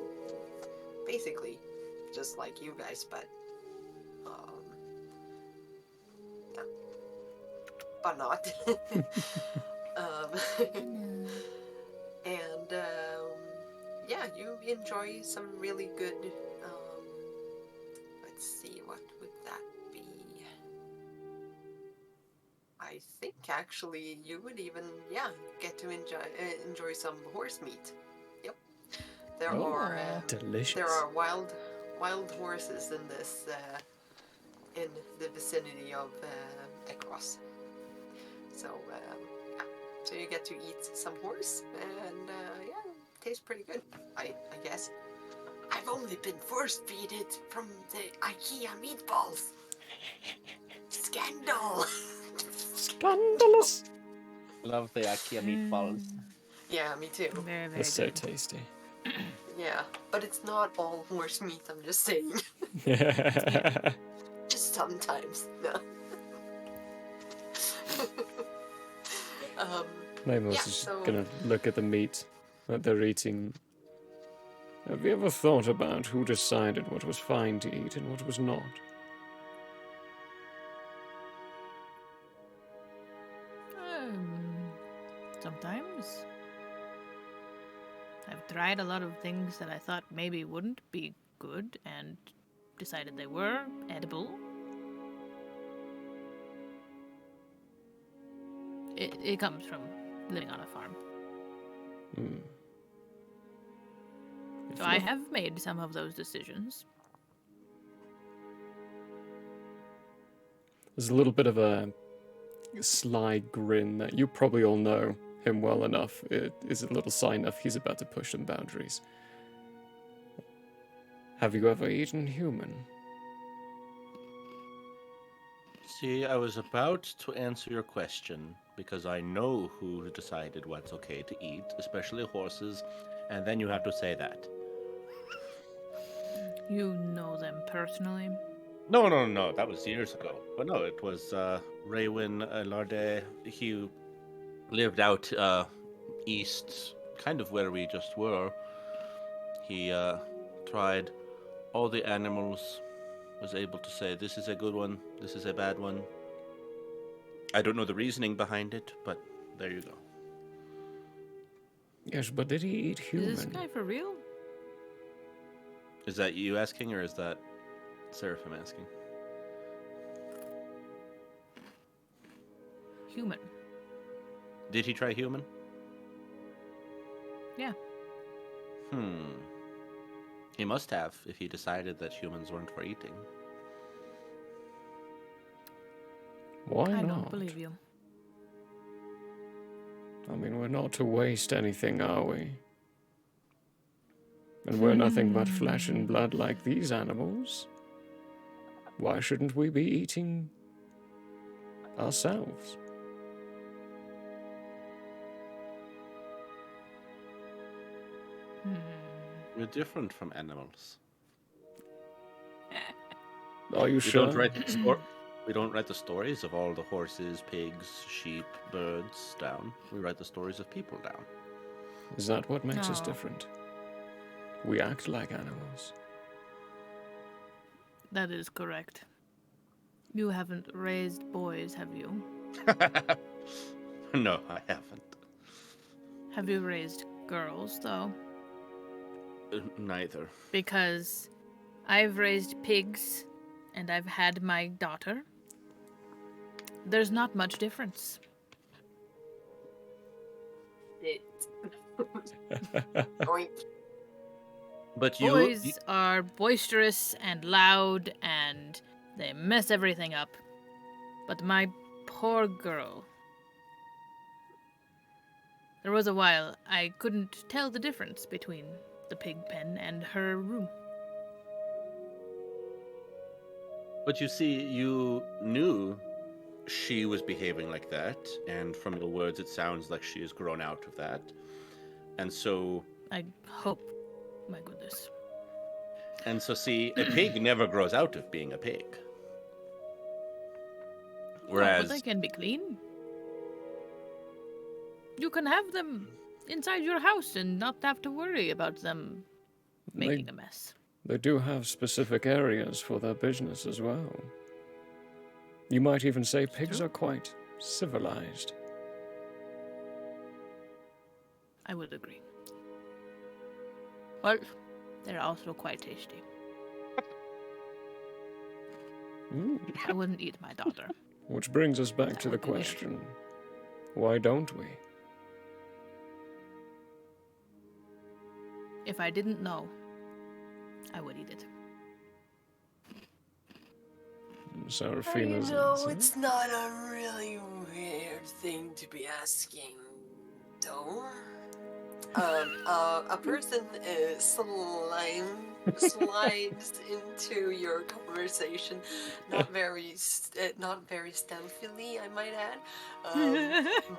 basically just like you guys, but not. And yeah, you enjoy some really good. Let's see, what would that be? I think actually you would even get to enjoy some horse meat. Yep, there are delicious. There are wild horses in this in the vicinity of Ekros. So so you get to eat some horse, and it tastes pretty good. I guess. I've only been force-fed it from the IKEA meatballs. Scandal. Scandalous. Love the IKEA meatballs. Yeah, me too. Very, very That's so tasty. Yeah, but it's not all horse meat, I'm just saying. Just sometimes, no. Maybe just gonna look at the meat that they're eating. Have you ever thought about who decided what was fine to eat and what was not? Sometimes. I've tried a lot of things that I thought maybe wouldn't be good and decided they were edible. It comes from living on a farm. So I have made some of those decisions. There's a little bit of a sly grin that you probably all know him well enough. It is a little sign of he's about to push some boundaries. Have you ever eaten human? See, I was about to answer your question because I know who decided what's okay to eat, especially horses, and then you have to say that. You know them personally? No, that was years ago. But no, it was Raywin Larde. He lived out east, kind of where we just were. He tried all the animals, was able to say, this is a good one, this is a bad one. I don't know the reasoning behind it, but there you go. Yes, but did he eat human? Is this guy for real? Is that you asking, or is that Seraphim asking? Human. Did he try human? Yeah. He must have, if he decided that humans weren't for eating. Why I not? don't believe you. I mean, we're not to waste anything, are we? And we're nothing but flesh and blood like these animals. Why shouldn't we be eating ourselves? We're different from animals. Are you We sure? We don't write the stories of all the horses, pigs, sheep, birds down. We write the stories of people down. Is that what makes us No. different? We act like animals. That is correct. You haven't raised boys, have you? No, I haven't. Have you raised girls, though? Neither. Because I've raised pigs and I've had my daughter. There's not much difference. Oink. But Boys are boisterous and loud and they mess everything up. But my poor girl. There was a while I couldn't tell the difference between the pig pen and her room. But you see, you knew she was behaving like that, and from your words, it sounds like she has grown out of that. And so, I hope. My goodness. see, a pig never grows out of being a pig. But Whereas, they can be clean. You can have them inside your house and not have to worry about them making a mess. They do have specific areas for their business as well. You might even say pigs are quite civilized. I would agree. Well, they're also quite tasty. I wouldn't eat my daughter. Which brings us back to the question, why don't we? If I didn't know, I would eat it. Seraphina's No, answer. it's not a really weird thing to be asking, though. A person slides into your conversation, not very stealthily, I might add.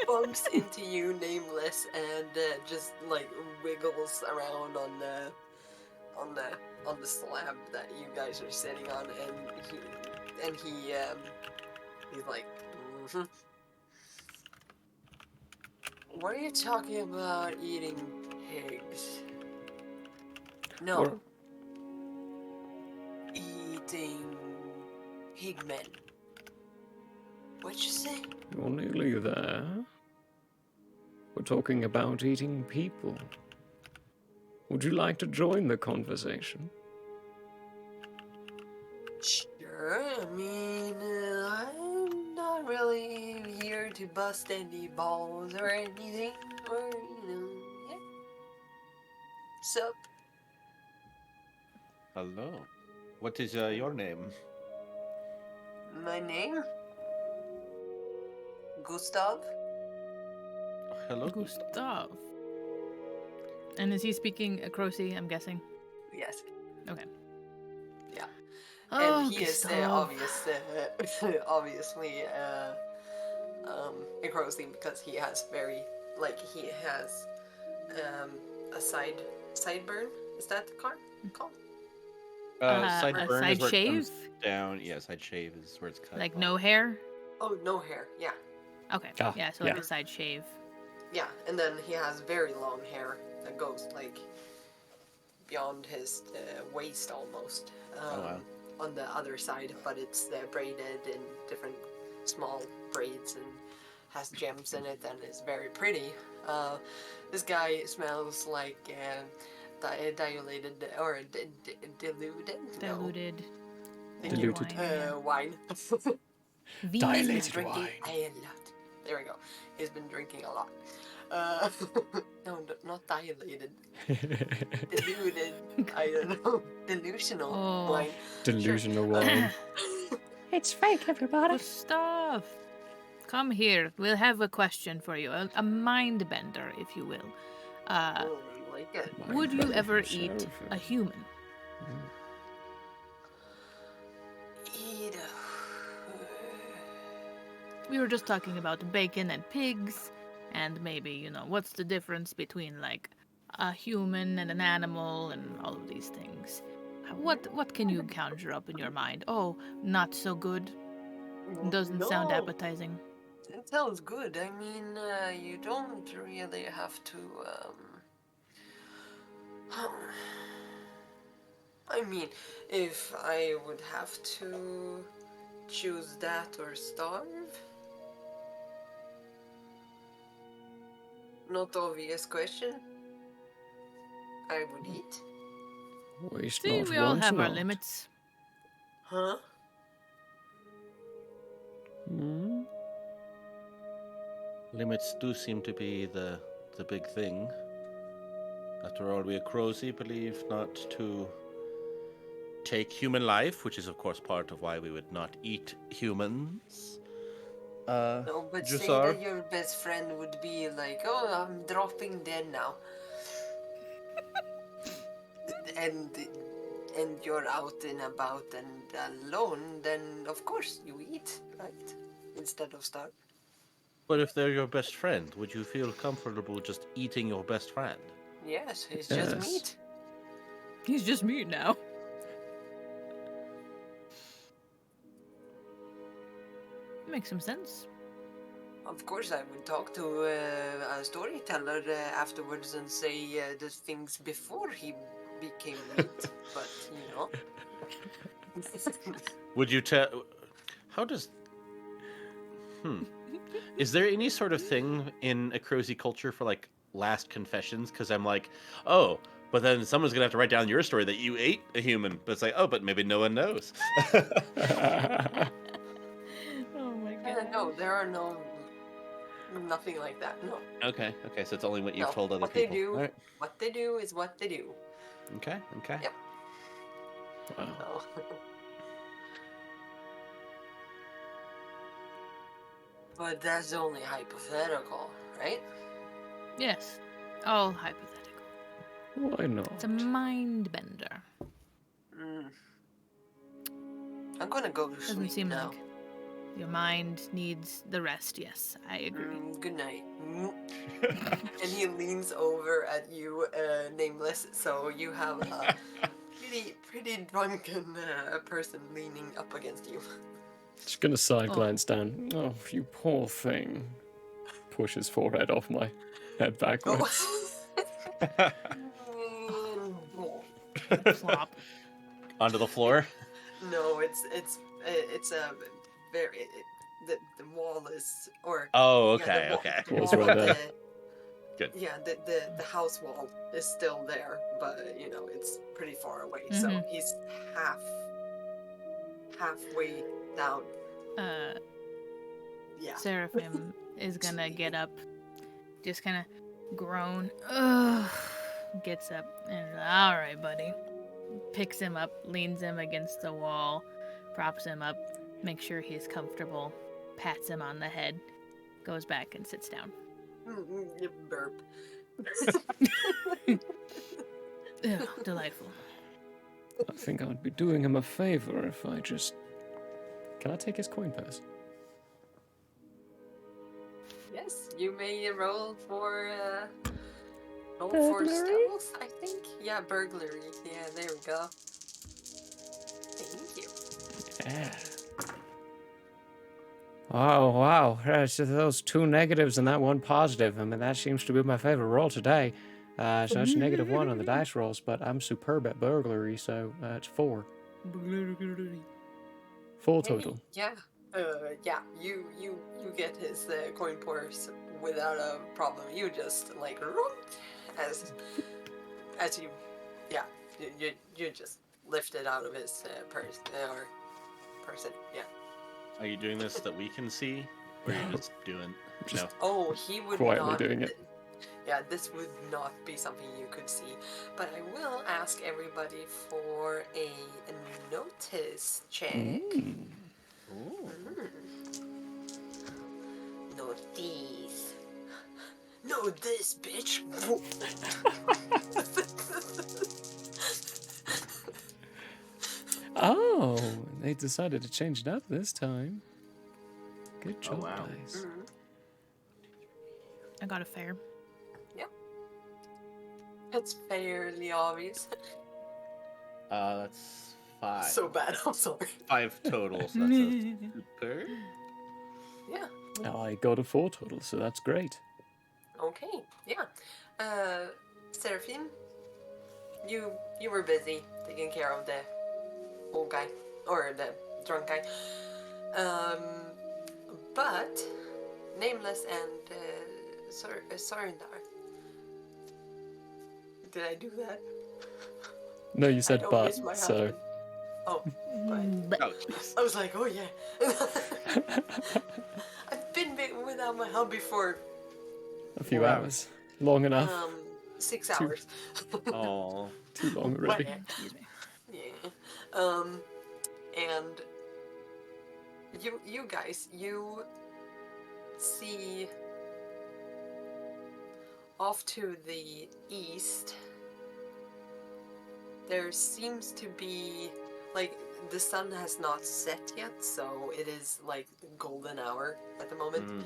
Bumps into you, nameless, and just like wiggles around on the slab that you guys are sitting on, and he's like, What are you talking about eating pigs? No. Or- Eating pigmen. What'd you say? You're nearly there. We're talking about eating people. Would you like to join the conversation? Sure, I mean, I'm not really here to bust any balls or anything, or, yeah. Sup? hello. What is your name? My name? Gustav? Hello. Gustav. And is he speaking Crocy, I'm guessing? Yes. Okay. Yeah. Oh, And he is Gustav. obviously engrossing because he has a sideburn. Is that the card called? Sideburn side is where it comes shave? down. Yeah, side shave is where it's cut. Like off. no hair? Oh, no hair. Yeah. Okay. Ah, yeah, so like yeah. a side shave. Yeah, and then he has very long hair that goes like beyond his waist almost. wow. On the other side, but it's braided in different small braids and has gems in it and is very pretty. This guy smells like dilated or diluted. Diluted. Diluted. Wine. Vino. Dilated He's been drinking wine. a lot. There we go. He's been drinking a lot. No, not dilated. Diluted. I don't know. Delusional Oh. wine. Delusional wine. It's fake, everybody. Gustav, come here. We'll have a question for you. A mind bender, if you will. Like it. Would you ever eat a human? Eat We were just talking about bacon and pigs, and maybe, you know, what's the difference between, like, a human and an animal and all of these things. What can you conjure up in your mind? Oh, not so good. Doesn't sound No. appetizing. It sounds good. I mean, you don't really have to, I mean, if I would have to choose that or starve? Not obvious question. I would eat. Waste See, not, we all want have our not. limits. Huh? Hmm? Limits do seem to be the big thing. After all, we Akrozi believe not to take human life, which is of course part of why we would not eat humans. No, but say Jusar? that your best friend would be like, oh, I'm dropping dead now. and you're out and about and alone, then of course you eat, right? Instead of starve. But if they're your best friend, would you feel comfortable just eating your best friend? Yes, it's just Yes. meat. He's just meat now. Makes some sense. Of course, I would talk to a storyteller afterwards and say the things before he became meat, but you know. Would you tell? How does? Is there any sort of thing in Akrozi culture for like last confessions? Because I'm like, oh, but then someone's gonna have to write down your story that you ate a human. But it's like, oh, but maybe no one knows. Oh my god. No, there are nothing like that. No. Okay, so it's only what you've No, told other what people. They do, All right. What they do is what they do. Okay. Yep. Wow. No. But that's only hypothetical, right? Yes, all hypothetical. Why not? It's a mind bender. I'm gonna go to Doesn't sleep seem now. like your mind needs the rest. Yes, I agree. Good night. And he leans over at you, nameless. So you have a pretty drunken person leaning up against you. Just gonna side glance down. Oh, you poor thing. Push his forehead off my head backwards. Flop. Onto the floor. No, it's a very the wall is or Oh, yeah, okay, the wall- okay. the Wall's wall right of there. Good. Yeah, the house wall is still there, but you know it's pretty far away. So Mhm. he's halfway down. Yeah. Seraphim is gonna get up, just kind of groan. Ugh. Gets up and all right, buddy. Picks him up, leans him against the wall, props him up, makes sure he's comfortable, pats him on the head, goes back and sits down. You burp. Ugh, delightful. I think I'd be doing him a favor if I just... Can I take his coin purse? Yes, you may roll for Burglary? stealth, I think. Yeah, burglary. Yeah, there we go. Thank you. Yeah. Oh, wow. Those 2 negatives and that 1 positive. I mean, that seems to be my favorite roll today. So it's a -1 on the dice rolls, but I'm superb at burglary, so it's 4. 4 total. Yeah. Yeah. You get his coin purse without a problem. You just like as you, yeah, you just lift it out of his purse or person. Yeah. Are you doing this that we can see, or are you just doing? No. Oh, he would Quietly not. doing it. Yeah, this would not be something you could see. But I will ask everybody for a notice check. No these. No this, bitch. Oh, they decided to change it up this time. Good job, wow. guys. I got a fair. Yep. That's fairly obvious. That's 5. So bad, I'm sorry. 5 total, so that's a super. Yeah. I got a 4 total, so that's great. Okay, yeah. Seraphine, you were busy taking care of the old guy, or the drunk guy. But Nameless and Sorindar. Did I do that? No, you said don't but, miss my so... husband. Oh, but I was like, oh yeah. I've been without my hubby for A few hours. Long enough. 6 hours. Oh, too long already. Yeah. And you guys, you see off to the east, there seems to be, like, the sun has not set yet, so it is like the golden hour at the moment.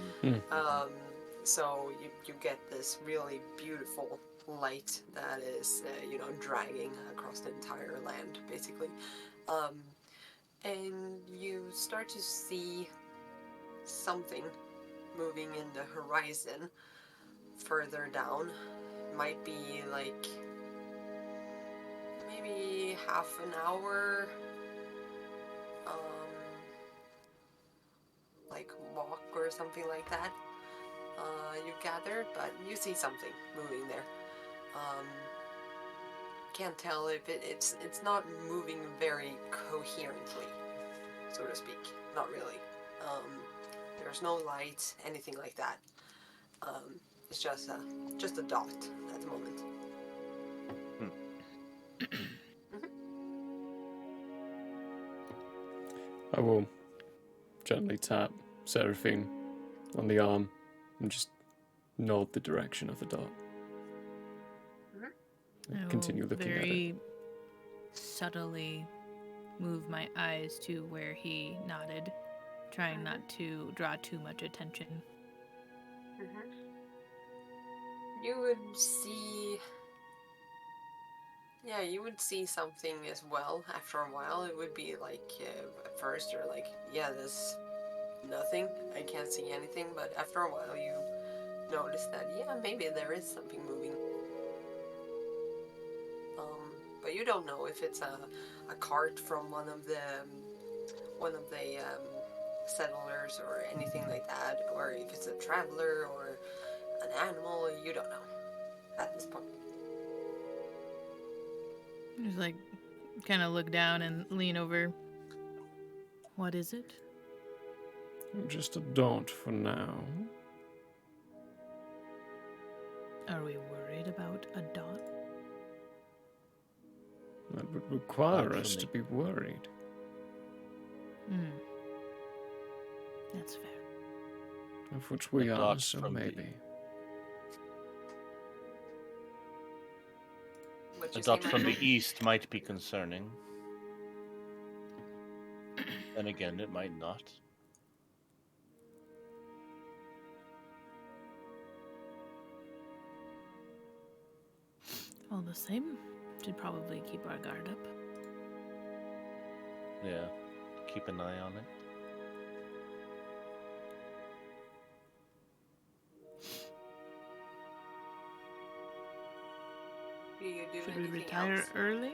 So you get this really beautiful light that is, dragging across the entire land, basically. And you start to see something moving in the horizon further down. Might be like maybe half an hour like walk or something like that. You gather, but you see something moving there. Can't tell if it's not moving very coherently, so to speak. Not really. There's no light, anything like that. It's just a dot at the moment. I will gently tap Seraphine on the arm and just nod the direction of the dot. And continue looking at it. Very subtly move my eyes to where he nodded, trying not to draw too much attention. You would see... Yeah, you would see something as well after a while. It would be like, at first you're like, yeah, there's nothing. I can't see anything. But after a while you notice that, yeah, maybe there is something moving. But you don't know if it's a cart from one of the settlers or anything like that, or if it's a traveler or an animal. You don't know at this point. Just like, kind of look down and lean over. What is it? Just a dot for now. Are we worried about a dot? That would require us to be worried. That's fair. Of which we A are, dot so from the- maybe. A dot from the east might be concerning. Then again, it might not. All the same, should probably keep our guard up. Yeah, keep an eye on it. Do you do Should we anything retire else? early?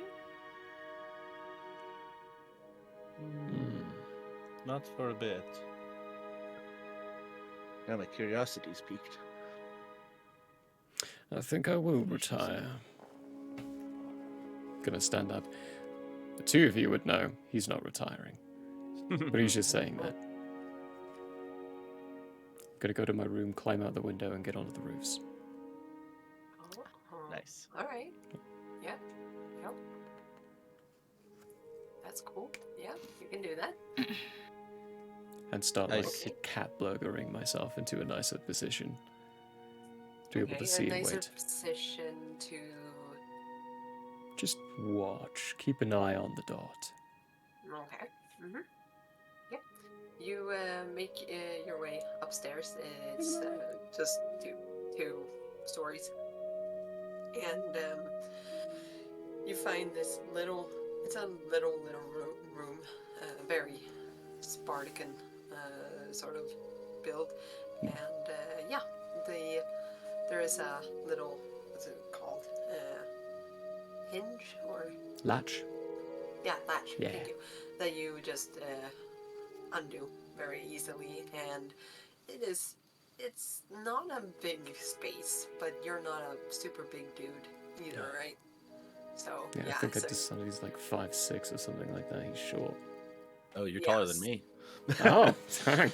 Not for a bit. Yeah, my curiosity's piqued. I think I will retire. Gonna stand up. The two of you would know he's not retiring. But he's just saying that. Gonna go to my room, climb out the window, and get onto the roofs. Nice. All right. Yeah. Yep. That's cool. Yeah, you can do that. and start I like see. cat burgering myself into a nicer position to be able to see a and nicer wait. position to. Just watch. Keep an eye on the dot. Okay. Mhm. Yeah. You make your way upstairs. It's just two stories, and you find this little. It's a little room, very Spartan sort of build, and yeah, there is a little, what's it called, hinge or Latch. yeah, latch. Yeah. Thank you. That you just undo very easily, and it's not a big space, but you're not a super big dude either, right? So Yeah, I think I so- decided he's like 5'6" or something like that. He's short. Oh, you're taller than Yes. me. Oh, sorry.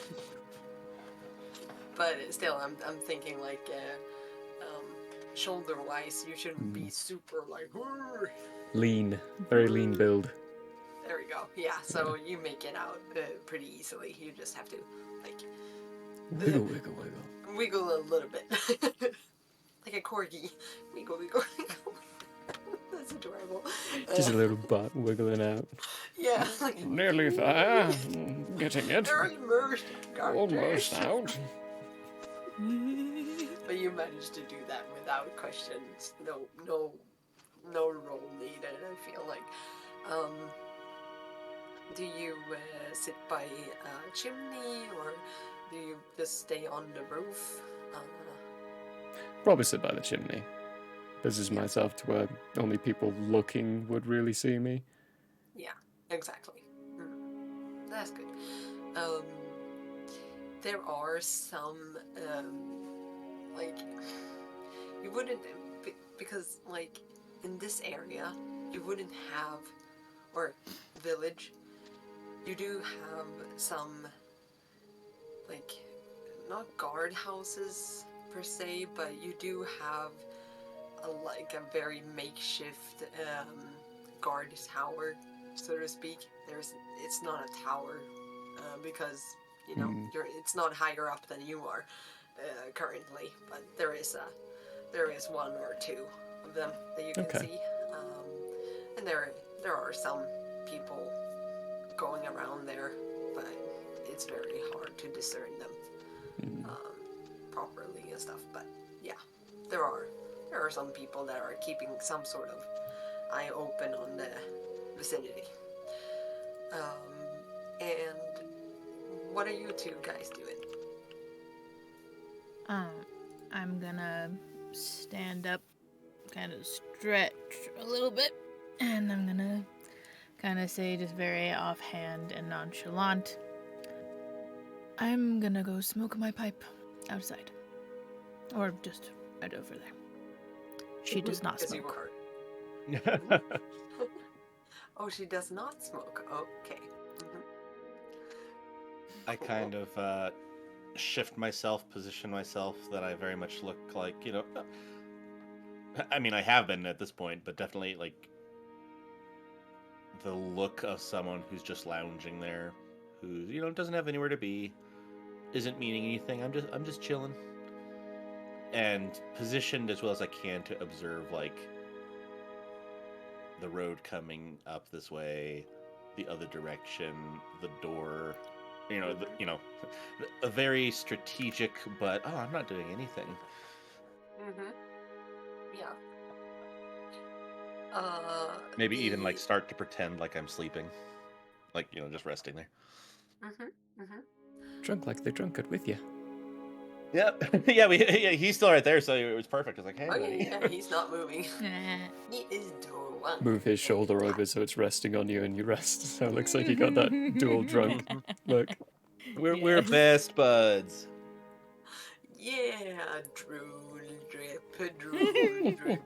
But still, I'm thinking like shoulder wise, you shouldn't be super like. "Rrr." Lean. Very lean build. There we go. Yeah, so you make it out pretty easily. You just have to like Wiggle, wiggle, wiggle. wiggle a little bit, like a corgi. Wiggle, wiggle, wiggle. That's adorable. Just a little butt wiggling out. Yeah. Like, Nearly there. Getting it. almost got Almost this. out. But you managed to do that without questions. No roll needed. I feel like. Do you sit by a chimney, or do you just stay on the roof? Probably sit by the chimney. Position myself to where only people looking would really see me. Yeah, exactly. That's good. There are some like you wouldn't because like in this area you wouldn't have or village you do have some like not guard houses per se, but you do have like a very makeshift guard tower, so to speak. It's not a tower because you know it's not higher up than you are currently, but there is one or two of them that you can see, and there are some people going around there, but it's very hard to discern them properly and stuff. But yeah, there are some people that are keeping some sort of eye open on the vicinity. And what are you two guys doing? I'm gonna stand up, kind of stretch a little bit, and I'm gonna kind of say, just very offhand and nonchalant, I'm gonna go smoke my pipe outside. Or just right over there. She does not Because you smoke. were- Oh, she does not smoke. Okay. I kind of shift myself, position myself that I very much look like, you know, I mean, I have been at this point, but definitely like the look of someone who's just lounging there, who, you know, doesn't have anywhere to be, isn't meaning anything. I'm just chilling. And positioned as well as I can to observe like the road coming up this way, the other direction, the door, a very strategic, but I'm not doing anything. Yeah. Maybe even like start to pretend like I'm sleeping, like, you know, just resting there. Drunk like the drunkard with you. Yep. Yeah, he's still right there, so it was perfect. I was like, hey, Oh buddy. yeah, he's not moving. He is doing one. Move his shoulder over so it's resting on you and you rest. So it looks like you got that dual drunk look. We're best buds. Yeah, drool drip, drool drip.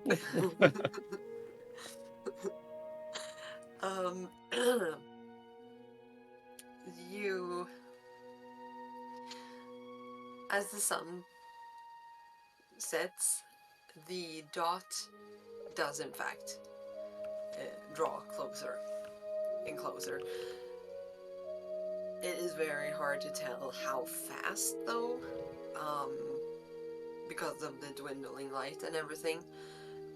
You, as the sun sets, the dot does in fact draw closer and closer. It is very hard to tell how fast, though, because of the dwindling light and everything.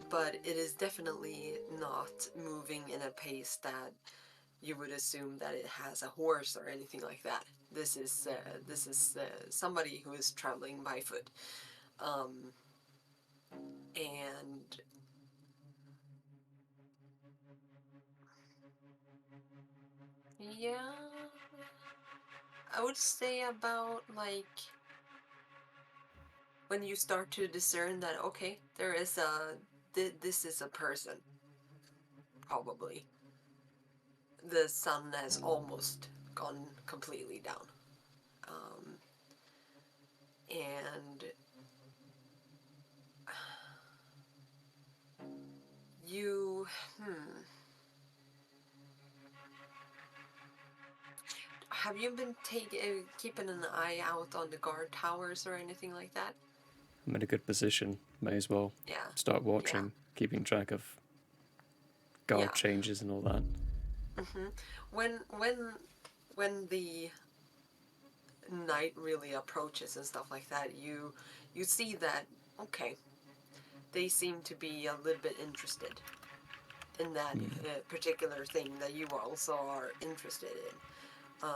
But it is definitely not moving in a pace that you would assume that it has a horse or anything like that. This is somebody who is traveling by foot, and yeah, I would say about like when you start to discern that okay, there is this is a person, probably. The sun has almost gone completely down. And you, have you been keeping an eye out on the guard towers or anything like that? I'm in a good position. May as well start watching, keeping track of guard changes and all that. When the night really approaches and stuff like that, you see that okay, they seem to be a little bit interested in that particular thing that you also are interested in.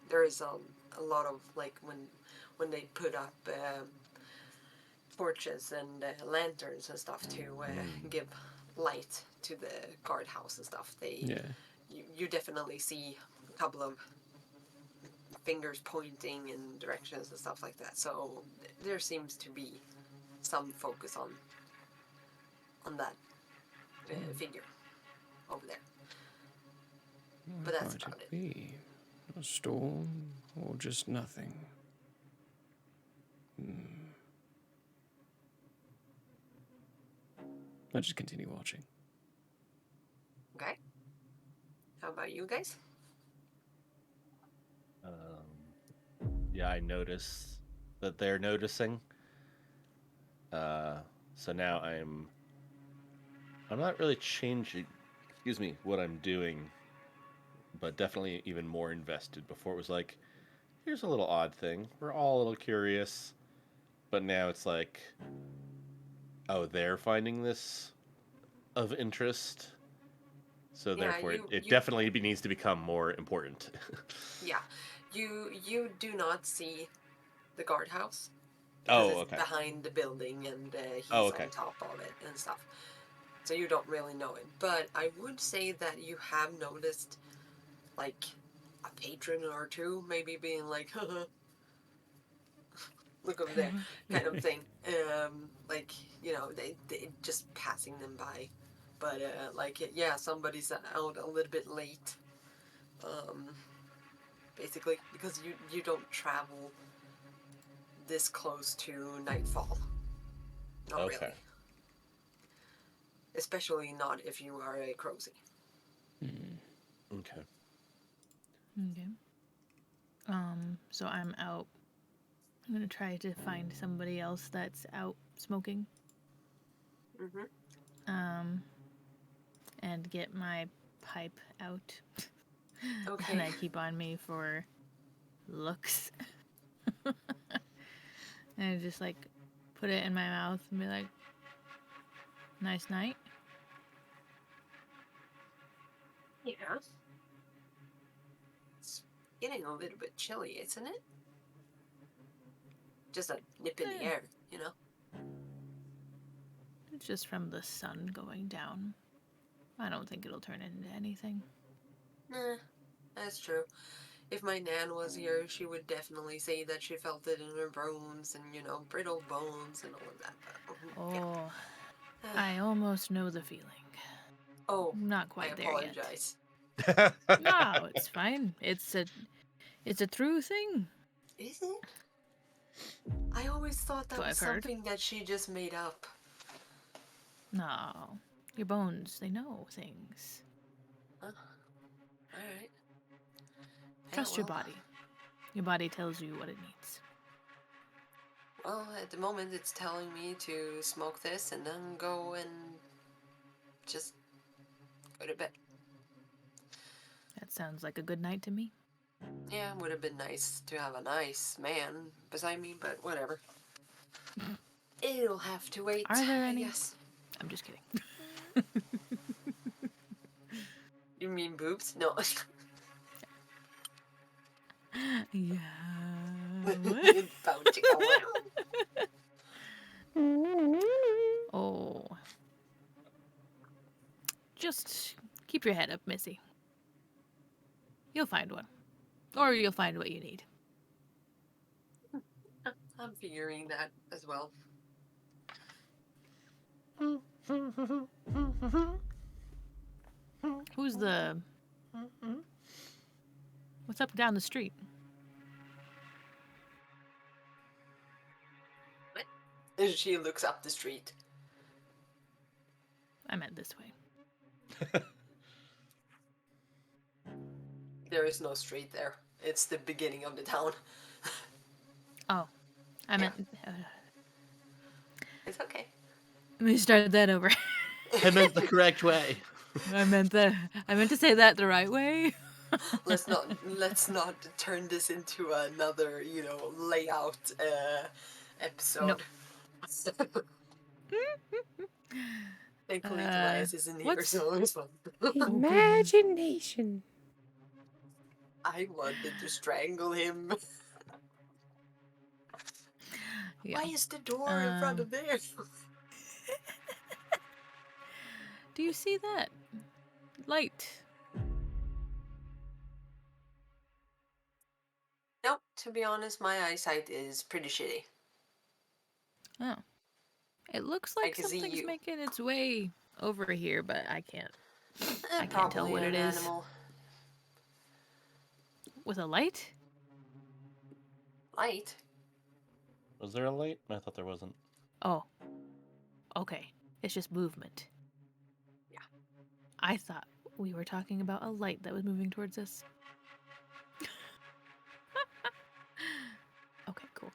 There is a lot of like when they put up torches and lanterns and stuff to give light to the guardhouse and stuff. You definitely see a couple of fingers pointing in directions and stuff like that. So there seems to be some focus on that figure over there. But that's Might about it it. be a storm or just nothing? I'll just continue watching. Okay. How about you guys? Yeah, I notice that they're noticing. So now I'm not really changing, what I'm doing, but definitely even more invested. Before it was like, here's a little odd thing. We're all a little curious. But now it's like, oh, they're finding this of interest. So therefore, it definitely needs to become more important. Yeah. You do not see the guardhouse. Oh, It's okay. behind the building and he's Oh, okay. on top of it and stuff. So you don't really know it. But I would say that you have noticed like a patron or two maybe being like, haha, look over there, kind of thing. Like, you know, they just passing them by. But somebody's out a little bit late. Basically, because you don't travel this close to nightfall. Not really. Especially not if you are a Crozy. Okay. Okay. So I'm out. I'm gonna try to find somebody else that's out smoking. And get my pipe out. Okay. And I keep on me for looks. And I just like put it in my mouth and be like, nice night. Yeah. It's getting a little bit chilly, isn't it? Just a nip in the air, you know? It's just from the sun going down. I don't think it'll turn into anything. Nah, that's true. If my Nan was here, she would definitely say that she felt it in her bones and, you know, brittle bones and all of that. Oh, I almost know the feeling. Oh, not quite I there apologize. yet. No, it's fine. It's a true thing. Is it? I always thought that So was I've heard. something that she just made up. No, your bones, they know things. Alright. Trust your body. Your body tells you what it needs. Well, at the moment it's telling me to smoke this and then go and just go to bed. That sounds like a good night to me. Yeah, it would have been nice to have a nice man beside me, but whatever. It'll have to wait. Are there I any? guess. I'm just kidding. You mean boobs? No. Yeah. Bouncing around. Oh. Just keep your head up, Missy. You'll find one. Or you'll find what you need. I'm figuring that as well. Who's the... What's up down the street? And she looks up the street. I meant this way. There is no street there. It's the beginning of the town. Oh. I meant... It's okay. Let me start that over. I meant the correct way. I meant to say that the right way. let's not turn this into another, layout episode. Nope. Thankfully, Tobias isn't here, what's- so it's fun. Imagination. I wanted to strangle him. Yeah. Why is the door in front of there? Do you see that? Light. Nope, to be honest, my eyesight is pretty shitty. Oh. It looks I like can see something's you. making its way over here, but I can't. I can't tell Probably what it an is. animal. With a light? Light? Was there a light? I thought there wasn't. Oh. Okay. It's just movement. Yeah. I thought we were talking about a light that was moving towards us. Okay, cool.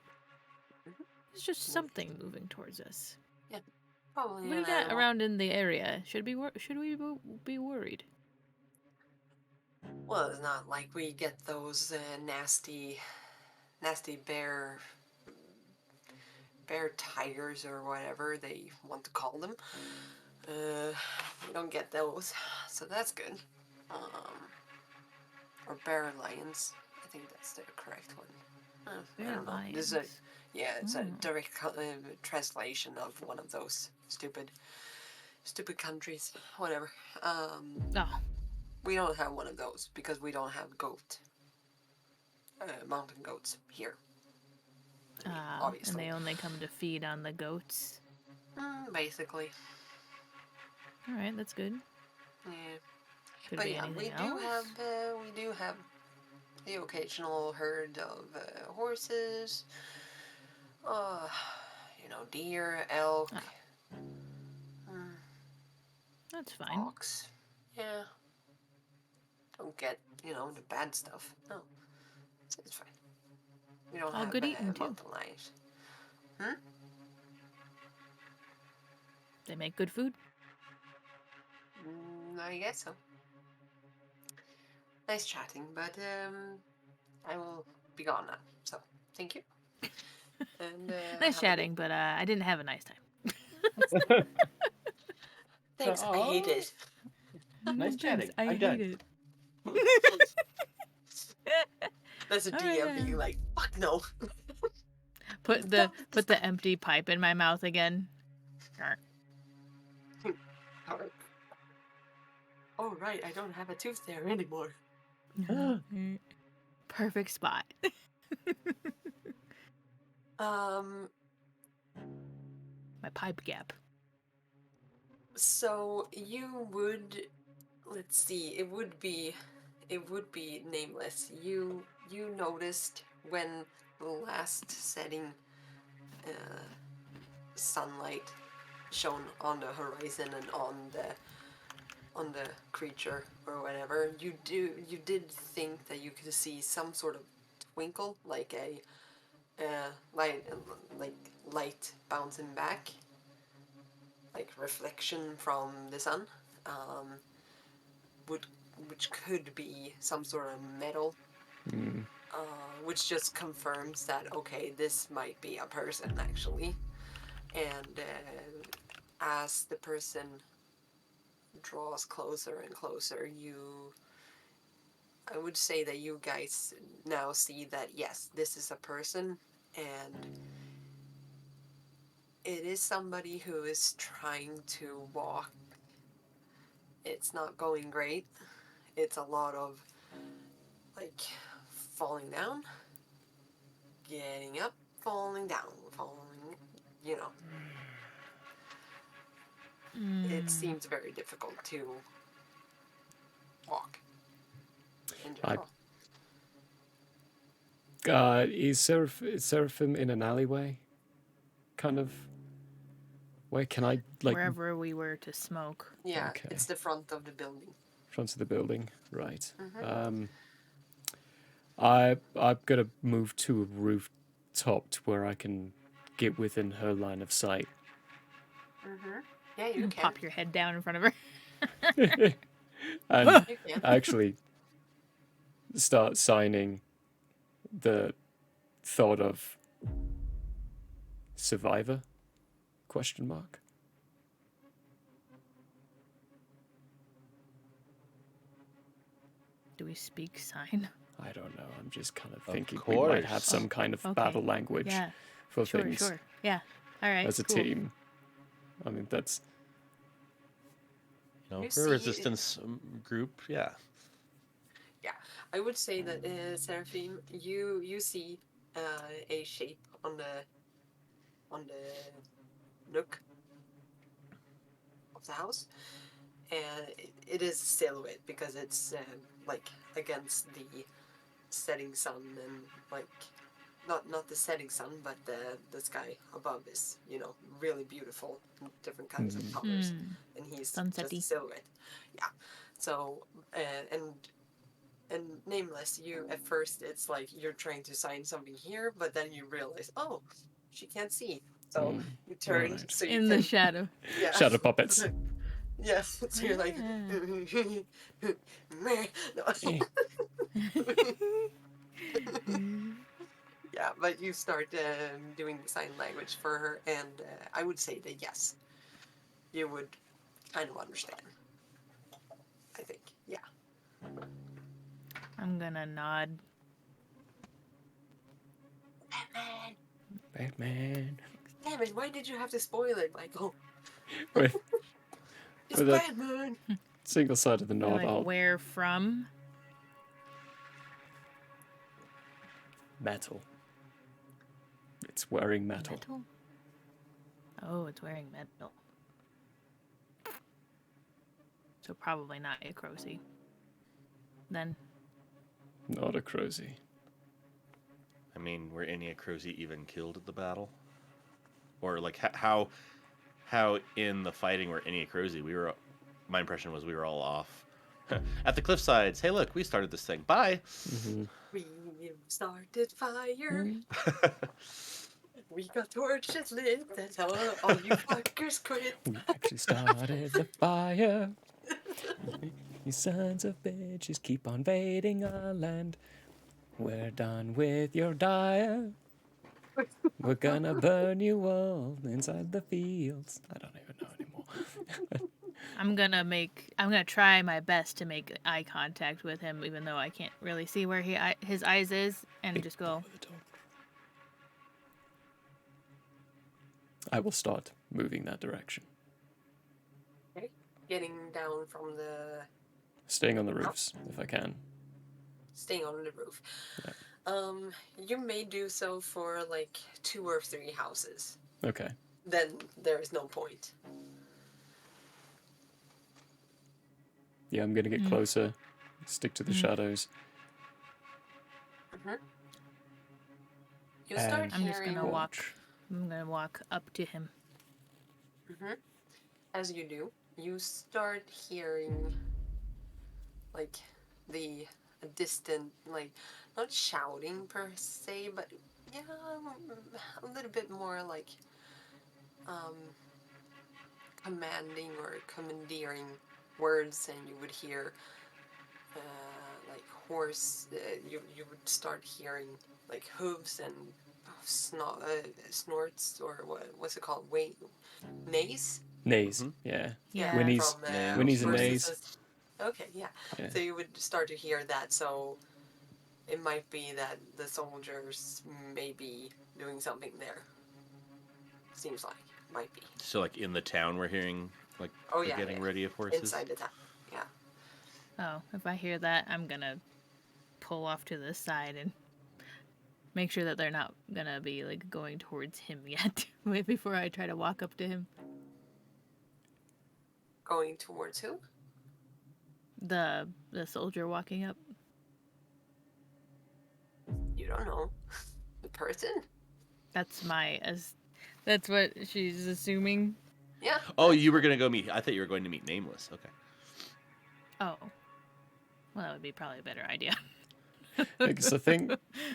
It's just something moving towards us. Yeah, probably What do you an got animal. around in the area? Should we be worried? Well, it's not like we get those nasty bear tigers or whatever they want to call them. We don't get those, so that's good. Or bear lions. I think that's the correct one. I Bear don't know. This is lions. it's a Hmm. direct translation of one of those stupid countries. Whatever. Oh. We don't have one of those because we don't have mountain goats here. And obviously. they only come to feed on the goats. Basically. All right, that's good. Yeah. Could But be yeah, we anything do else. have the occasional herd of horses. Deer, elk. That's fine. Fox. Yeah. Don't get, the bad stuff. No. It's fine. We don't All have good eating, too. mountain lions. Hmm? They make good food. I guess so. Nice chatting, but I will be gone now. So, thank you. And Nice chatting, but I didn't have a nice time. thanks. I hate it. Nice chatting. I I'm hate done. it. That's a All DM right, being like, fuck no. Put the empty pipe in my mouth again. Oh right, I don't have a tooth there anymore. Perfect spot. My pipe gap. So you would, let's see, it would be nameless. You noticed when the last setting sunlight shone on the horizon and on the creature or whatever, you did think that you could see some sort of twinkle, like a light bouncing back, like reflection from the sun, which could be some sort of metal which just confirms that, okay, this might be a person actually. And as the person draws closer and closer, I would say that you guys now see that, yes, this is a person, and it is somebody who is trying to walk. It's not going great. It's a lot of, like, falling down, getting up, falling down, falling, you know. It seems very difficult to walk in general. Is Seraphim in an alleyway? Kind of. Where can I, like... Wherever we were to smoke. Yeah, Okay. it's the front of the building. Front of the building, right. Mhm. I'm gonna move to a rooftop to where I can get within her line of sight. Yeah, you can. Pop your head down in front of her. And You can. actually start signing the thought of survivor? ? Do we speak sign? I don't know. I'm just kind of Of thinking we might have course. some kind of Okay. battle language Yeah. for Sure, things sure. Yeah. All right. as a cool. team. I mean, that's You know, You for a see- resistance group, yeah. Yeah, I would say that Seraphim, you see a shape on the nook of the house, and it is a silhouette because it's like against the setting sun, and like not the setting sun, but the sky above is, you know, really beautiful, different kinds of colors, and he's just a Sunset-y. silhouette. Yeah, so and Nameless, you at first it's like you're trying to sign something here, but then you realize, oh, she can't see, so you turn right. so you In the can- shadow. yeah. shadow puppets. Yeah, so you're like, meh. No. Yeah, but you start doing the sign language for her, and I would say that yes, you would kind of understand. I think, yeah. I'm gonna nod. Batman! Batman. Damn it, why did you have to spoil it, Michael? With, It's with a Batman! single side of the You're nod, like, I'll where from? metal. It's wearing metal. Metal? Oh, it's wearing metal. So probably not a Crocy. Then. Not a Crozy. I mean, were any Acrosi even killed at the battle? Or like how in the fighting were any Acrosi? My impression was we were all off at the cliff sides. Hey, look, we started this thing. Bye. We started fire. We got torches lit. That's how all you fuckers quit. We actually started the fire. You sons of bitches keep on invading our land. We're done with your dire. We're gonna burn you all inside the fields. I don't even know anymore. I'm gonna try my best to make eye contact with him, even though I can't really see where his eyes is, and just go. I will start moving that direction. Okay. Getting down from the... Staying on the roofs, if I can. Staying on the roof. Yeah. You may do so for like 2 or 3 houses. Okay. Then there is no point. Yeah, I'm gonna get closer. Stick to the shadows. You start And I'm just hearing... gonna walk. I'm gonna walk up to him. As you do, you start hearing like a distant, like, not shouting per se, but yeah, a little bit more like commanding or commandeering words, and you would hear like horse, you would start hearing like hooves and snorts, or what's it called? Neighs? Nays, yeah. Yeah. Whinnies, From, whinnies and horses. nays. Okay, yeah. Yeah. So you would start to hear that. So it might be that the soldiers may be doing something there. Seems like might be. So like in the town, we're hearing like Oh the yeah, getting yeah. ready of horses. Inside the town. Yeah. Oh, if I hear that, I'm gonna pull off to the side and make sure that they're not gonna be like going towards him yet. Wait before I try to walk up to him. Going towards who? The soldier walking up. You don't know. The person? That's that's what she's assuming. Yeah. Oh, you were gonna go meet. I thought you were going to meet Nameless. Okay. Oh. Well, that would be probably a better idea. Because I think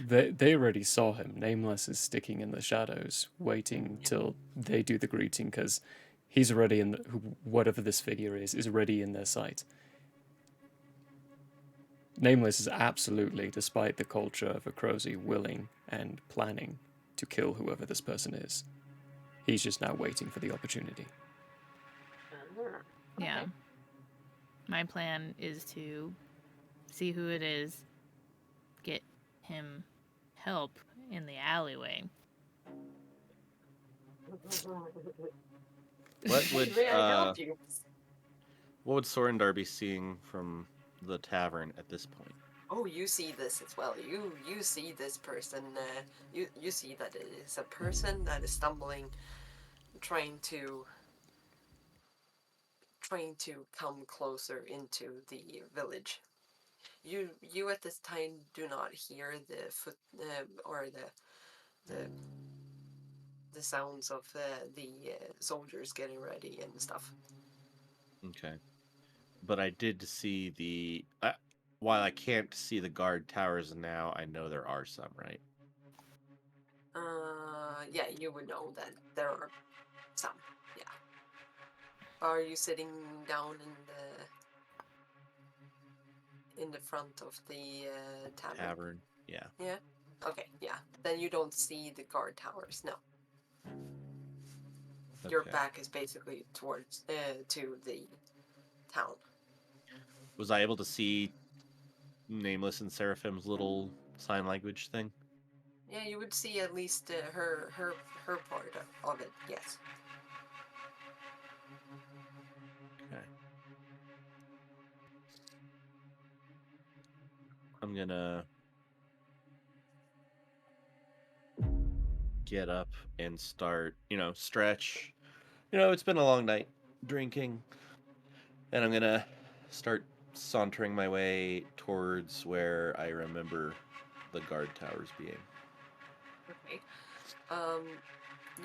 they already saw him. Nameless is sticking in the shadows, waiting till they do the greeting, because he's already in whatever this figure is already in their sight. Nameless is absolutely, despite the culture of Akrozi, willing and planning to kill whoever this person is. He's just now waiting for the opportunity. Yeah. My plan is to see who it is, get him help in the alleyway. What would May I help you? what would Sorendar be seeing from the tavern at this point? Oh, you see this as well. You see this person. You see that it is a person that is stumbling, trying to come closer into the village. You at this time do not hear the foot or the sounds of the soldiers getting ready and stuff. Okay. But I did see the. While I can't see the guard towers now, I know there are some, right? Yeah, you would know that there are some. Yeah. Are you sitting down in the front of the tavern? Yeah. Yeah. Okay. Yeah. Then you don't see the guard towers. No. Your Okay. back is basically towards to the town. Was I able to see Nameless and Seraphim's little sign language thing? Yeah, you would see at least her part of it. Yes. Okay. I'm gonna get up and start, stretch. It's been a long night drinking. And I'm gonna start sauntering my way towards where I remember the guard towers being. Okay.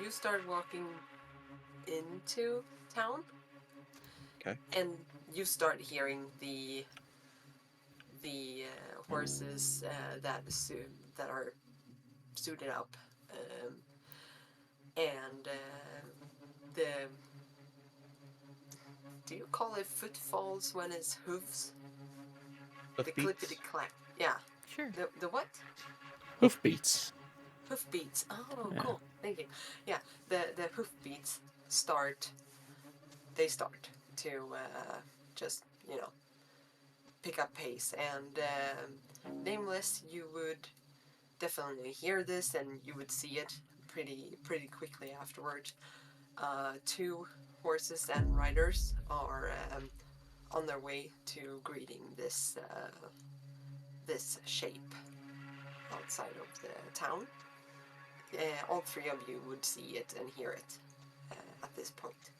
You start walking into town. Okay. And you start hearing the horses that are suited up, and the. Do you call it footfalls when it's hooves? The Hoofbeats? clippity clack. Yeah. Sure. The what? Hoofbeats. Hoofbeats. Oh, Yeah. cool. Thank you. Yeah, the hoofbeats start. They start to just pick up pace, and Nameless, you would definitely hear this, and you would see it pretty quickly afterwards. 2 horses and riders are on their way to greeting this shape outside of the town. All 3 of you would see it and hear it at this point.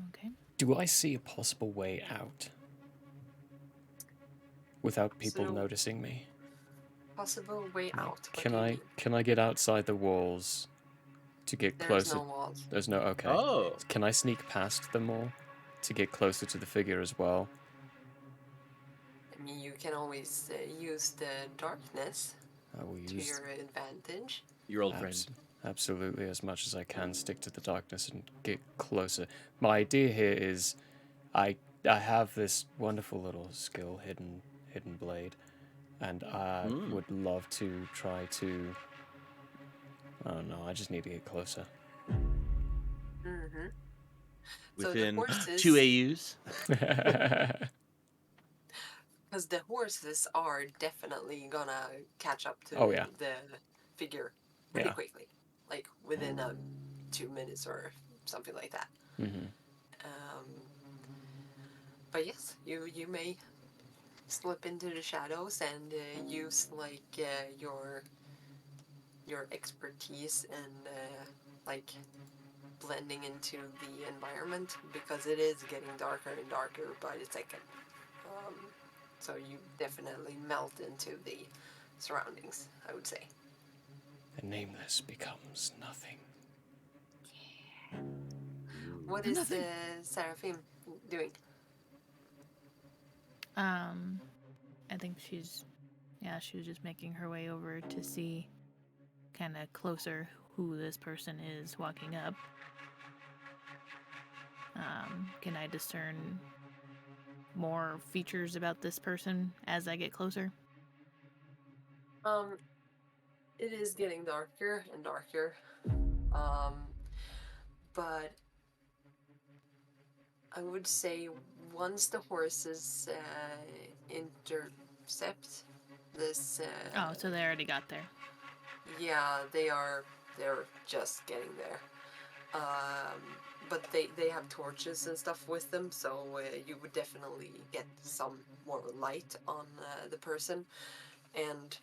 Okay. Do I see a possible way out without people So- noticing me? Possible way out. What Can do you I mean? can I get outside the walls to get There's closer? no walls. There's no. Okay. Oh. Can I sneak past them all to get closer to the figure as well? I mean, you can always use the darkness I will to use your advantage. Your old friend. Absolutely, as much as I can, stick to the darkness and get closer. My idea here is, I have this wonderful little skill, hidden blade, and I would love to try to. Oh no, I just need to get closer. Mm-hmm. Within so the horses, 2 AUs. Because the horses are definitely gonna catch up to Oh, yeah. the figure pretty quickly, like within 2 minutes or something like that. Mm-hmm. But yes, you may slip into the shadows and use like your expertise and like blending into the environment, because it is getting darker and darker by the second. So you definitely melt into the surroundings, I would say. The nameless becomes nothing. What is Seraphim doing? I think she was just making her way over to see kind of closer who this person is walking up. Can I discern more features about this person as I get closer? It is getting darker and darker. But I would say once the horses intercept this. Oh, so they already got there. Yeah, they're just getting there. But they have torches and stuff with them, so you would definitely get some more light on the person. And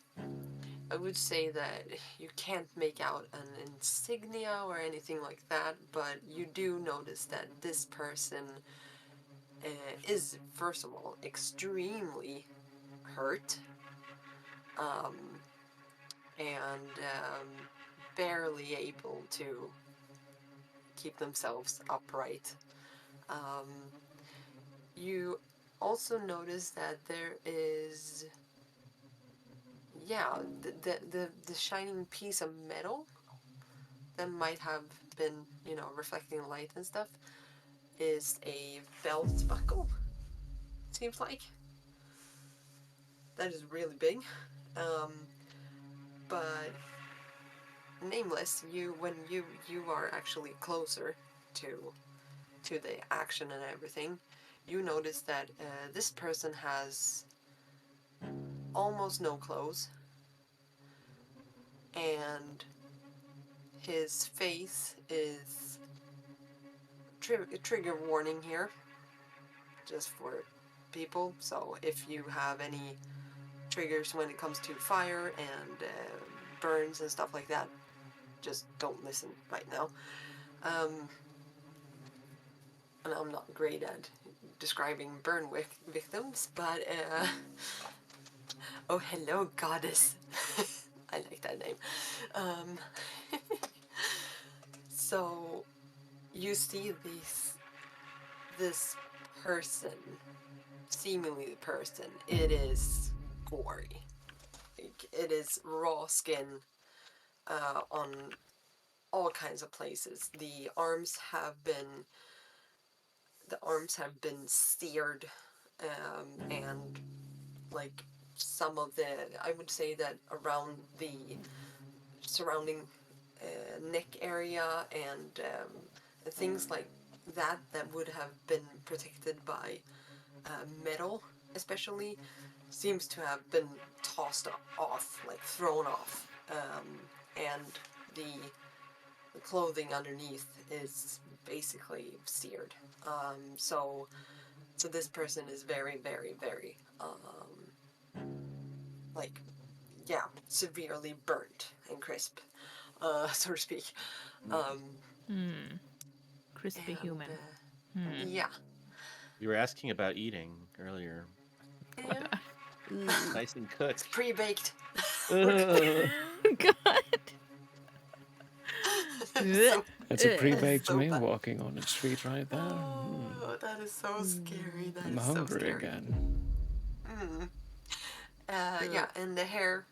I would say that you can't make out an insignia or anything like that, but you do notice that this person is, first of all, extremely hurt, and barely able to keep themselves upright. You also notice that there is, the shining piece of metal that might have been, reflecting light and stuff, is a belt buckle, seems like. That is really big. But nameless, when you are actually closer to the action and everything, you notice that this person has almost no clothes, and his face is trigger warning here, just for people. So if you have any triggers when it comes to fire and burns and stuff like that, just don't listen right now. And I'm not great at describing burn victims, but oh, hello, goddess. I like that name. So you see this person, seemingly the person, it is gory. It is raw skin on all kinds of places. The arms have been seared, and like some of the, I would say that around the surrounding neck area and things like that would have been protected by metal, especially, seems to have been tossed off, like thrown off, and the clothing underneath is basically seared. So this person is very, very, very severely burnt and crisp, so to speak. Crispy human. Yeah. You were asking about eating earlier. Yeah. Nice and cooked. It's pre-baked. God. It's a pre-baked meal walking on a street right there. Oh, that is so scary. I'm hungry again. Yeah, and the hair,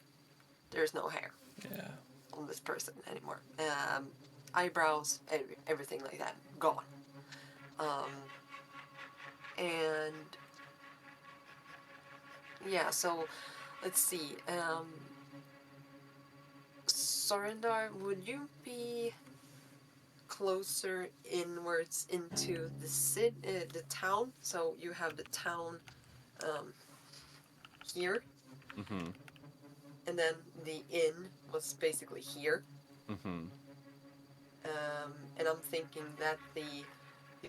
there's no hair. Yeah. on this person anymore. Eyebrows, everything like that, gone. And yeah, so let's see. Sorendar, would you be closer inwards into the town? So you have the town here, and then the inn was basically here. And I'm thinking that the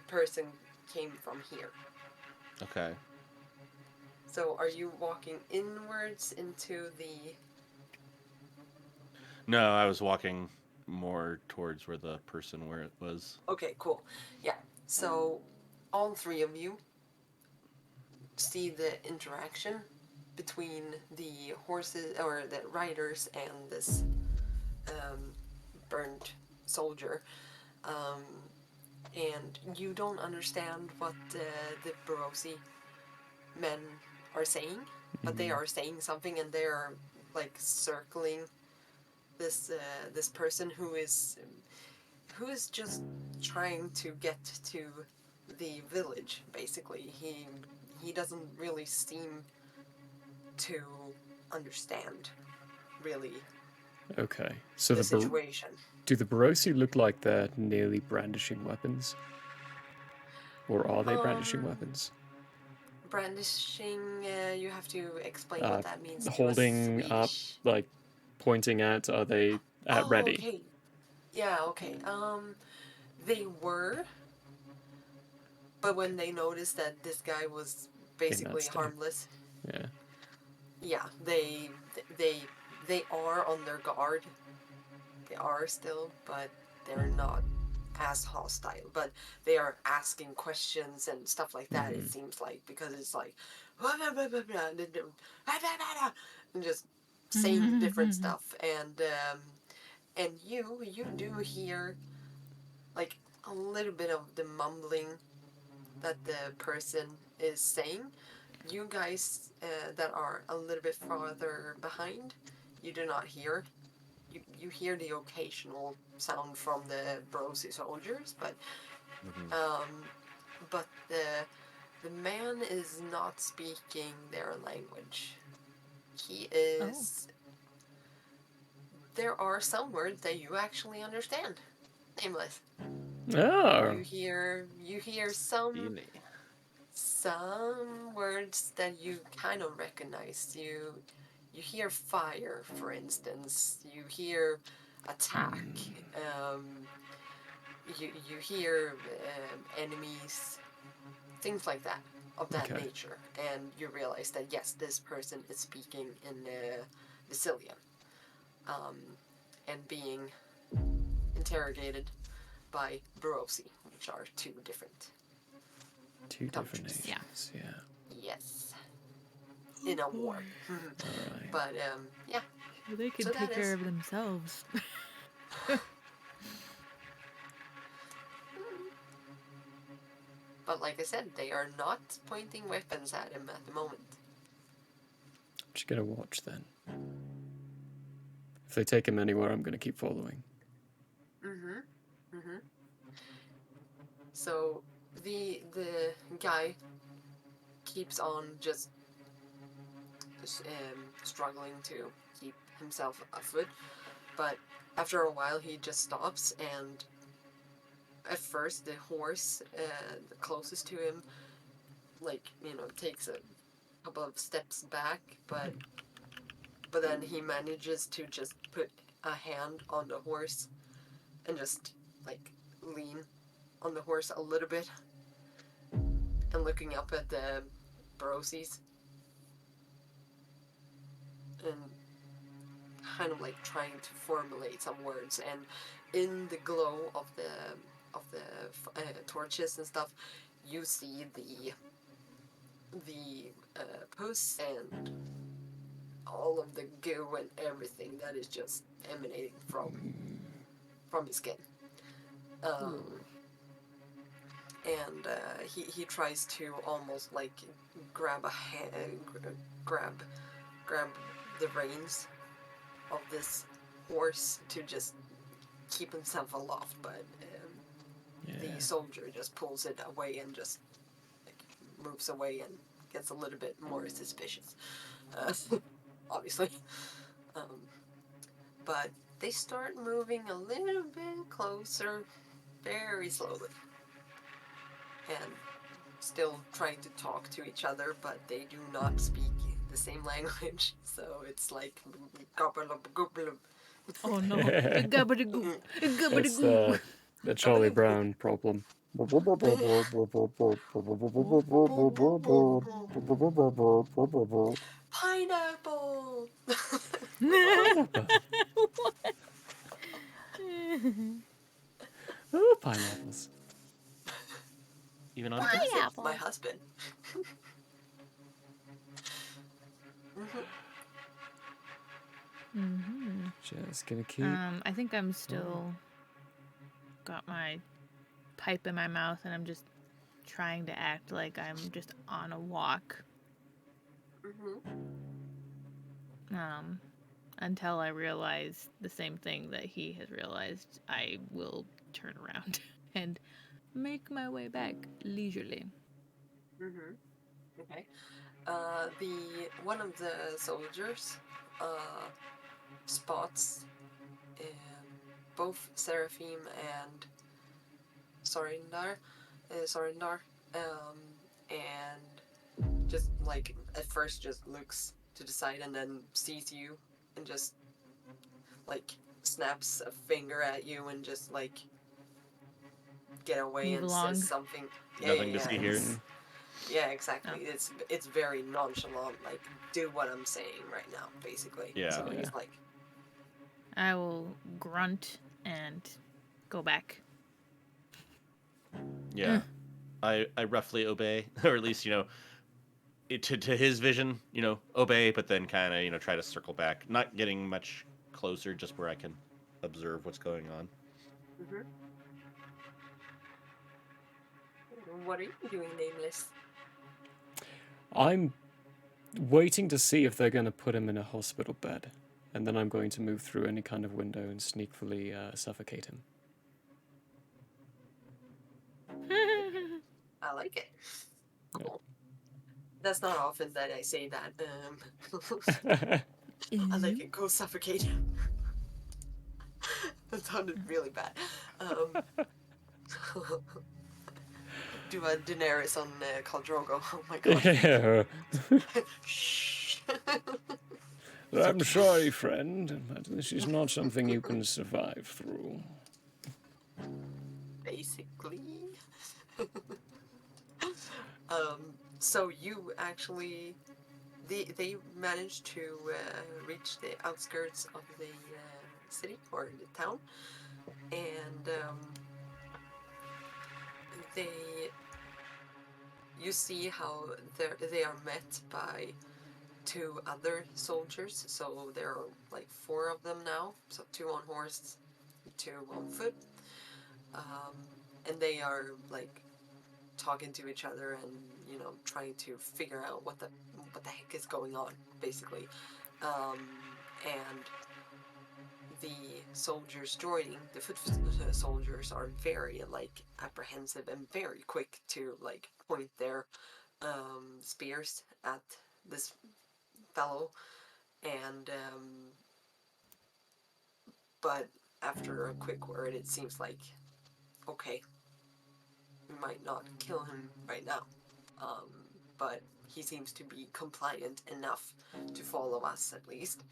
person came from here. Okay. So are you walking inwards into the... No, I was walking more towards where it was. Okay, cool. Yeah. So all three of you see the interaction between the horses or the riders and this burned soldier. And you don't understand what the Barosi men are saying, but they are saying something, and they are like circling this this person who is just trying to get to the village. Basically, he doesn't really seem to understand really. Okay, so the situation. Do the Barosi look like they're nearly brandishing weapons? Or are they brandishing weapons? Brandishing, you have to explain what that means. Holding up, like pointing at, are they at ready? Okay. Yeah, okay. They were, but when they noticed that this guy was basically harmless, yeah, they are on their guard. They are still, but they're not as hostile. But they are asking questions and stuff like that. It seems like, because it's like and just saying different stuff. And you do hear like a little bit of the mumbling that the person is saying. You guys that are a little bit farther behind, you do not hear. You hear the occasional sound from the Barosi soldiers, but the man is not speaking their language. He is. There are some words that you actually understand. Nameless. Oh. You hear some words that you kind of recognize. You hear fire, for instance. You hear attack. You hear enemies, things like that, of that nature. And you realize that yes, this person is speaking in Vasilian, and being interrogated by Barosi, which are two different nations. Yeah. Yes. In a war. But yeah. Well, they can So take that care is- of themselves. But like I said, they are not pointing weapons at him at the moment. Just gonna watch then. If they take him anywhere, I'm gonna keep following. So the guy keeps on just struggling to keep himself afoot, but after a while he just stops, and at first the horse closest to him, like, takes a couple of steps back, but then he manages to just put a hand on the horse and just like lean on the horse a little bit, and looking up at the Barosis and kind of like trying to formulate some words. And in the glow of the torches and stuff, you see the puss and all of the goo and everything that is just emanating from his skin. And he tries to almost like grab grab the reins of this horse to just keep himself aloft, but the soldier just pulls it away and just like, moves away and gets a little bit more suspicious, obviously. But they start moving a little bit closer, very slowly, and still trying to talk to each other, but they do not speak the same language, so it's like Oh no. It's the Charlie Brown problem. Pineapple. Oh, pineapples. Even on My husband. Just gonna keep. I think I'm still got my pipe in my mouth and I'm just trying to act like I'm just on a walk. Until I realize the same thing that he has realized, I will turn around and make my way back leisurely. Okay. One of the soldiers spots both Seraphim and Sorindar, and just like at first just looks to the side and then sees you and just like snaps a finger at you and just like get away Move and along. says something. Nothing to see here. Yeah, exactly. It's very nonchalant. Like, do what I'm saying right now, basically. Yeah. So he's like, I will grunt and go back. Yeah. I roughly obey, or at least, to his vision, obey, but then kind of, try to circle back. Not getting much closer, just where I can observe what's going on. What are you doing, Nameless? I'm waiting to see if they're going to put him in a hospital bed, and then I'm going to move through any kind of window and sneakily suffocate him. I like it. Cool. That's not often that I say that. I like it. Go suffocate him. That sounded really bad. Do a Daenerys on Khal Drogo. Oh my god. Shh. I'm sorry, friend, but this is not something you can survive through. Basically. So you actually, they managed to reach the outskirts of the city or the town, and you see how they are met by 2 other soldiers. So there are like 4 of them now. So 2 on horse, 2 on foot, and they are like talking to each other and trying to figure out what the heck is going on, basically. And the soldiers joining, the foot soldiers, are very like apprehensive and very quick to like point their spears at this fellow, and but after a quick word, it seems like, okay, we might not kill him right now, but he seems to be compliant enough to follow us at least.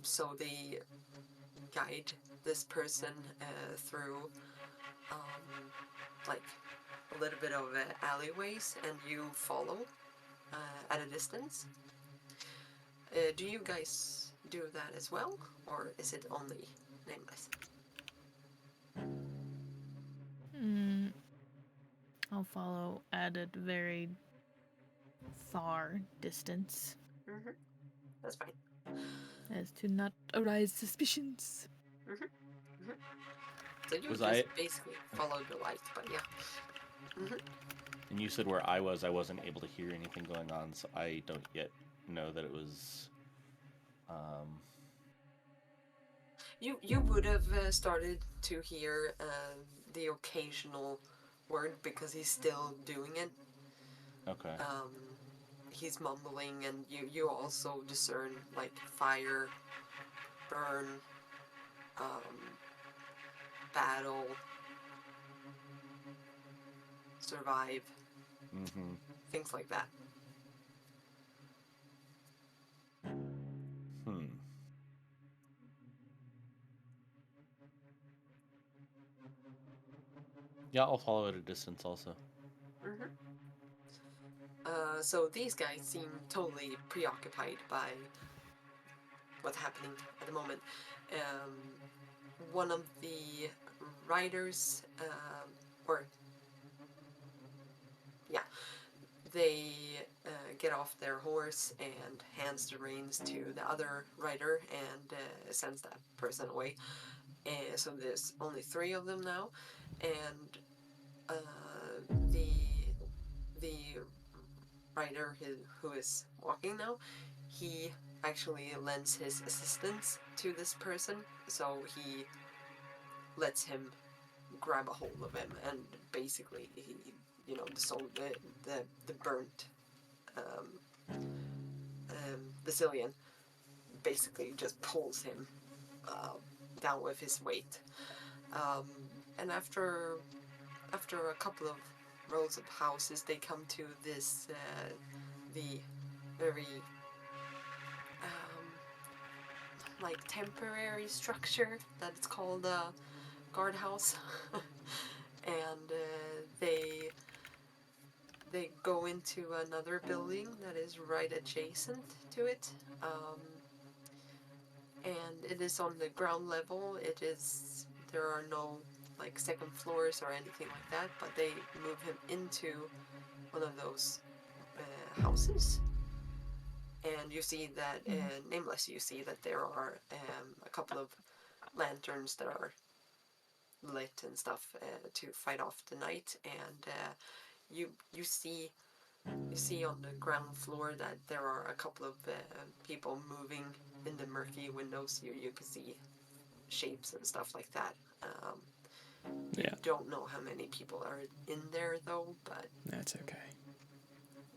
So they guide this person through like a little bit of alleyways, and you follow at a distance. Do you guys do that as well, or is it only Nameless? I'll follow at a very far distance. That's fine. As to not arise suspicions. So you Was just basically followed the light, but yeah. And you said where I wasn't able to hear anything going on, so I don't yet know that it was You would have started to hear the occasional word because he's still doing it. Okay. He's mumbling, and you also discern like fire, burn, battle, survive, Mm-hmm. things like that. Yeah, I'll follow at a distance also. So these guys seem totally preoccupied by what's happening at the moment. One of the riders, they get off their horse and hands the reins to the other rider and sends that person away. So there's only 3 of them now, and the rider who is walking now, he actually lends his assistance to this person, so he lets him grab a hold of him, and basically he, the burnt Basilian basically just pulls him down with his weight, and after a couple of rows of houses, they come to this the very like temporary structure that it's called a guardhouse. And they go into another building that is right adjacent to it, and it is on the ground level. There are no like second floors or anything like that, but they move him into one of those houses, and you see that Nameless, you see that there are a couple of lanterns that are lit and stuff to fight off the night, and you see on the ground floor that there are a couple of people moving in the murky windows. You can see shapes and stuff like that. Yeah. Don't know how many people are in there though, but That's okay.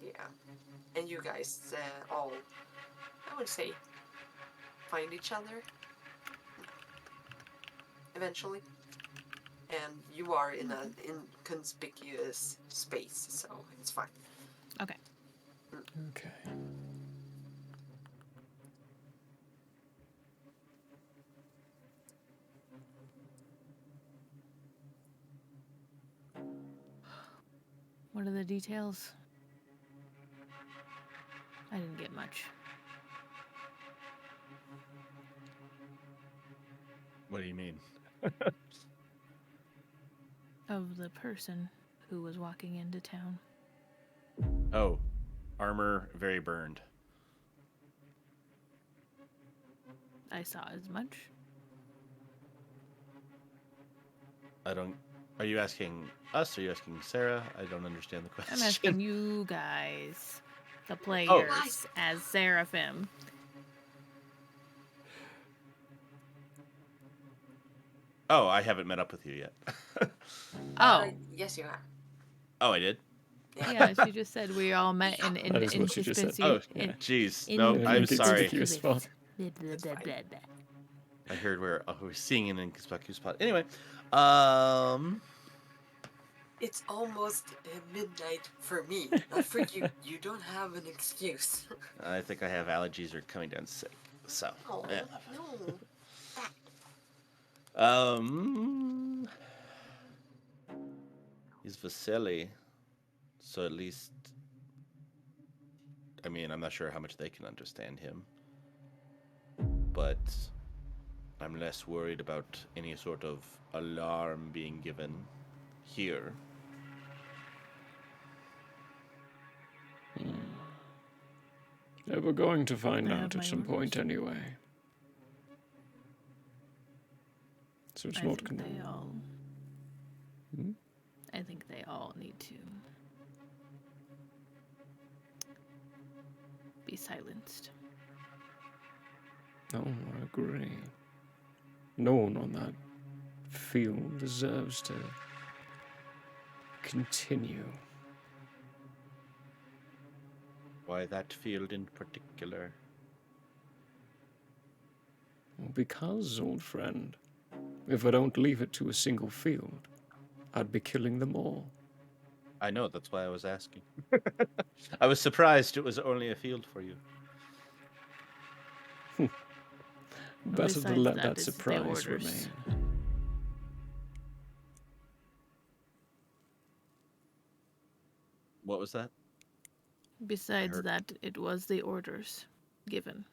yeah. And you guys all, I would say, find each other eventually. And you are in an inconspicuous space, so it's fine. Okay. Okay. What are the details? I didn't get much. What do you mean? Of the person who was walking into town. Oh, armor very burned. I saw as much. Are you asking us or are you asking Sarah? I don't understand the question. I'm asking you guys, the players, as Seraphim. Oh, I haven't met up with you yet. Oh. Yes, you have. Oh, I did? Yeah, she just said we all met in That is what she just said. Oh, jeez. No, I'm sorry. Spot. I heard we're seeing an inconspicuous spot. Anyway, it's almost midnight for me, not for you. You don't have an excuse. I think I have allergies or coming down sick. So, Oh, yeah. no. He's Vasily, so at least, I mean, I'm not sure how much they can understand him, but I'm less worried about any sort of alarm being given here. Yeah, we're going to find I have out my at some point anyway. So it's I not think they all. I think they all need to be silenced. Oh, I agree. No one on that field deserves to continue. Why that field in particular? Because, old friend, if I don't leave it to a single field, I'd be killing them all. I know, that's why I was asking. I was surprised it was only a field for you. Better to Besides let that, that it's the surprise orders. remain. What was that? Besides heard- that, it was the orders given.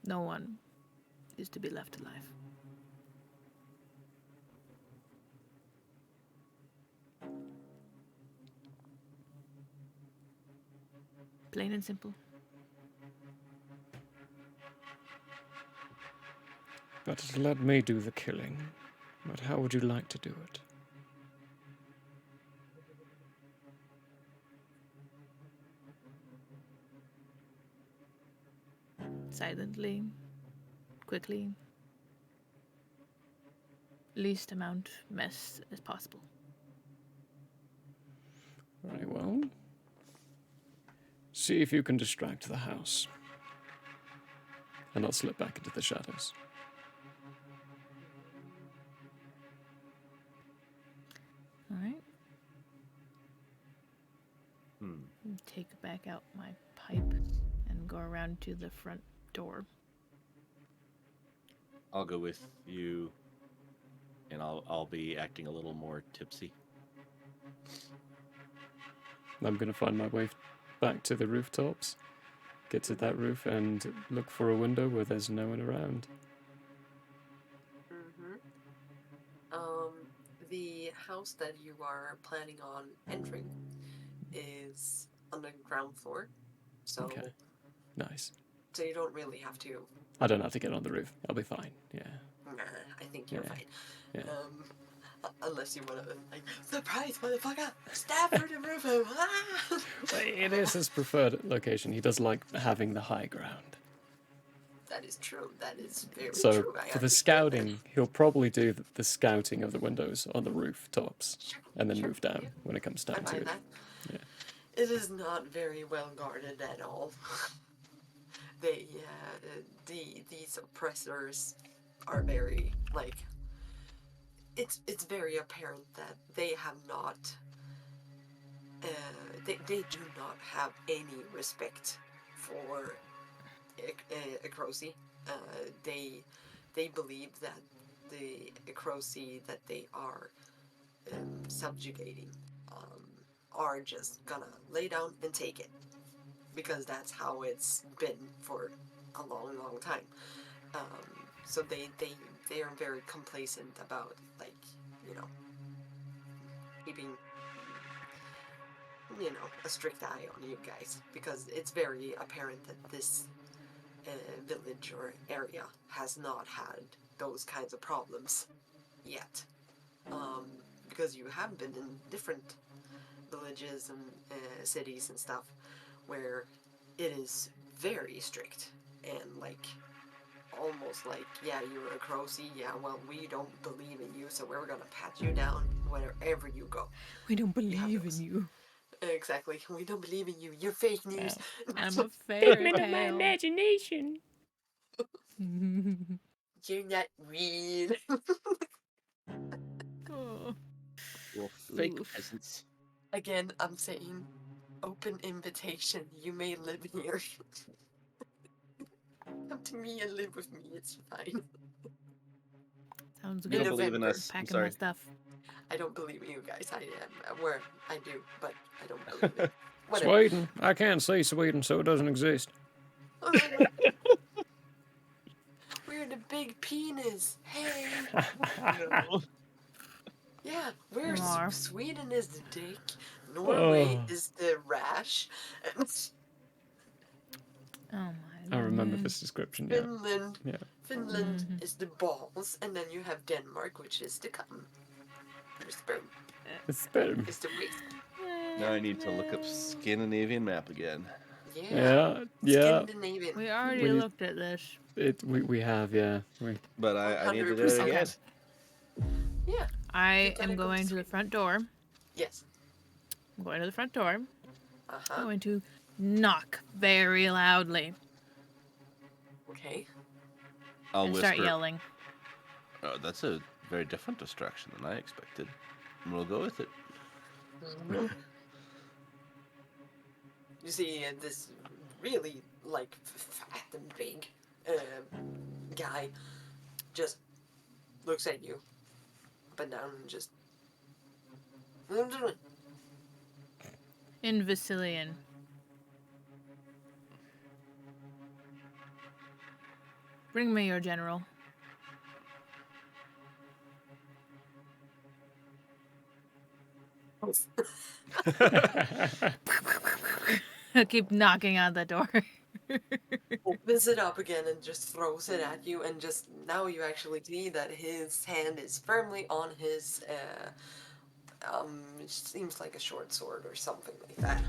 No one is to be left alive. Plain and simple. Better to let me do the killing. But how would you like to do it? Silently, quickly, least amount mess as possible. Very well. See if you can distract the house. And I'll slip back into the shadows. All right. Hmm. Take back out my pipe and go around to the front door. I'll go with you, and I'll be acting a little more tipsy. I'm going to find my way back to the rooftops, get to that roof, and look for a window where there's no one around. The house that you are planning on entering is on the ground floor, so Okay. Nice. so you don't really have to. I don't have to get on the roof. I'll be fine. Yeah. Nah, I think you're Yeah. fine. Yeah. Unless you want to, like, surprise, motherfucker! Stab through the roof! Ah! It is his preferred location. He does like having the high ground. That is true. That is very So true. I for the understand scouting, he'll probably do the scouting of the windows on the rooftops, and then move down when it comes that. down I to find it. that. Yeah. It is not very well guarded at all. They, these oppressors are very, like, it's very apparent that they have not, they do not have any respect for Akrosi. They believe that the Akrosi that they are subjugating are just gonna lay down and take it, because that's how it's been for a long, long time. So they are very complacent about, like, keeping, a strict eye on you guys, because it's very apparent that this village or area has not had those kinds of problems yet. Because you have been in different villages and cities and stuff where it is very strict and, like, almost like, yeah, you're a Crocy, yeah, well, we don't believe in you, so we're gonna pat you down wherever you go. We don't believe in you. Exactly, we don't believe in you, you're fake news. I'm a fairy Figment of my tale. imagination. You're not real. Oh. You're fake Oof. peasants. Again, I'm saying, open invitation, you may live here. Come to me and live with me, it's fine. Sounds You good. don't believe in us. I'm Packing my sorry. stuff. I don't believe in you guys, I do, but I don't believe it. Whatever. Sweden. I can't say Sweden, so it doesn't exist. We're the big penis. Hey. No. Yeah, we're Aw. Sweden is the dick. Norway Oh. is the rash. And Oh my. I remember lord. this description. Yeah. Finland Mhm. is the balls, and then you have Denmark, which is the cum. The sperm The sperm. is the waste. Now I need to look up Scandinavian map again. Yeah, yeah. Scandinavian. We already We need- looked at this. We have, yeah. But I need to do it 100%. again. Yeah. I gotta am go going to to the front door. Yes. I'm going to the front door. I'm Uh-huh. going to knock very loudly Okay. I'll and whisper. start yelling. Oh, that's a very different distraction than I expected. We'll go with it. You see this really like fat and big guy just looks at you up and down and just. In Vasilian. Bring me your general. I keep knocking on the door. Opens it up again and just throws it at you, and just now you actually see that his hand is firmly on his it seems like a short sword or something like that.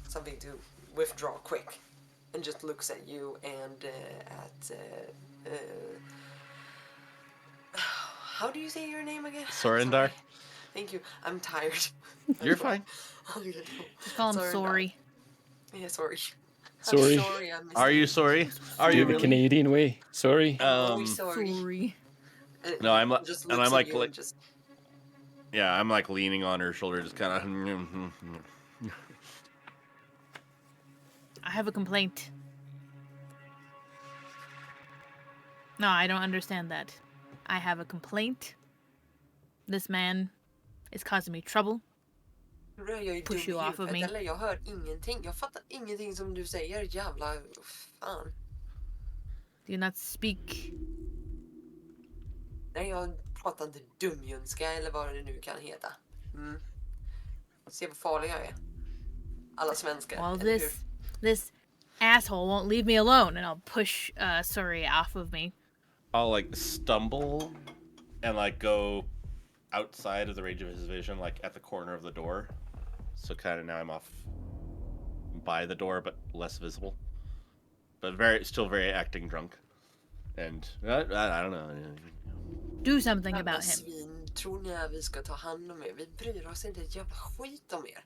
Something to withdraw quick, and just looks at you and how do you say your name again? Sorindar. Thank you. I'm tired. You're fine. Just call him Sorry. sorry. Yeah, sorry. Sorry. I'm sorry. I'm Are you sorry? Are Do you the really? Canadian way. Sorry. really sorry? Sorry. No, I'm like, Just and looks I'm at like, you and just yeah, I'm like leaning on her shoulder, just kind of. I have a complaint. No, I don't understand that. I have a complaint. This man is causing me trouble. Jag är Push dum you i off of huvudet, me. eller jag hör ingenting. Jag fattar ingenting som du säger. Jävla fan. Do you not speak? Nej, jag pratar inte dumjunska eller vad det nu kan heta. Se vad farlig jag är. Alla svenskar, Well, eller hur? this asshole won't leave me alone, and I'll push Suri off of me. I'll like stumble and like go outside of the range of his vision, like at the corner of the door. So kind of now I'm off by the door, but less visible. But still very acting drunk. And I don't know. Do something Jävla about him. svin, tror ni att vi ska ta hand om er? Vi bryr oss inte ett jävla skit om er.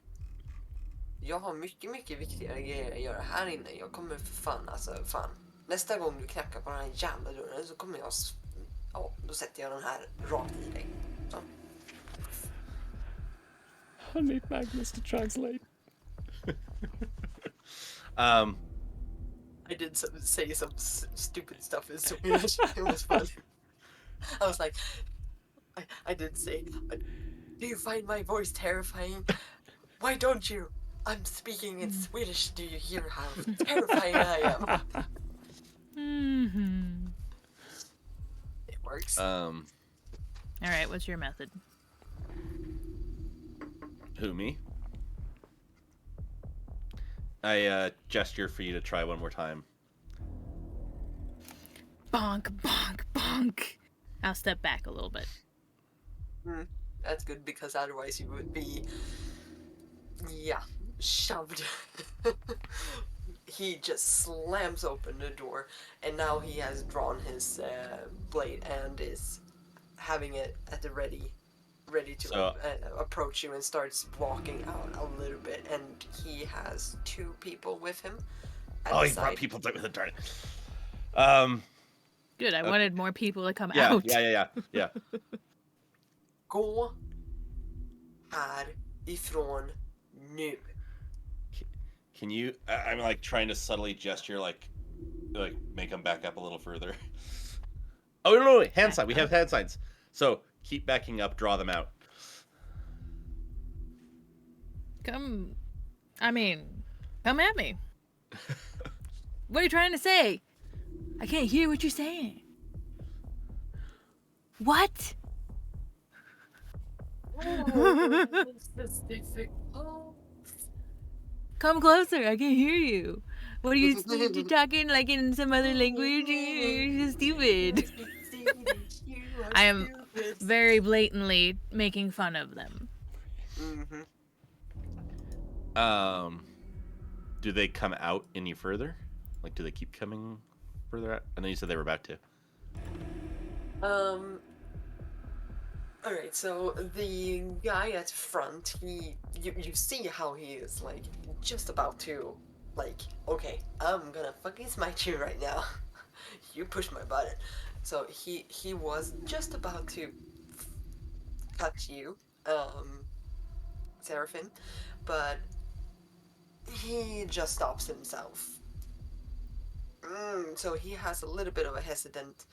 Jag har mycket, mycket viktigare grejer att göra här inne. Jag kommer för fan, alltså fan. Nästa gång du knackar på den här jävla dörren så kommer jag... Ja, då sätter jag den här rakt i dig. Så. I need Magnus to translate. I did say some stupid stuff in Swedish. It was fun. I was like, I did say, do you find my voice terrifying? Why don't you? I'm speaking in Swedish. Do you hear how terrifying I am? Mm-hmm. It works. All right, what's your method? Who, me? I gesture for you to try one more time. Bonk, bonk, bonk. I'll step back a little bit. That's good, because otherwise you would be, yeah, shoved. He just slams open the door, and now he has drawn his blade and is having it at the ready to approach you, and starts walking out a little bit, and he has 2 people with him. Oh, he brought people with him, darn it. Good, I wanted more people to come Yeah, out. yeah. Gå härifrån nu. Can you? I'm like trying to subtly gesture, like make him back up a little further. Oh no! Hand sign. We have hand signs. So keep backing up. Draw them out. Come at me. What are you trying to say? I can't hear what you're saying. What? This difficult. Come closer, I can't hear you. What are you talking like in some other language? You're stupid. I am very blatantly making fun of them. Do they come out any further? Like, do they keep coming further out? I know you said they were about to. Alright, so the guy at front, you see how he is, like, just about to, like, okay, I'm gonna fucking smite you right now. You push my button. So he was just about to cut you, Seraphim, but he just stops himself. So he has a little bit of a hesitant,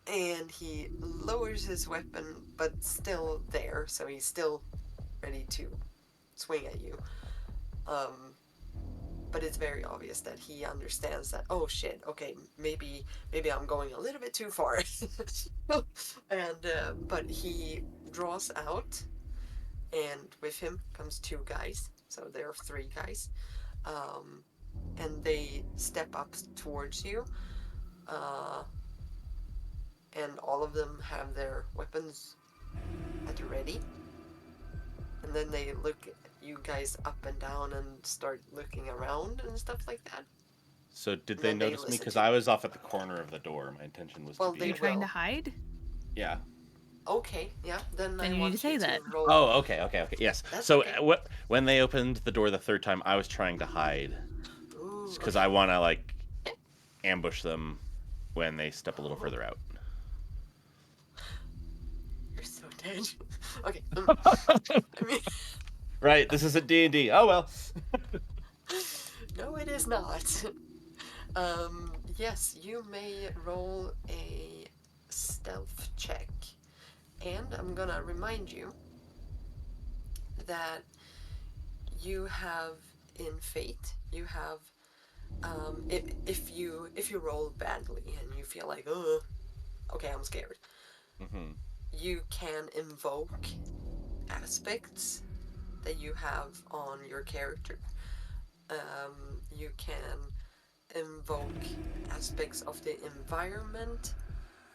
and he lowers his weapon, but still there, so he's still ready to swing at you. But it's very obvious that he understands that, oh shit, okay, maybe I'm going a little bit too far. And but he draws out, and with him comes 2 guys, so there are 3 guys, and they step up towards you, and all of them have their weapons at the ready, and then they look you guys up and down and start looking around and stuff like that. So did they notice me? Because I was off at the corner of the door. My intention was to be... Are you trying to hide? Yeah. Okay, yeah, then I you need want to say that. roll. Oh, okay, yes. That's So okay. when they opened the door the 3rd time, I was trying to hide. Because I want to, like, ambush them when they step a little further out. You're so dead. Okay. I mean... Right, this isn't D&D. Oh, well. No, it is not. Yes, you may roll a stealth check. And I'm gonna remind you that you have in Fate, you have, if you roll badly and you feel like, oh, okay, I'm scared, you can invoke aspects that you have on your character. You can invoke aspects of the environment.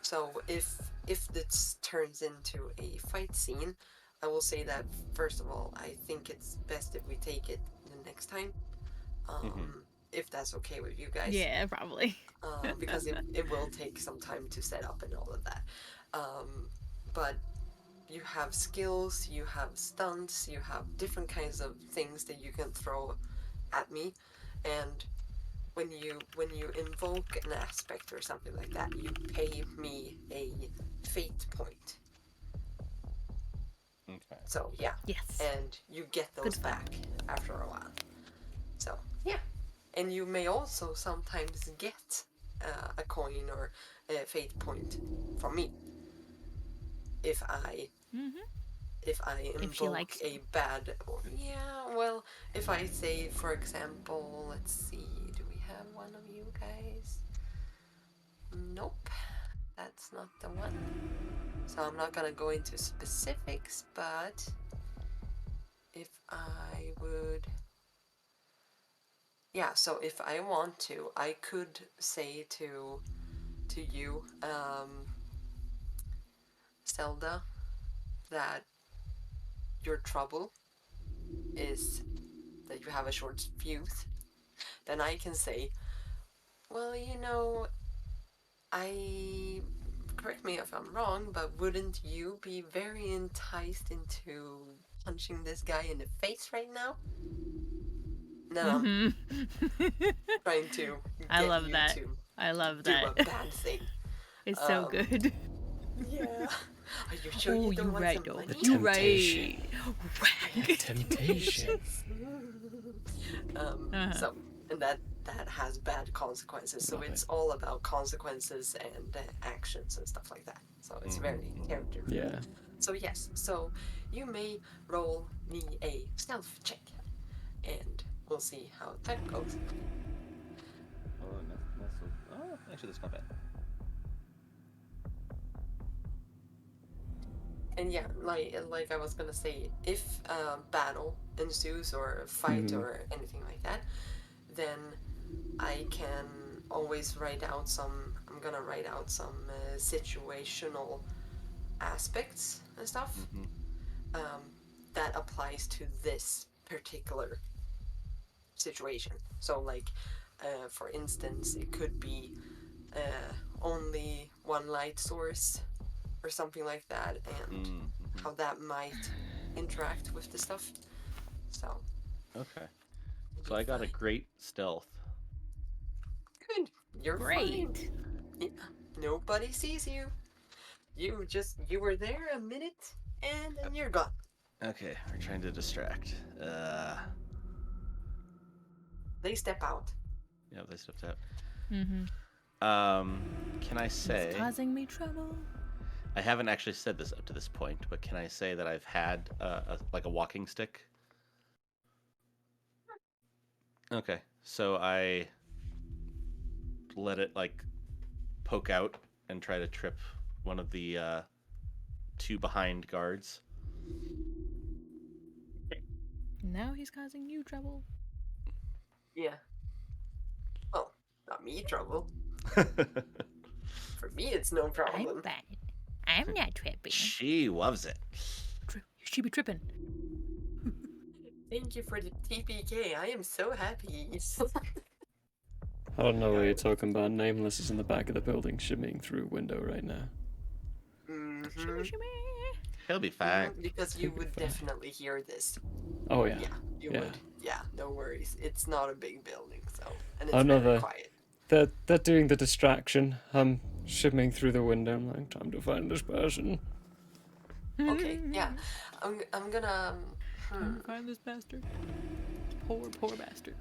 So if this turns into a fight scene, I will say that first of all, I think it's best if we take it the next time. If that's okay with you guys. Yeah, probably. Because it will take some time to set up and all of that. But you have skills, you have stunts, you have different kinds of things that you can throw at me, and when you invoke an aspect or something like that, you pay me a fate point. Okay. So yeah. Yes. And you get those back after a while. So yeah. And you may also sometimes get a coin or a fate point from me if I invoke a bad... Yeah, well, if I say, for example, let's see, do we have one of you guys? Nope, that's not the one. So I'm not gonna go into specifics, but if I would... Yeah, so if I want to, I could say to you, Zelda, that your trouble is that you have a short fuse. Then I can say, well, you know, correct me if I'm wrong, but wouldn't you be very enticed into punching this guy in the face right now? No. Trying to I get love you that. to I love do that. a bad thing. It's so good. Yeah. Are you sure Oh, you don't you're want right, some though. money? You're right. Temptation. So, and that has bad consequences. So it's all about consequences and actions and stuff like that. So it's very character. Yeah. So yes. So you may roll me a stealth check, and we'll see how that goes. Oh, actually, that's not bad. And yeah, like I was gonna say, if a battle ensues or a fight or anything like that, then I can always write out some. I'm gonna write out some situational aspects and stuff that applies to this particular situation. So, like, for instance, it could be only one light source or something like that, and how that might interact with the stuff. So. Okay. So I got a great stealth. Good. You're Great. fine. Yeah. Nobody sees you. You were there a minute and then you're gone. Okay, we're trying to distract. They step out. Yeah, they stepped out. Mm-hmm. Can I say? It's causing me trouble. I haven't actually said this up to this point, but can I say that I've had like a walking stick? Okay, so I let it like poke out and try to trip one of the two behind guards. Now he's causing you trouble. Yeah. Well, not me trouble. For me, it's no problem. I'm fine. I'm not tripping. She loves it. She be tripping. Thank you for the TPK. I am so happy. I don't know what you're talking about. Nameless is in the back of the building, shimmying through a window right now. Mm-hmm. He'll be fine. Because you would definitely hear this. Oh yeah. Yeah, you would. Yeah, no worries. It's not a big building, so and it's Another. very quiet. They're doing the distraction. I'm shimmying through the window. I'm like, time to find this person. Okay, yeah. I'm gonna. Find this bastard. Poor bastard.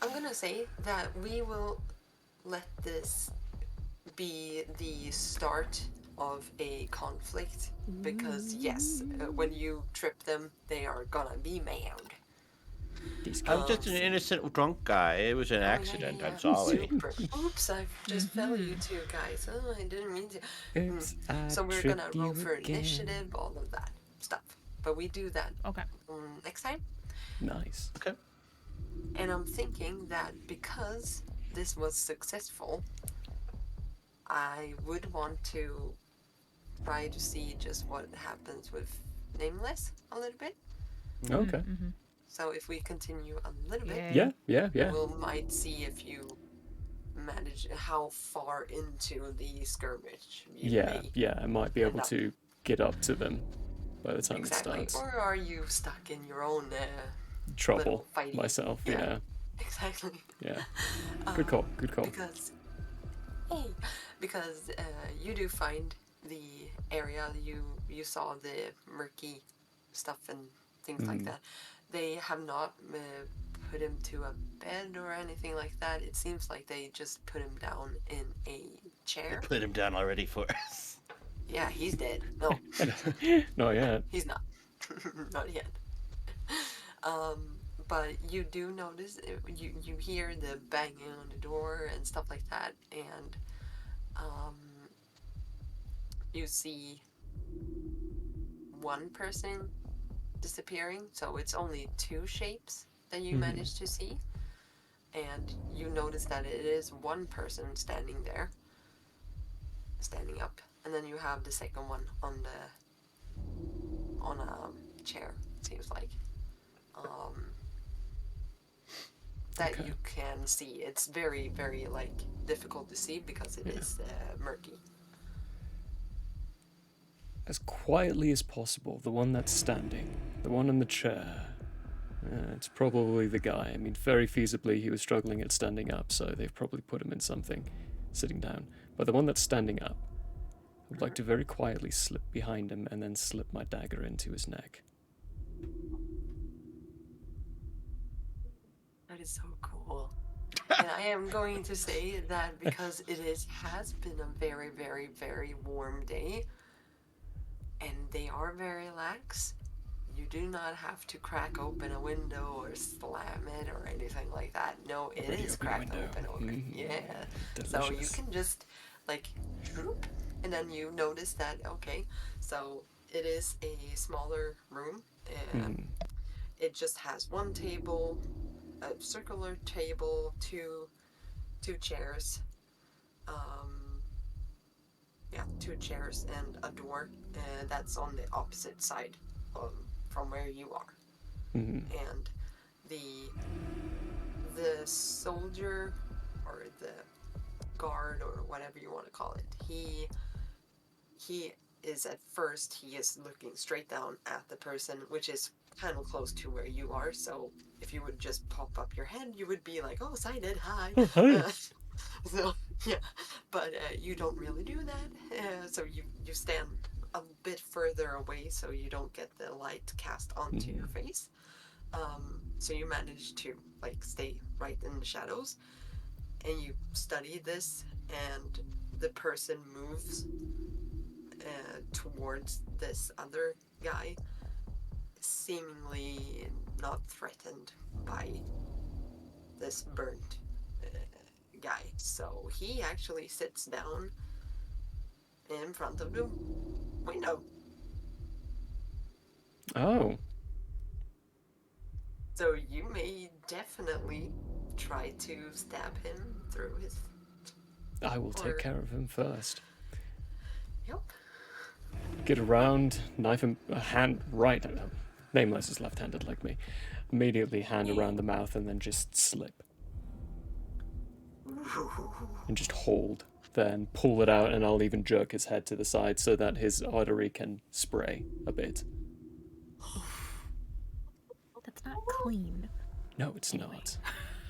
I'm gonna say that we will let this be the start of a conflict because yes, when you trip them, they are gonna be mad. I'm just an innocent drunk guy. It was an accident. I'm sorry. Super. Oops, I just fell you two guys. Oh, I didn't mean to. Oops, I So we're gonna tripped roll you for again. initiative, all of that stuff. But we do that Okay. Next time. Nice. Okay. And I'm thinking that because this was successful, I would want to try to see just what happens with Nameless a little bit. Okay. So if we continue a little bit, Yeah. we'll might see if you manage how far into the skirmish you may I might be able end up. to get up to them by the time Exactly. it starts. Or are you stuck in your own Trouble little fighting? myself. Yeah. Exactly. Yeah. Good call. Good call. Because you do find the area you saw the murky stuff and things like that. They have not put him to a bed or anything like that. It seems like they just put him down in a chair. They put him down already for us. Yeah, he's dead. No. Not yet. He's not. Not yet. But you do notice, you hear the banging on the door and stuff like that, and you see one person disappearing, so it's only two shapes that you managed to see, and you notice that it is one person standing up, and then you have the second one on a chair, it seems like. That you can see. It's very, very like difficult to see because it is murky. As quietly as possible, the one that's standing, the one in the chair. It's probably the guy. I mean, very feasibly, he was struggling at standing up, so they've probably put him in something, sitting down. But the one that's standing up, I would like to very quietly slip behind him and then slip my dagger into his neck. That is so cool. And I am going to say that because it has been a very, very, very warm day, and they are very lax, you do not have to crack open a window or slam it or anything like that. No, it is cracked open. Yeah. So you Delicious. can just like droop, and then you notice that, okay, so it is a smaller room, and it just has one table, a circular table, two chairs, two chairs and a door that's on the opposite side from where you are. And the soldier or the guard or whatever you want to call it, he is at first, he is looking straight down at the person, which is kind of close to where you are. So if you would just pop up your head, you would be like, oh, sighted, hi. Oh, hi. So yeah, but you don't really do that. So you stand a bit further away so you don't get the light cast onto your face. So you manage to like stay right in the shadows, and you study this, and the person moves towards this other guy, seemingly not threatened by this burnt guy. So he actually sits down in front of the window. Oh. So you may definitely try to stab him through his... I will take care of him first. Yep. Get around, knife him, hand right. Nameless is left-handed like me. Immediately hand around the mouth and then just slip. And just hold. Then pull it out, and I'll even jerk his head to the side so that his artery can spray a bit. That's not clean. No, it's not.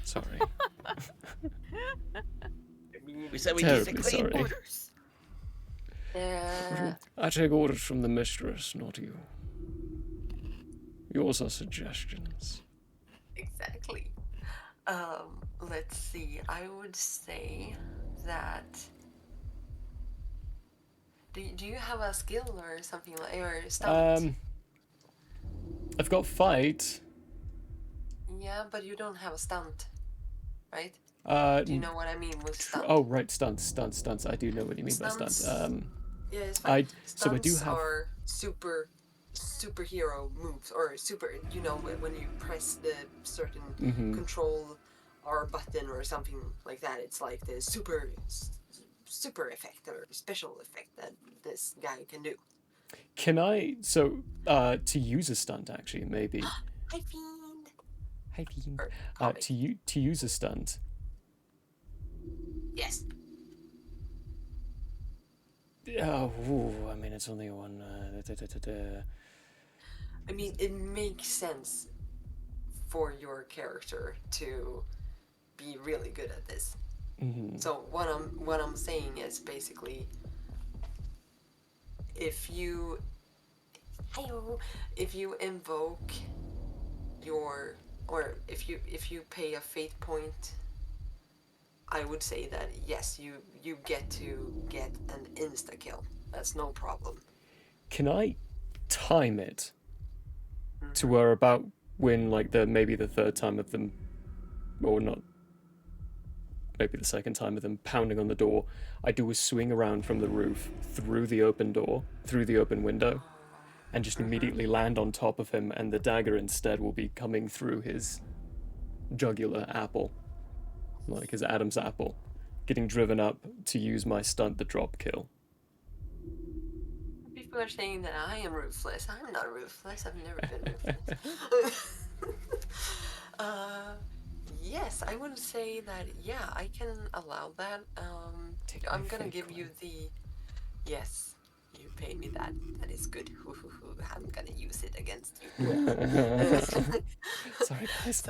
Sorry. We said we Terribly need to clean sorry. borders. I take orders from the mistress, not you. Yours are suggestions. Exactly. Let's see. I would say that... Do you have a skill or something like, or stunt? I've got fight. Yeah, but you don't have a stunt, right? Do you know what I mean with stunt? Oh, right, stunts. I do know what you mean by stunts. Yeah, it's fine. So I do Stunts have. are superhero moves, or super. You know, when you press the certain control R button or something like that, it's like the super effect or special effect that this guy can do. Can I? So, to use a stunt, actually, maybe. Hi, Fiend. Hi, Fiend. To use a stunt. Yes. Oh, I mean, it's only one. I mean, it makes sense for your character to be really good at this. So what I'm saying is basically, if you invoke your, or if you pay a fate point, I would say that yes, you get to get an insta kill. That's no problem. Can I time it to where about when, like, maybe the third time of them, or not, maybe the second time of them pounding on the door, I do a swing around from the roof through the open door, through the open window, and just immediately land on top of him, and the dagger instead will be coming through his jugular apple, like his Adam's apple, getting driven up to use my stunt, the drop kill. People are saying that I am ruthless. I'm not ruthless. I've never been ruthless. Yes, I would say that, yeah, I can allow that. I'm gonna give you the... Yes, you pay me that. That is good. I'm gonna use it against you. Sorry, guys.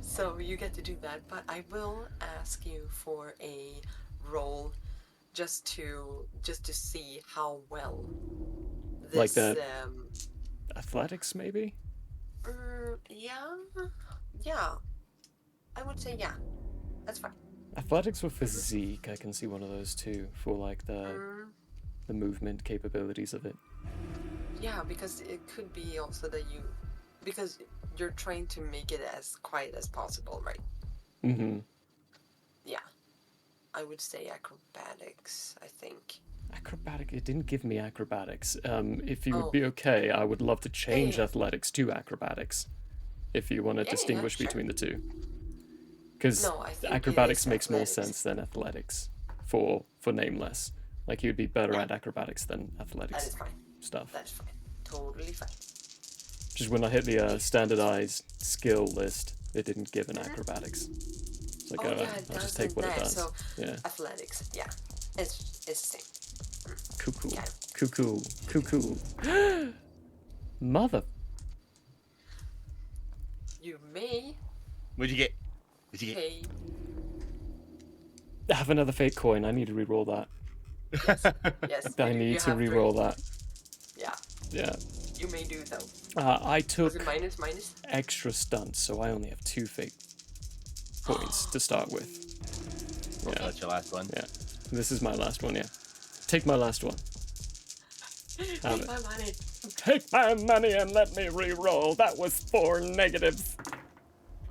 So you get to do that, but I will ask you for a roll just to see how well this... Like that athletics, maybe? Yeah. I would say yeah. That's fine. Athletics or physique, I can see one of those too, for like the movement capabilities of it. Yeah, because it could be also that because you're trying to make it as quiet as possible, right? Yeah. I would say acrobatics, I think. Acrobatic, it didn't give me acrobatics. If you would be okay, I would love to change athletics to acrobatics, if you want to distinguish between the two. Because acrobatics makes more sense than athletics for Nameless. Like, you'd be better at acrobatics than athletics That is fine. stuff. That's fine. Totally fine. Just when I hit the standardized skill list, It didn't give an acrobatics. So Oh, yeah, I'll just take what it does. So Yeah. athletics, yeah, it's the same. Cuckoo. Got it. Cuckoo. Cuckoo. Mother. You may What'd you get? What'd you get? pay. I have another fake coin. I need to re-roll that. Yes. I you need to have re-roll three. that. Yeah. Yeah. You may do though. I took Was it minus? extra stunts, so I only have 2 fake points to start with. Yeah. That's your last one? Yeah. This is my last one, yeah. Take my last one. Have Take it. my money. Take my money and let me re-roll. That was 4 negatives.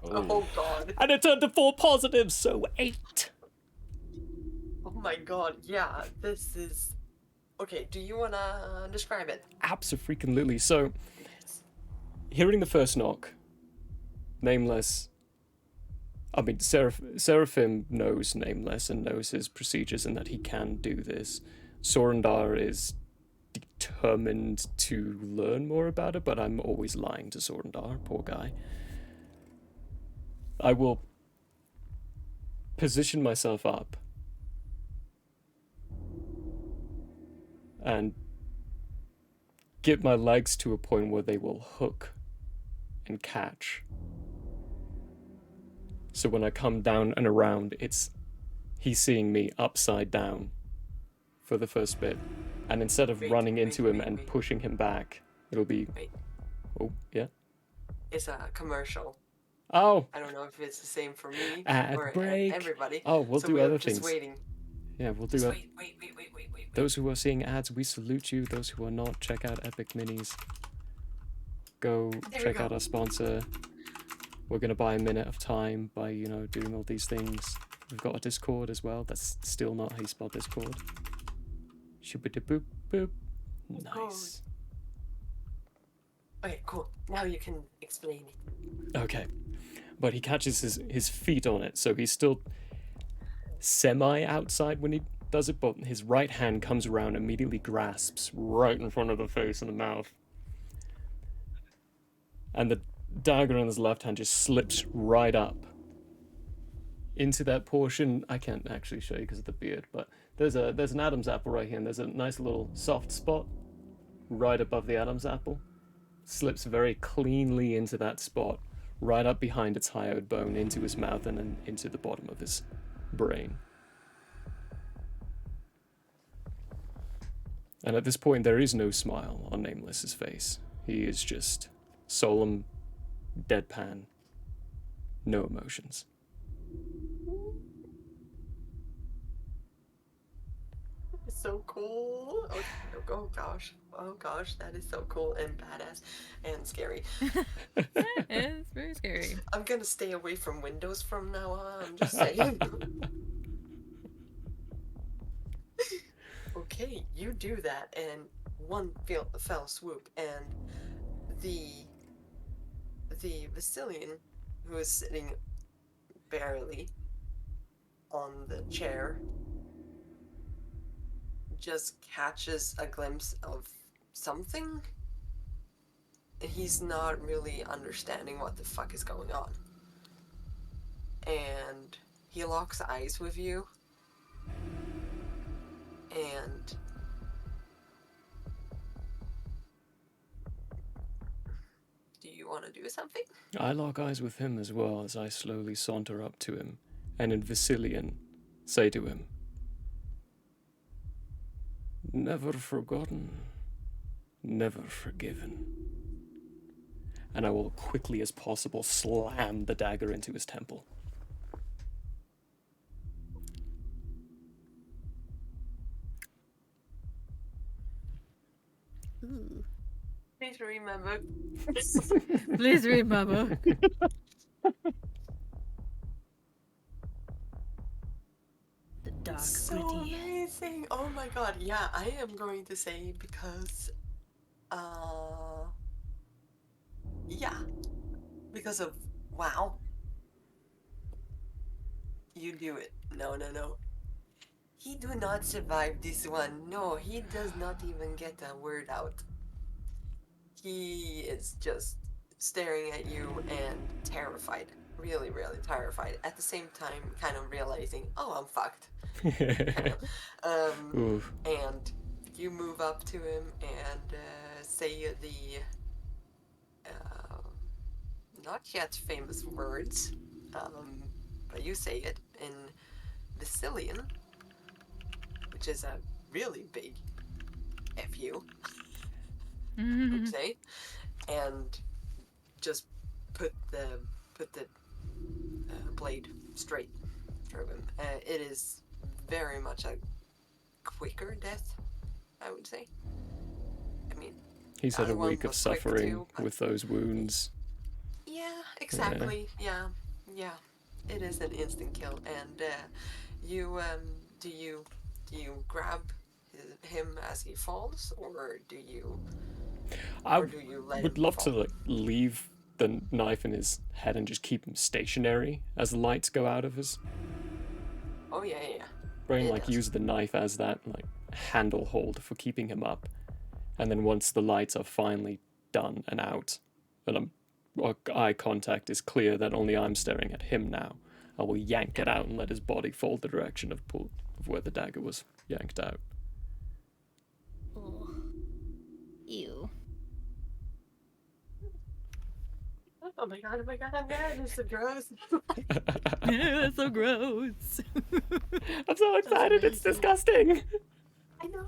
Oh god. And it turned to 4 positives, so 8. Oh my god. Yeah. This is. Okay. Do you wanna describe it? Abso-freaking-lutely. So, hearing the first knock, Nameless. I mean, Seraphim knows Nameless and knows his procedures and that he can do this. Sorendar is determined to learn more about it, but I'm always lying to Sorendar, poor guy. I will position myself up and get my legs to a point where they will hook and catch. So when I come down and around, he's seeing me upside down for the first bit. And instead of running into him and pushing him back, it'll be... Oh, yeah? It's a commercial. Oh! I don't know if it's the same for me Ad or break. everybody. Oh, we'll so do we're other just things. Waiting. Yeah, we'll do Just it. wait. Those who are seeing ads, we salute you. Those who are not, check out Epic Minis. Go There we check go. out our sponsor. We're going to buy a minute of time by, doing all these things. We've got a Discord as well. That's still not how you spell Discord. Shoo-ba-da-boop, boop. Nice. Okay, cool. Now you can explain it. Okay. But he catches his feet on it, so he's still semi-outside when he does it, but his right hand comes around and immediately grasps right in front of the face and the mouth. And the dagger in his left hand just slips right up into that portion. I can't actually show you because of the beard, but there's an Adam's apple right here, and there's a nice little soft spot right above the Adam's apple. Slips very cleanly into that spot, right up behind its hyoid bone, into his mouth, and then into the bottom of his brain. And at this point, there is no smile on Nameless's face. He is just solemn, deadpan, no emotions. It's so cool. Oh gosh, that is so cool and badass and scary. It's very scary. I'm gonna stay away from windows from now on. I'm just saying. Okay, you do that, and one fell swoop, and the Vasilian, who is sitting barely on the chair, just catches a glimpse of something. He's not really understanding what the fuck is going on. And he locks eyes with you. And do you want to do something? I lock eyes with him as well as I slowly saunter up to him, and in Vasilian say to him, "Never forgotten, never forgiven." And I will quickly as possible slam the dagger into his temple. Ooh. Please remember. Please remember. The dark, So gritty. amazing! Oh my god, yeah, I am going to say because, yeah, because of wow. You do it. No. He do not survive this one. No, he does not even get a word out. He is just staring at you and terrified. really, really terrified. At the same time, kind of realizing, oh, I'm fucked. Oof. And you move up to him and say the not yet famous words, but you say it in Vasilian, which is a really big F-U, I would say, and just put the blade straight through him. It is very much a quicker death, I would say. I mean, He's had a other one week of was quick suffering too, but- with those wounds. Yeah, exactly. Yeah. It is an instant kill, and you do you grab him as he falls, or do you? I Or do you let would him love fall? to like leave the knife in his head and just keep him stationary as the lights go out of his Oh yeah. brain. It Like does. use the knife as that like handle hold for keeping him up, and then once the lights are finally done and out, and eye contact is clear that only I'm staring at him now, I will yank it out and let his body fall the direction of where the dagger was yanked out. Ew. Oh my god! I'm mad. It's so gross. That's so gross. I'm so excited. It's disgusting. I know.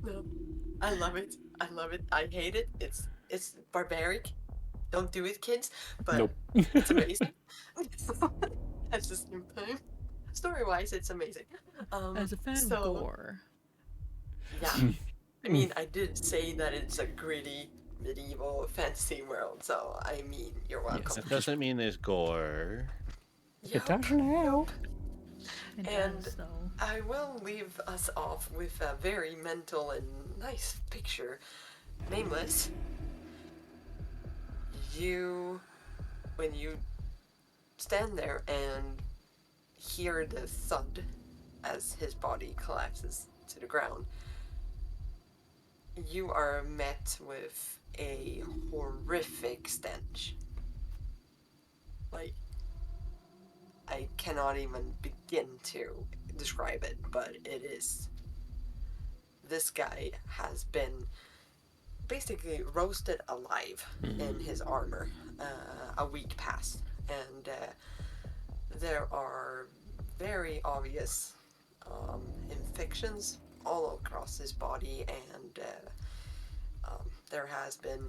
No, I love it. I hate it. It's barbaric. Don't do it, kids. But Nope. it's amazing. At the same time, story-wise, it's amazing. As a fan of gore. Yeah. I mean, I did say that it's a gritty medieval fantasy world, so I mean, you're welcome. That doesn't mean there's gore. It doesn't help. And I will leave us off with a very mental and nice picture. Nameless. When you stand there and hear the thud as his body collapses to the ground, you are met with a horrific stench. Like, I cannot even begin to describe it, but it is. This guy has been basically roasted alive in his armor a week past, and there are very obvious infections all across his body, and there has been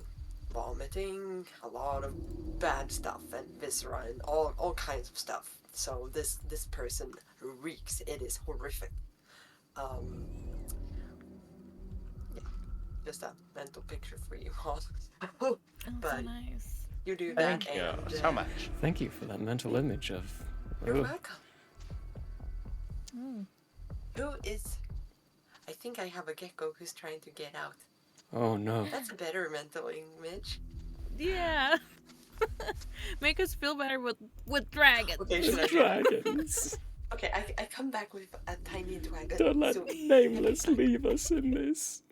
vomiting, a lot of bad stuff, and viscera, and all kinds of stuff. So this person reeks. It is horrific. Yeah, just a mental picture for you all. But nice. you do that. Thank you and, so much. Thank you for that mental image of. You're Oh. welcome. Who is? I think I have a gecko who's trying to get out. Oh no. That's a better mental image. Yeah. Make us feel better with dragons. Okay, should I Dragons. Okay, I come back with a tiny dragon. Don't let soon. Nameless leave us in this.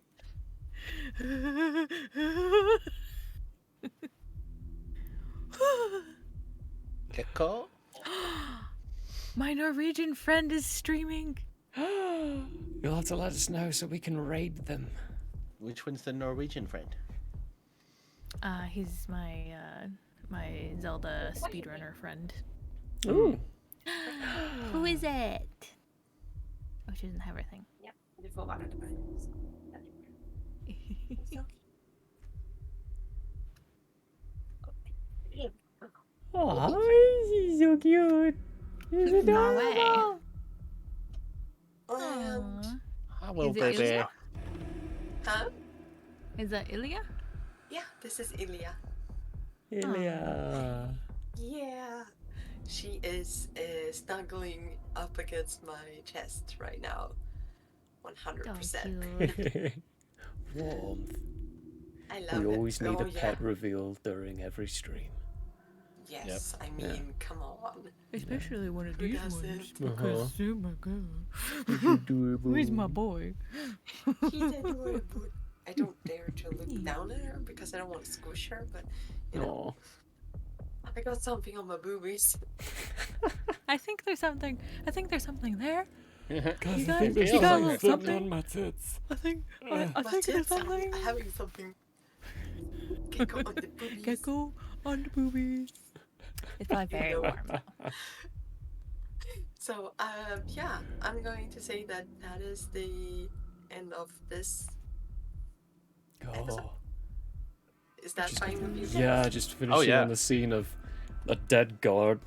Gecko? My Norwegian friend is streaming. You'll have to let us know so we can raid them. Which one's the Norwegian friend? He's my my Zelda speedrunner friend. Ooh. Who is it? Oh, she doesn't have everything. Ja, du får vara där. Oh, he's so cute. He's adorable. And Hello, Is it baby. Ilya? huh? Is that Ilya? Yeah, this is Ilya. Ilya. Yeah, she is snuggling up against my chest right now. 100%. Warmth. I love We it. always need Oh, a pet reveal during every stream. Yes, I mean, come on. Especially one of Who these does ones. it? Because, oh my He's god. adorable. Where's my boy? She's adorable. I don't dare to look down at her because I don't want to squish her, but you know. Aw. Oh my got something on my boobies. I think there's something there. Guys, You I think guys- there's you got something sitting something? on my tits. I think My there's tits, something. I'm having something. Gecko on the boobies. Gecko on the boobies. It's probably very know. warm. So, yeah, I'm going to say that that is the end of this episode. Oh. Is that fine with you guys? Yeah, just finishing yeah. on the scene of a dead guard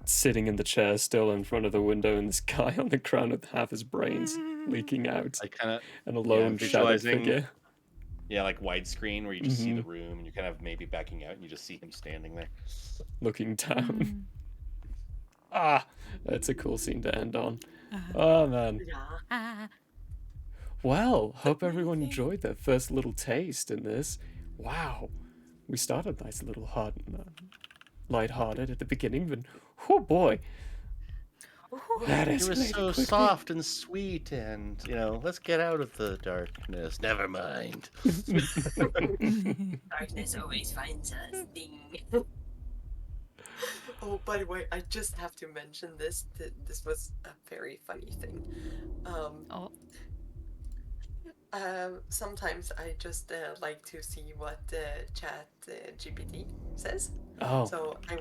sitting in the chair still in front of the window and this guy on the ground with half his brains leaking out. Like kind of and a lone shadow figure. Yeah, like widescreen where you just see the room and you're kind of maybe backing out and you just see him standing there. Looking down. That's a cool scene to end on. Oh man. Well, hope everyone enjoyed their first little taste in this. Wow. We started nice little hard and lighthearted at the beginning, but oh boy. That It was escalated so quickly. soft and sweet and, let's get out of the darkness. Never mind. Darkness always finds us. Ding. Oh, by the way, I just have to mention this. This was a very funny thing. Sometimes I just like to see what Chat GPT says. Oh. So I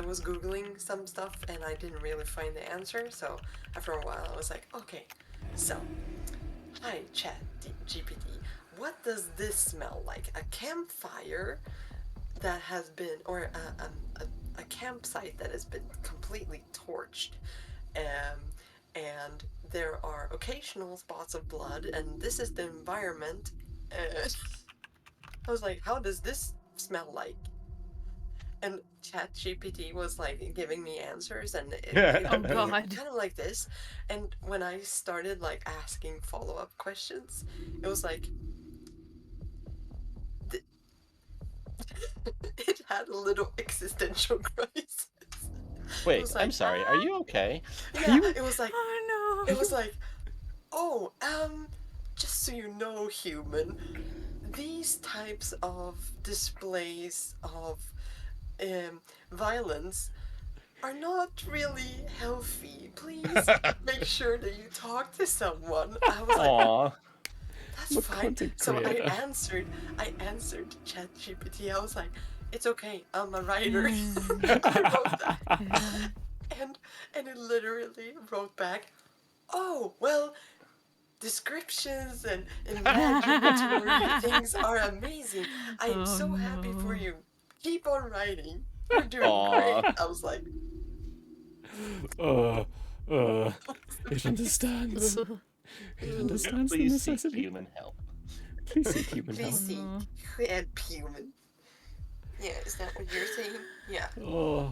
was googling some stuff and I didn't really find the answer. So after a while, I was like, okay, so hi Chat GPT, what does this smell like? A campfire that has been, or a campsite that has been completely torched, and there are occasional spots of blood, and this is the environment. I was like, how does this smell like? And ChatGPT was like giving me answers, and it Oh, God. kind of like this. And when I started like asking follow-up questions, it was like it had a little existential crisis. Wait, was I'm like, sorry. Are you okay? Yeah, it was like, oh no. It was like, oh, just so you know, human, these types of displays of violence are not really healthy. Please make sure that you talk to someone. I was like, Aw. that's What fine. content So creator? I answered ChatGPT. I was like, it's okay, I'm a writer. I wrote that. And it literally wrote back, oh, well, descriptions and imaginary things are amazing. I am so happy for you. Keep on writing. You're doing Aw. great. I was like, It understands. It understands the Please seek necessity. human help. Please seek human help. please seek help, human. Yeah, is that what you're saying? Yeah. Oh,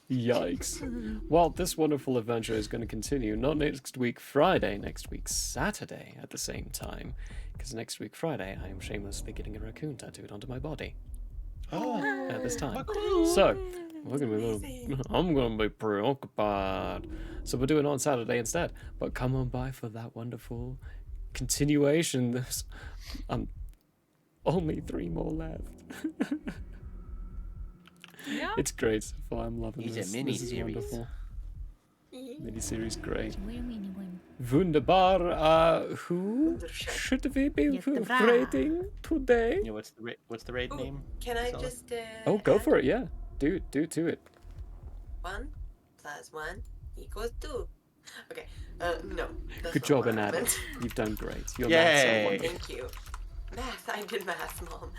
yikes. Well, this wonderful adventure is going to continue, not next week Friday, next week Saturday at the same time. Because next week Friday, I am shamelessly getting a raccoon tattooed onto my body. Oh. At this time. So, we're gonna be I'm going to be preoccupied. So we'll do it on Saturday instead. But come on by for that wonderful continuation. There's only 3 more left. Yeah. It's great so far. I'm loving It's a this. This is mini-series. wonderful. Mini-series, great. Wait a minute, when- Wunderbar. Who should we be Jättebra. rating today? Yeah, what's the raid name? Can I Priscilla? just Oh, go add for it. Yeah, do it. 1 + 1 = 2? Okay, no. That's Good not job, what I Anad. meant. You've done great. Your Yay. maths are wonderful. Thank you. Math, I did math, Mom.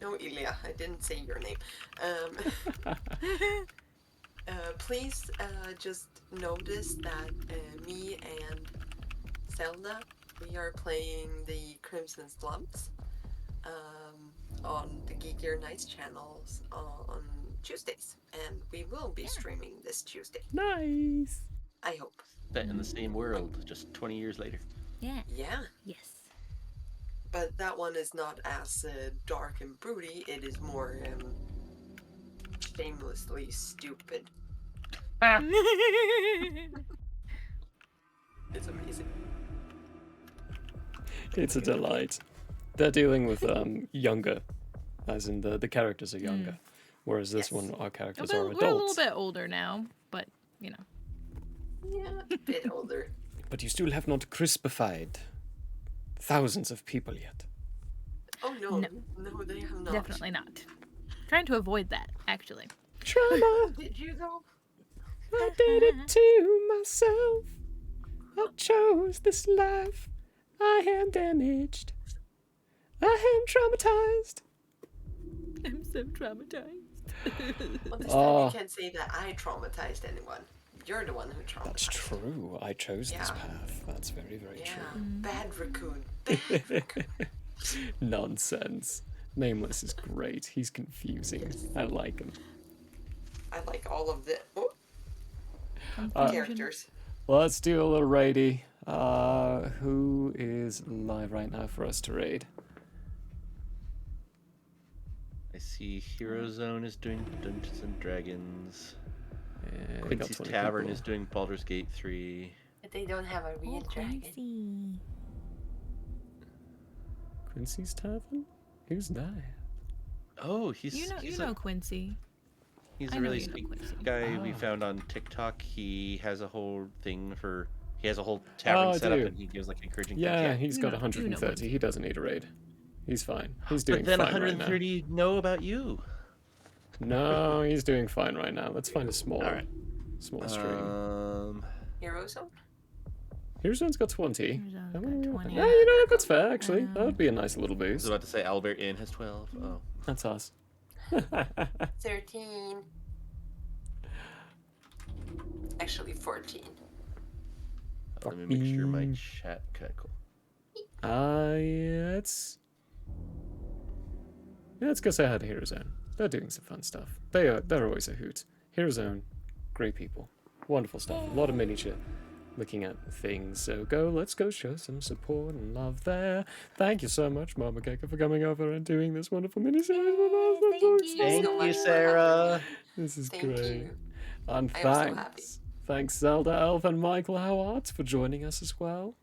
No, Ilya, I didn't say your name. Please just notice that me and Zelda, we are playing the Crimson Slumps on the Geekier Nights channels on Tuesdays, and we will be streaming this Tuesday. Nice. I hope. Set in the same world, just 20 years later. Yeah. Yeah. Yes. But that one is not as dark and broody. It is more shamelessly stupid. It's amazing. It's a delight. They're dealing with younger as in the characters are younger. Whereas this one, our characters are We're a adults. little bit older now, but you know. Yeah, a bit older. But you still have not crispified thousands of people yet. Oh no, no, they have not. Definitely not. Trying to avoid that, actually. Trauma. Did you though? I did it to myself. I chose this life. I am damaged. I am traumatized. I'm so traumatized. Well, this time you can't say that I traumatized anyone. You're the one who traumatized. That's true. I chose this path. That's very, very Yeah, true. bad raccoon. Bad raccoon. Nonsense. Nameless is great. He's confusing. I like him. I like all of the characters. Let's do a little raidy. Who is live right now for us to raid? I see Hero Zone is doing Dungeons and Dragons. Yeah, Quincy's Tavern is doing Baldur's Gate 3. But they don't have a real dragon. Quincy's Tavern? Who's that? Oh, he's You know Quincy. He's I a know really you know sweet Quincy. guy we found on TikTok. He has a whole thing for. He has a whole tavern set up, and he gives like encouraging. Yeah, things. he's got 130. He doesn't need a raid. He's fine. He's doing But then fine 130 right know about you. now. No, he's doing fine right now. Let's find a small, small stream. Hero Zone? Here's one's got 20. Got 20. Yeah, you know what? That's fair, actually. That would be a nice little I boost. was about to say Albert Inn has 12. Oh. That's us. 13. Actually, 14. Let me make sure my chat. Okay, cool. Yeah, let's go say hi to Hero Zone. They're doing some fun stuff. They're always a hoot. Hero Zone, great people. Wonderful stuff. A lot of miniature looking at things. So let's go show some support and love there. Thank you so much, Mama Keka, for coming over and doing this wonderful miniseries with us. I'm so excited. Thank you, Sarah. This is Thank great. you. And I am so happy. thanks Zelda Elf and Michael Howard for joining us as well.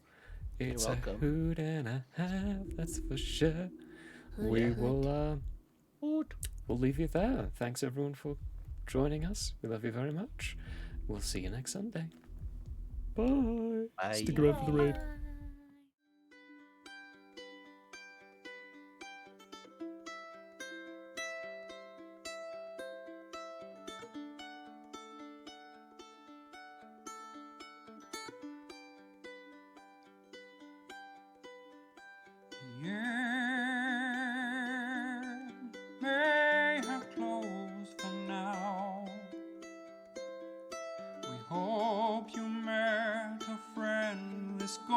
It's welcome. a hoot and a half, that's for sure. We will we'll leave you there. Thanks everyone for joining us. We love you very much. We'll see you next Sunday. Bye. Bye. Stick around for the raid. May have closed for now. We hope you met a friend this go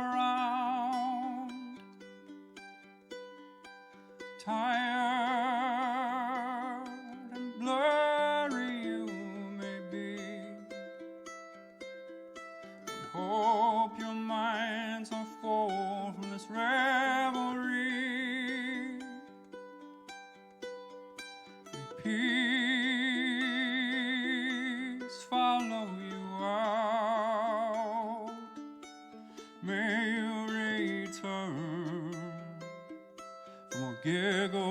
around. Tired and blurry you may be. We hope your minds are full from this revelry. Peace follow you out. May you return for more giggles